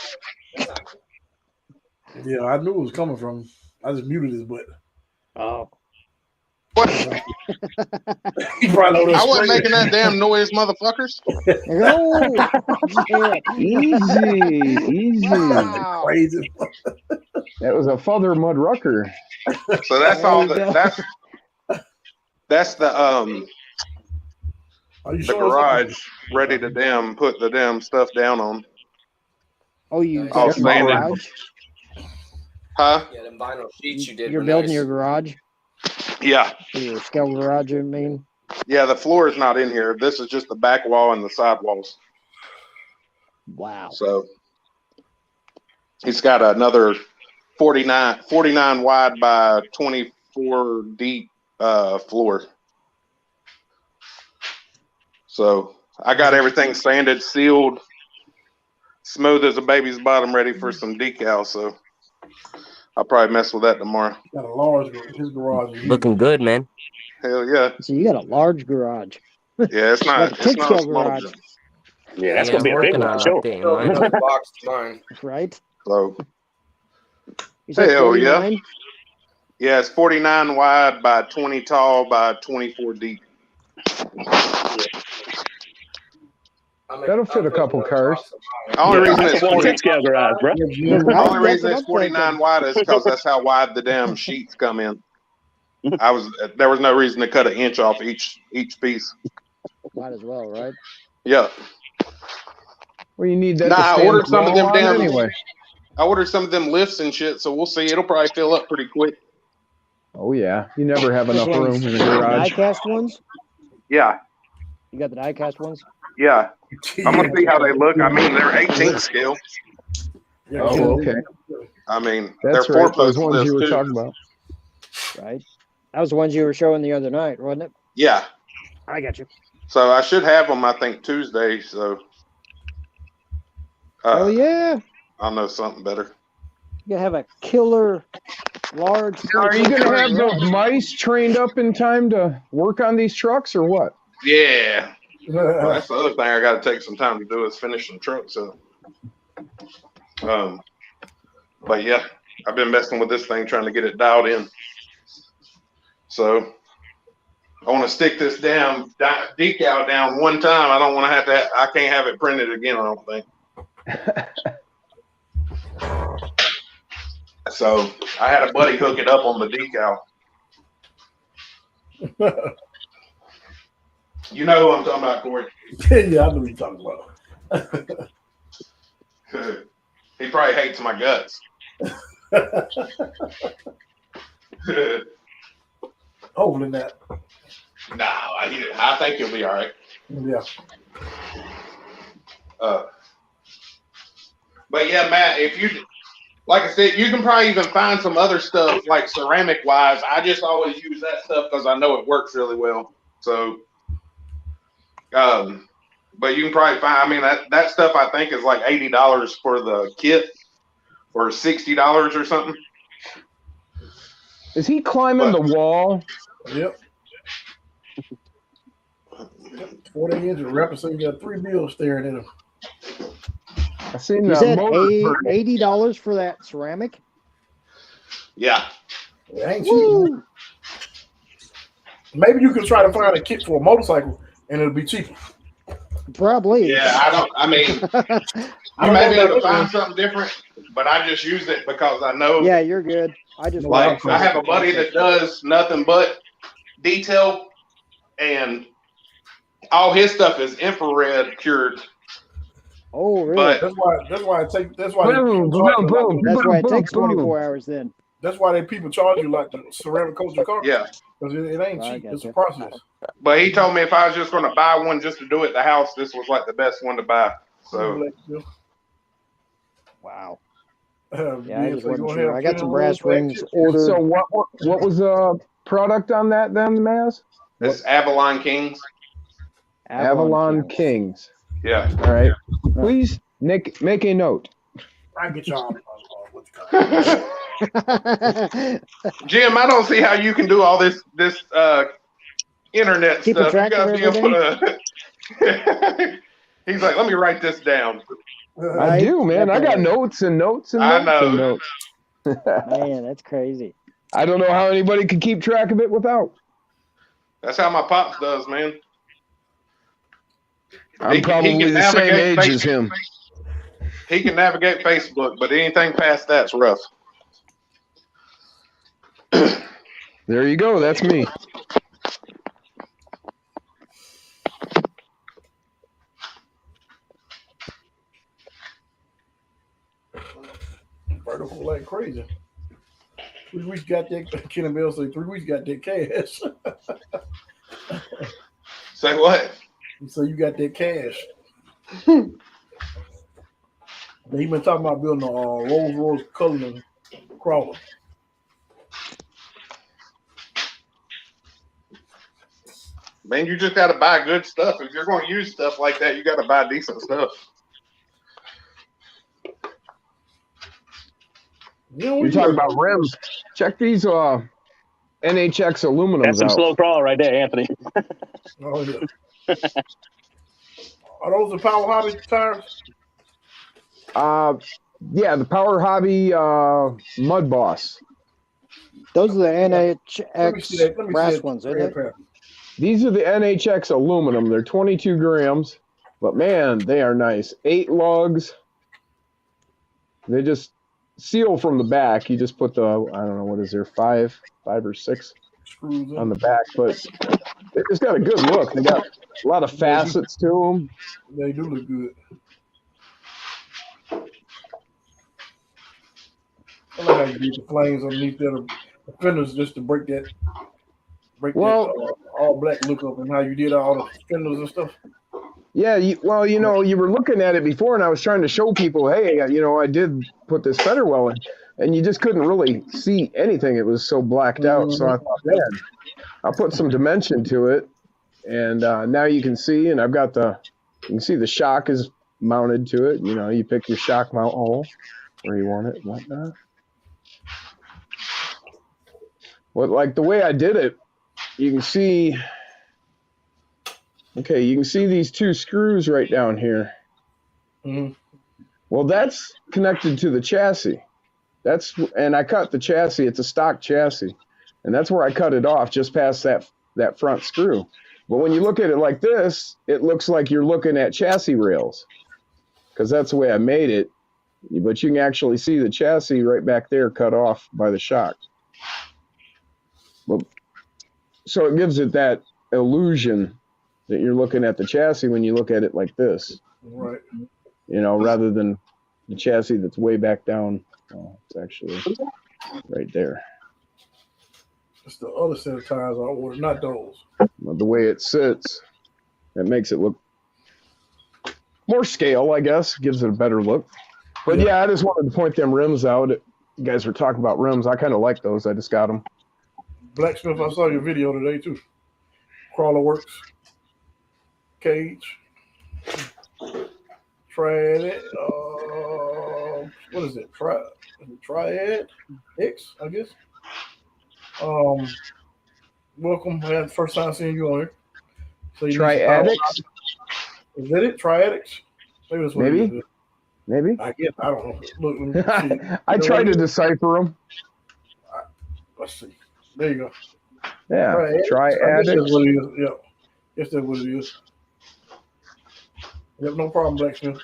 yeah, I knew it was coming from. I just muted his butt. Oh. What? He probably know I that wasn't straight. making that damn noise, motherfuckers. Oh, Easy. wow. Crazy. That was a Father Mud Rucker. So that's There all. you go. That's the Are you the showing us garage ready to put the damn stuff down on. Oh, you All got your sanded. garage? Huh? Yeah, them vinyl sheets you did. You're were building nice. your garage? Yeah. Your scale garage, I mean? Yeah, the floor is not in here. This is just the back wall and the side walls. Wow. So he's got another 49 wide by 24 deep floor. So I got everything sanded, sealed, smooth as a baby's bottom, ready for some decals. So I'll probably mess with that tomorrow. got a large his garage. is huge. Looking good, man. Hell yeah. So you got a large garage. Yeah, it's not Like a it's not a kick-scale small garage. joint. Yeah, that's Yeah, gonna be I'm a big working one, on sure. updating Still mine. another box to mine. Right? So You said hell yeah. 49? Yeah, it's 49 wide by 20 tall by 24 deep. That'll fit a couple cars. The only reason that's it's a 40, 1/10 scale garage, bro. the only reason it's 49 wide is because that's how wide the damn sheets come in. There was no reason to cut an inch off each piece. Might as well, right? Yeah. Well, you need that. Nah, to I stand ordered some of them on damn. anyway. I ordered some of them lifts and shit, so we'll see. It'll probably fill up pretty quick. Oh yeah, you never have enough Which room ones? in the garage. Die-cast ones? Yeah, You got the die-cast ones? yeah. I'm gonna see how they look. I mean, they're 18 scale. Oh, okay. I mean, That's they're right. four-post Those ones lifts you were too. talking about. Right. That was the ones you were showing the other night, wasn't it? Yeah. I got you. So I should have them, I think, Tuesday. So Oh yeah. I'll know something better. You have a killer large. Are you going to have those mice trained up in time to work on these trucks or what? Yeah. Well, that's the other thing I got to take some time to do is finish some trucks up. But yeah, I've been messing with this thing, trying to get it dialed in. So I want to stick this down decal down one time. I don't want to have to. I can't have it printed again, I don't think. So I had a buddy hook it up on the decal. You know who I'm talking about, Corey? Yeah, I know what you're talking about. He probably hates my guts. Hopefully not. No, I think you'll be all right. Yeah. But yeah, Matt, if you, like I said, you can probably even find some other stuff like ceramic wise. I just always use that stuff because I know it works really well. So, but you can probably find, I mean, that stuff I think is like $80 for the kit or $60 or something. Is he climbing the wall? Yep. 40 inch of wrapper, so you got 3 bills staring at him. I seen You that said motor. $80 for that ceramic? Yeah. It ain't cheap. Maybe you can try to find a kit for a motorcycle and it'll be cheaper. Probably. Yeah, I mean, you may be able to find something different, but I just use it because I know. Yeah, you're good. I just Like, I have a buddy that does nothing but detail, and all his stuff is infrared cured. Oh, really? But That's why it takes. That's why. That's why it takes 24 hours then. That's why people charge you like the ceramic coat your car. Yeah. Because it ain't cheap. It's a process. But he told me if I was just going to buy one just to do it at the house, this was like the best one to buy. So. Wow. Yeah, I just wasn't sure. I got some brass rings ordered. So what was the product on that then, Maz? It's Avalon Kings. Avalon Kings. Yeah. All right. Please make a note. I get y'all. Jim, I don't see how you can do all this internet Keep stuff. track You gotta of be able to. He's like, let me write this down. I do, man. I got notes and notes and I notes and know. notes. Man, that's crazy. I don't know how anybody could keep track of it without. That's how my pops does, man. I'm probably can the same navigate age as him. He can navigate Facebook, but anything past that's rough. There you go. That's me. Vertical like crazy. 3 weeks got that. Kenny Bell say 3 weeks got that cash. Say what? So you got that cash. He been talking about building a Rolls Royce Cullinan crawler. Man, you just got to buy good stuff. If you're going to use stuff like that, you got to buy decent stuff. You're talking about rims. Check these NHX aluminums That's some out. slow crawl right there, Anthony. Oh yeah. Are those the Power Hobby tires? Yeah, the Power Hobby Mud Boss. Those are the Let me NHX see that. Let me brass see that. ones, isn't it? These are the NHX aluminum. They're 22 grams, but man, they are nice. 8 lugs. They just seal from the back. You just put the, I don't know, what is there, 5 or 6 Screws on the back, but they just got a good look. They got a lot of facets to them. They do look good. I like how you use the flames underneath the fenders just to break that all black look up, and how you did all the fenders and stuff. Yeah, you were looking at it before, and I was trying to show people, hey, I did put this fender well in, and you just couldn't really see anything. It was so blacked out. So I thought, man, I'll put some dimension to it, and now you can see, and you can see the shock is mounted to it. You pick your shock mount hole where you want it and whatnot. Well, like the way I did it, you can see. Okay, you can see these 2 screws right down here. Mm-hmm. Well, that's connected to the chassis. And I cut the chassis. It's a stock chassis, and that's where I cut it off, just past that front screw. But when you look at it like this, it looks like you're looking at chassis rails, because that's the way I made it. But you can actually see the chassis right back there cut off by the shock. Well, so it gives it that illusion that you're looking at the chassis when you look at it like this. Right. Rather than the chassis that's way back down. Oh, it's actually right there. It's the other set of tires I ordered, not those. The way it sits, it makes it look more scale, I guess. Gives it a better look. But yeah, I just wanted to point them rims out. You guys were talking about rims. I kind of like those. I just got them. Blacksmith, I saw your video today too. Crawler Works. Cage. Triad. What is it? Triad X, I guess. Welcome. I had the first time seeing you on here. So Triadix? Is that it? Triadix? Maybe that's what it is. Maybe. I guess. I don't know. Look, let me see. I tried to decipher them. Let's see. There you go. Yeah. Triadix. That's what it is. Yeah. Yes, that's what it is. Yep, no problem, Blacksmith.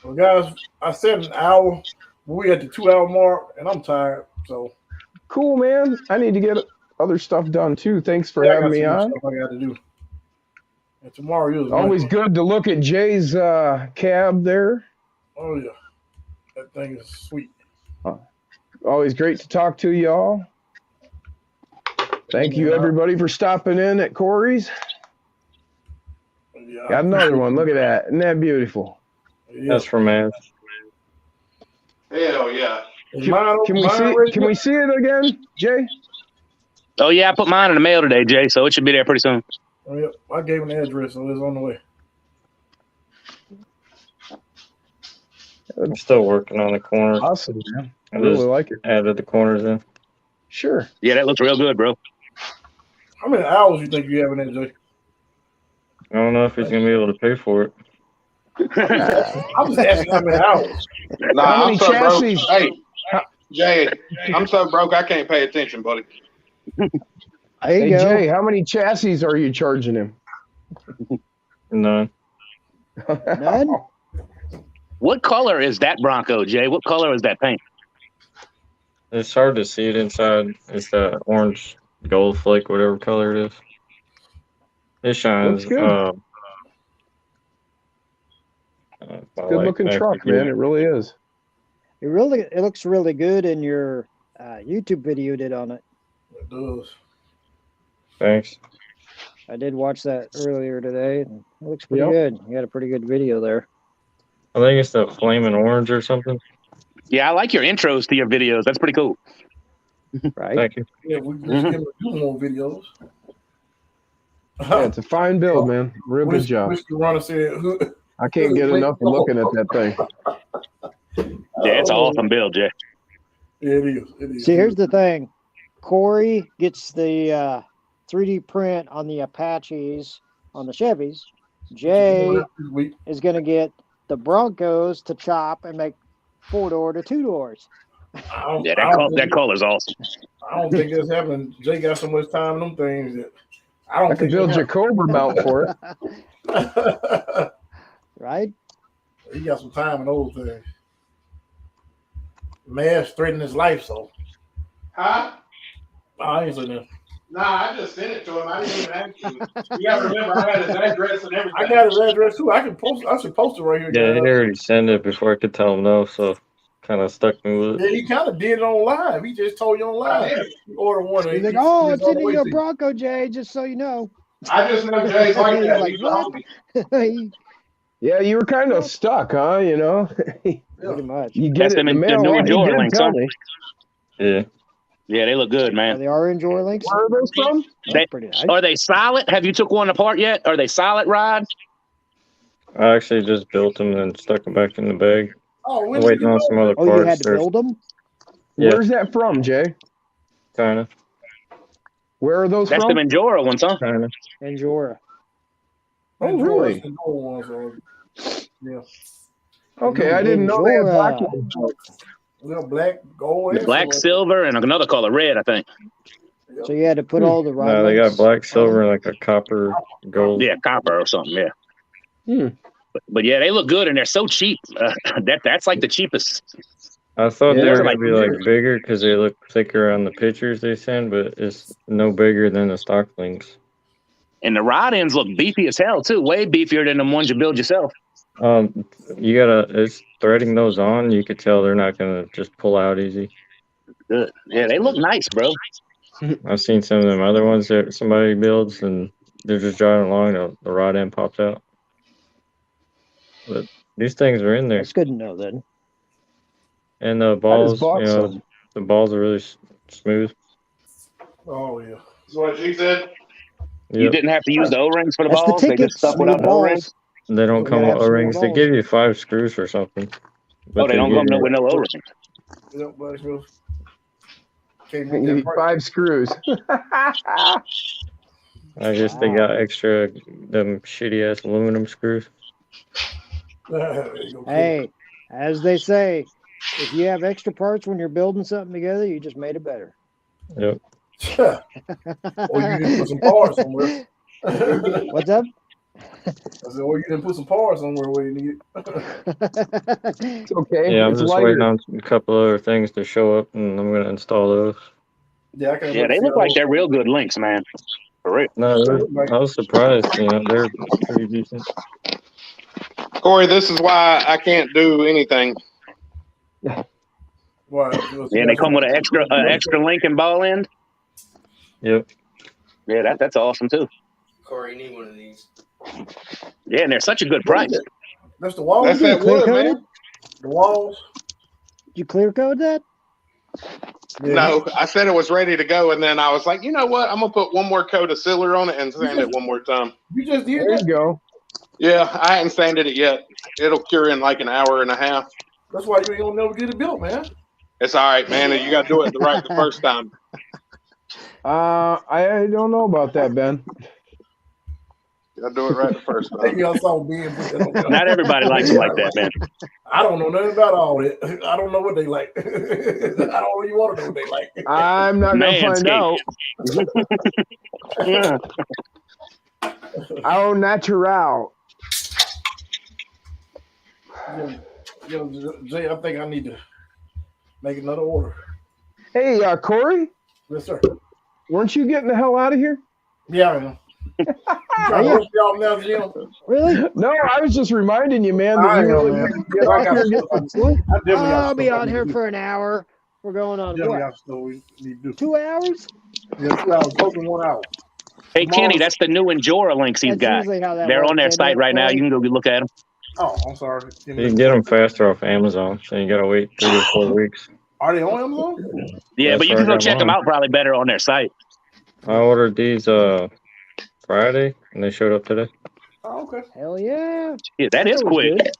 Well, guys, I said an hour. We at the 2-hour mark, and I'm tired. So cool, man. I need to get other stuff done too. Thanks for having me on. Stuff I got to do. And tomorrow is always good to look at Jay's cab there. Oh yeah, that thing is sweet. Always great to talk to y'all. Thank you, everybody, for stopping in at Corey's. Yeah, got another one. Look at that. Isn't that beautiful? Yeah. That's from man. Hell yeah. Can we see it again, Jay? Oh yeah, I put mine in the mail today, Jay, so it should be there pretty soon. Oh, yeah. I gave him the address, so it's on the way. I'm still working on the corners. Awesome, man. I really like it. Added the corners in. Sure. Yeah, that looks real good, bro. How many hours you think you have in that, Jay? I don't know if he's gonna be able to pay for it. I'm just asking how many hours. Nah, I'm so broke. Hey, Jay, I'm so broke I can't pay attention, buddy. Hey, Jay, how many chassis are you charging him? None. None? What color is that Bronco, Jay? What color is that paint? It's hard to see it inside. It's that orange gold flake, whatever color it is. It shines. Looks good. Good looking truck, man. It really is. It looks really good in your YouTube video you did on it. It does. Thanks. I did watch that earlier today. And it looks pretty good. You got a pretty good video there. I think it's the flaming orange or something. Yeah, I like your intros to your videos. That's pretty cool. Right. Thank you. Yeah, we just gonna do more videos. Yeah, it's a fine build, man. Real good job. Whiskey Runner said, I can't get enough of looking at that thing. Yeah, it's an awesome build, Jay. Yeah, it is. It is. See, here's the thing. Corey gets the 3D print on the Apaches, on the Chevys. Jay is going to get the Broncos to chop and make 4-door to 2 doors. Yeah, that color's awesome. I don't think that's happening. Jay got so much time in them things that I don't I could think build you a Cobra mount for it. Right? He got some time in those things. Man's threatening his life, so. Huh? I ain't saying that. Nah, I just sent it to him. I didn't even ask you. You gotta remember, I had his address and everything. I got his address too. I should post it right here. Yeah, he guys. already sent it before I could tell him no, so kind of stuck me with Yeah, it. he kind of did it on live. He just told you on live. He ordered one. He's like, oh, it's in your Bronco, Jay, just so you know. I just know Jay's like He's that. like, He's a what? homie. Yeah, you were kind of stuck, huh? You know, Pretty much. you get That's it in them the the mail. new Well, he Endure did links, tell huh? me. Yeah. Yeah, they look good, Are man. they orange or links? Where are those from? They, Pretty nice. are they solid? Have you took one apart yet? Are they solid, Rod? I actually just built them and stuck them back in the bag. Oh, I'm when did waiting you on know? some other Oh, you parts. had to There's build them? Yeah. Where's that from, Jay? kind Where are those That's from? the Endura ones, huh? of. Anjora. Oh, really? Yeah. Okay, I didn't know they had black Endura. ones. We got black, gold, and Black, silver. silver, and another color, red, I think. So you had to put all the rod No, they got links black, silver, on and like a copper, gold. Yeah, copper or something. Yeah. Hmm. But yeah, they look good and they're so cheap. That's like the cheapest. I thought Yeah, they were they're gonna like be like bigger because they look thicker on the pictures they send, but it's no bigger than the stock links. And the rod ends look beefy as hell too. Way beefier than the ones you build yourself. You gotta. It's threading those on. You could tell they're not gonna just pull out easy. Good. Yeah, they look nice, bro. I've seen some of them other ones that somebody builds, and they're just driving along, the rod end pops out. But these things are in there, That's good to know then. and the I just balls, bought some. the balls are really smooth. Oh, yeah. That's what she said. You Yep. didn't have to use the O-rings for the That's the balls. They ticket. just stuck Smooth without the O-rings. balls. They don't You come gotta with have O-rings. smooth They balls. give you 5 screws or something. Oh, they don't give come you- with no O-rings. Yep, blacksmith. Can't You make that need price. 5 screws. I guess they got extra them shitty ass aluminum screws. There you go, kid. Hey, as they say, if you have extra parts when you're building something together, you just made it better. Yep. Or you didn't put some parts somewhere. What's up? I said, or you didn't put some parts somewhere where you need it. It's okay. Yeah, I'm It's just lighter. waiting on a couple other things to show up, and I'm gonna install those. Yeah, I can't Yeah, they look like they're real good links, man. For real. No, I was surprised. They're pretty decent. Corey, this is why I can't do anything. Why? Yeah, they come with an extra link and ball end. Yep. Yeah, that's awesome too. Corey, you need one of these. Yeah, and they're such a good price. That's the walls. That's that Clear wood, coated? man. The walls. Did you clear code that? Yeah. No, I said it was ready to go, and then I was like, you know what? I'm gonna put one more coat of sealer on it and sand it one more time. You just did There you that. go. Yeah, I hadn't sanded it yet. It'll cure in like an hour and a half. That's why you ain't gonna never get it built, man. It's all right, man. You got to do it right the first time. I don't know about that, Ben. You got to do it right the first I think time. y'all saw Ben put that on there. Not everybody likes them like that, man. I don't know nothing about all that. I don't know what they like. I don't really want to know what they like. I'm not gonna find out. Yeah. Au natural. Jay, I think I need to make another order. Hey, Corey, Yes, sir. weren't you getting the hell out of here? Yeah, I am. You trying to rush me off now, Jim? Really? No, I was just reminding you, man, that I you know, really man. need to get I off got here and get some sleep. I definitely got I'll be stuff I on need here to do. for an hour. We're going on Definitely what? got stuff we need to do. 2 hours? Yeah, 2 hours, close to 1 hour. Hey, Kenny, that's the new Endura links he's That's got. usually how that They're works, on their ain't site it, right now. Corey? You can go look at them. Oh, I'm sorry. You can get them faster off Amazon, so you gotta wait 3 or 4 weeks. Are they on Amazon? Yeah, That's but you where can I go got check them mine. out probably better on their site. I ordered these Friday, and they showed up today. Oh, okay. Hell yeah. Yeah, that is That was quick. good.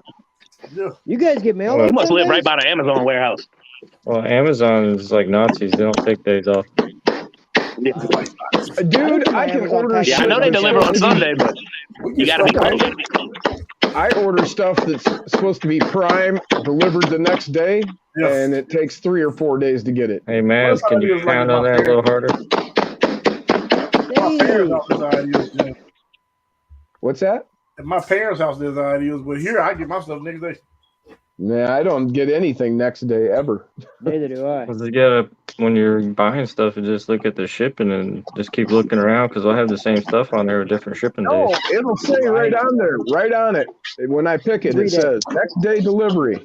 Yeah. You guys get mail Well, You on must live Sundays? right by the Amazon warehouse. Well, Amazon is like Nazis; they don't take days off. Yeah, Dude, I can Amazon order package. I shit know they that's deliver on supposed to be- Sunday, but We you get got to be stuff close. I order stuff that's supposed to be prime delivered the next day, and it takes 3 or 4 days to get it. Hey, Maz, can you pound on that a little harder? My parents' house is ideas. Yeah. What's that? At my parents' house, there's ideas, but here I get my stuff next day. Nah, I don't get anything next day ever. Neither do I. Because you gotta, when you're buying stuff, you just look at the shipping and just keep looking around because I'll have the same stuff on there with different shipping No, days. it'll say right on there, right on it. When I pick it, it says next day delivery.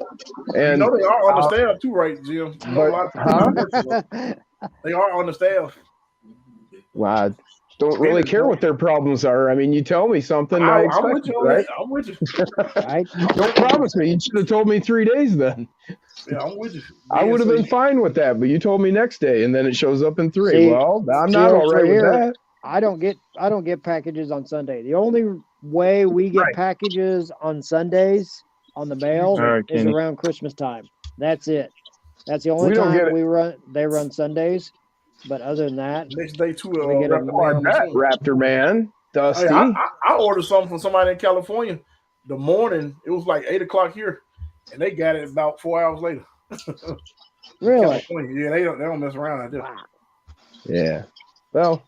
And you know they are on the staff too, right, Jim? You know, a lot of people they are on the staff. Well, I don't really care what their problems are. I mean, you tell me something, I expect I'm with you, it, right? I'm with you. Don't promise me. You should have told me 3 days then. Yeah, I'm with you. I would have been fine with that, but you told me next day, and then it shows up in 3. See, well, I'm not all right with that. I don't get packages on Sunday. The only way we get packages on Sundays on the mail is Kenny. around Christmas time. That's it. That's the only We don't get time it. they run Sundays. But other than that, Next day too. we get a mail machine. Raptor Man, Dusty. Hey, I ordered something from somebody in California. The morning it was like 8 o'clock here, and they got it about 4 hours later. Really? California. Yeah, they don't mess around out there. Yeah. Well,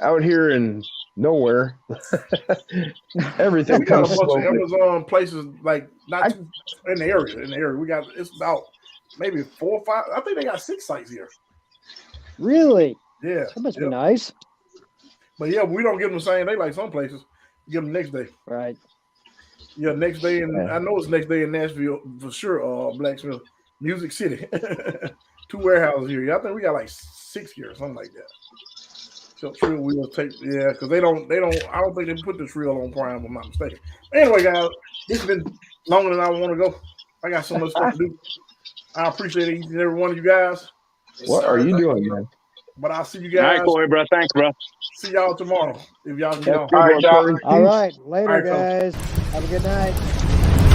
out here in nowhere, everything We got a comes bunch of slowly. Amazon places like not too in the area. In the area, we got it's about maybe 4 or 5. I think they got 6 sites here. Really? Yeah, That must be nice. But yeah, we don't give them the same day like some places. We give them next day. Right. Yeah, next day, and I know it's next day in Nashville for sure. Blacksmith, Music City, 2 warehouses here. Yeah, I think we got like 6 here, or something like that. So Trill will take, yeah, because they don't. I don't think they put the Trill on Prime, if I'm not mistaken. Anyway, guys, this has been longer than I want to go. I got so much stuff to do. I appreciate each and every one of you guys. What are you doing, man? But I'll see you All guys. right, Corey, bro. Thanks, bro. See y'all tomorrow if y'all can get on. All right, All right. Later, All right, folks. guys. Have a good night.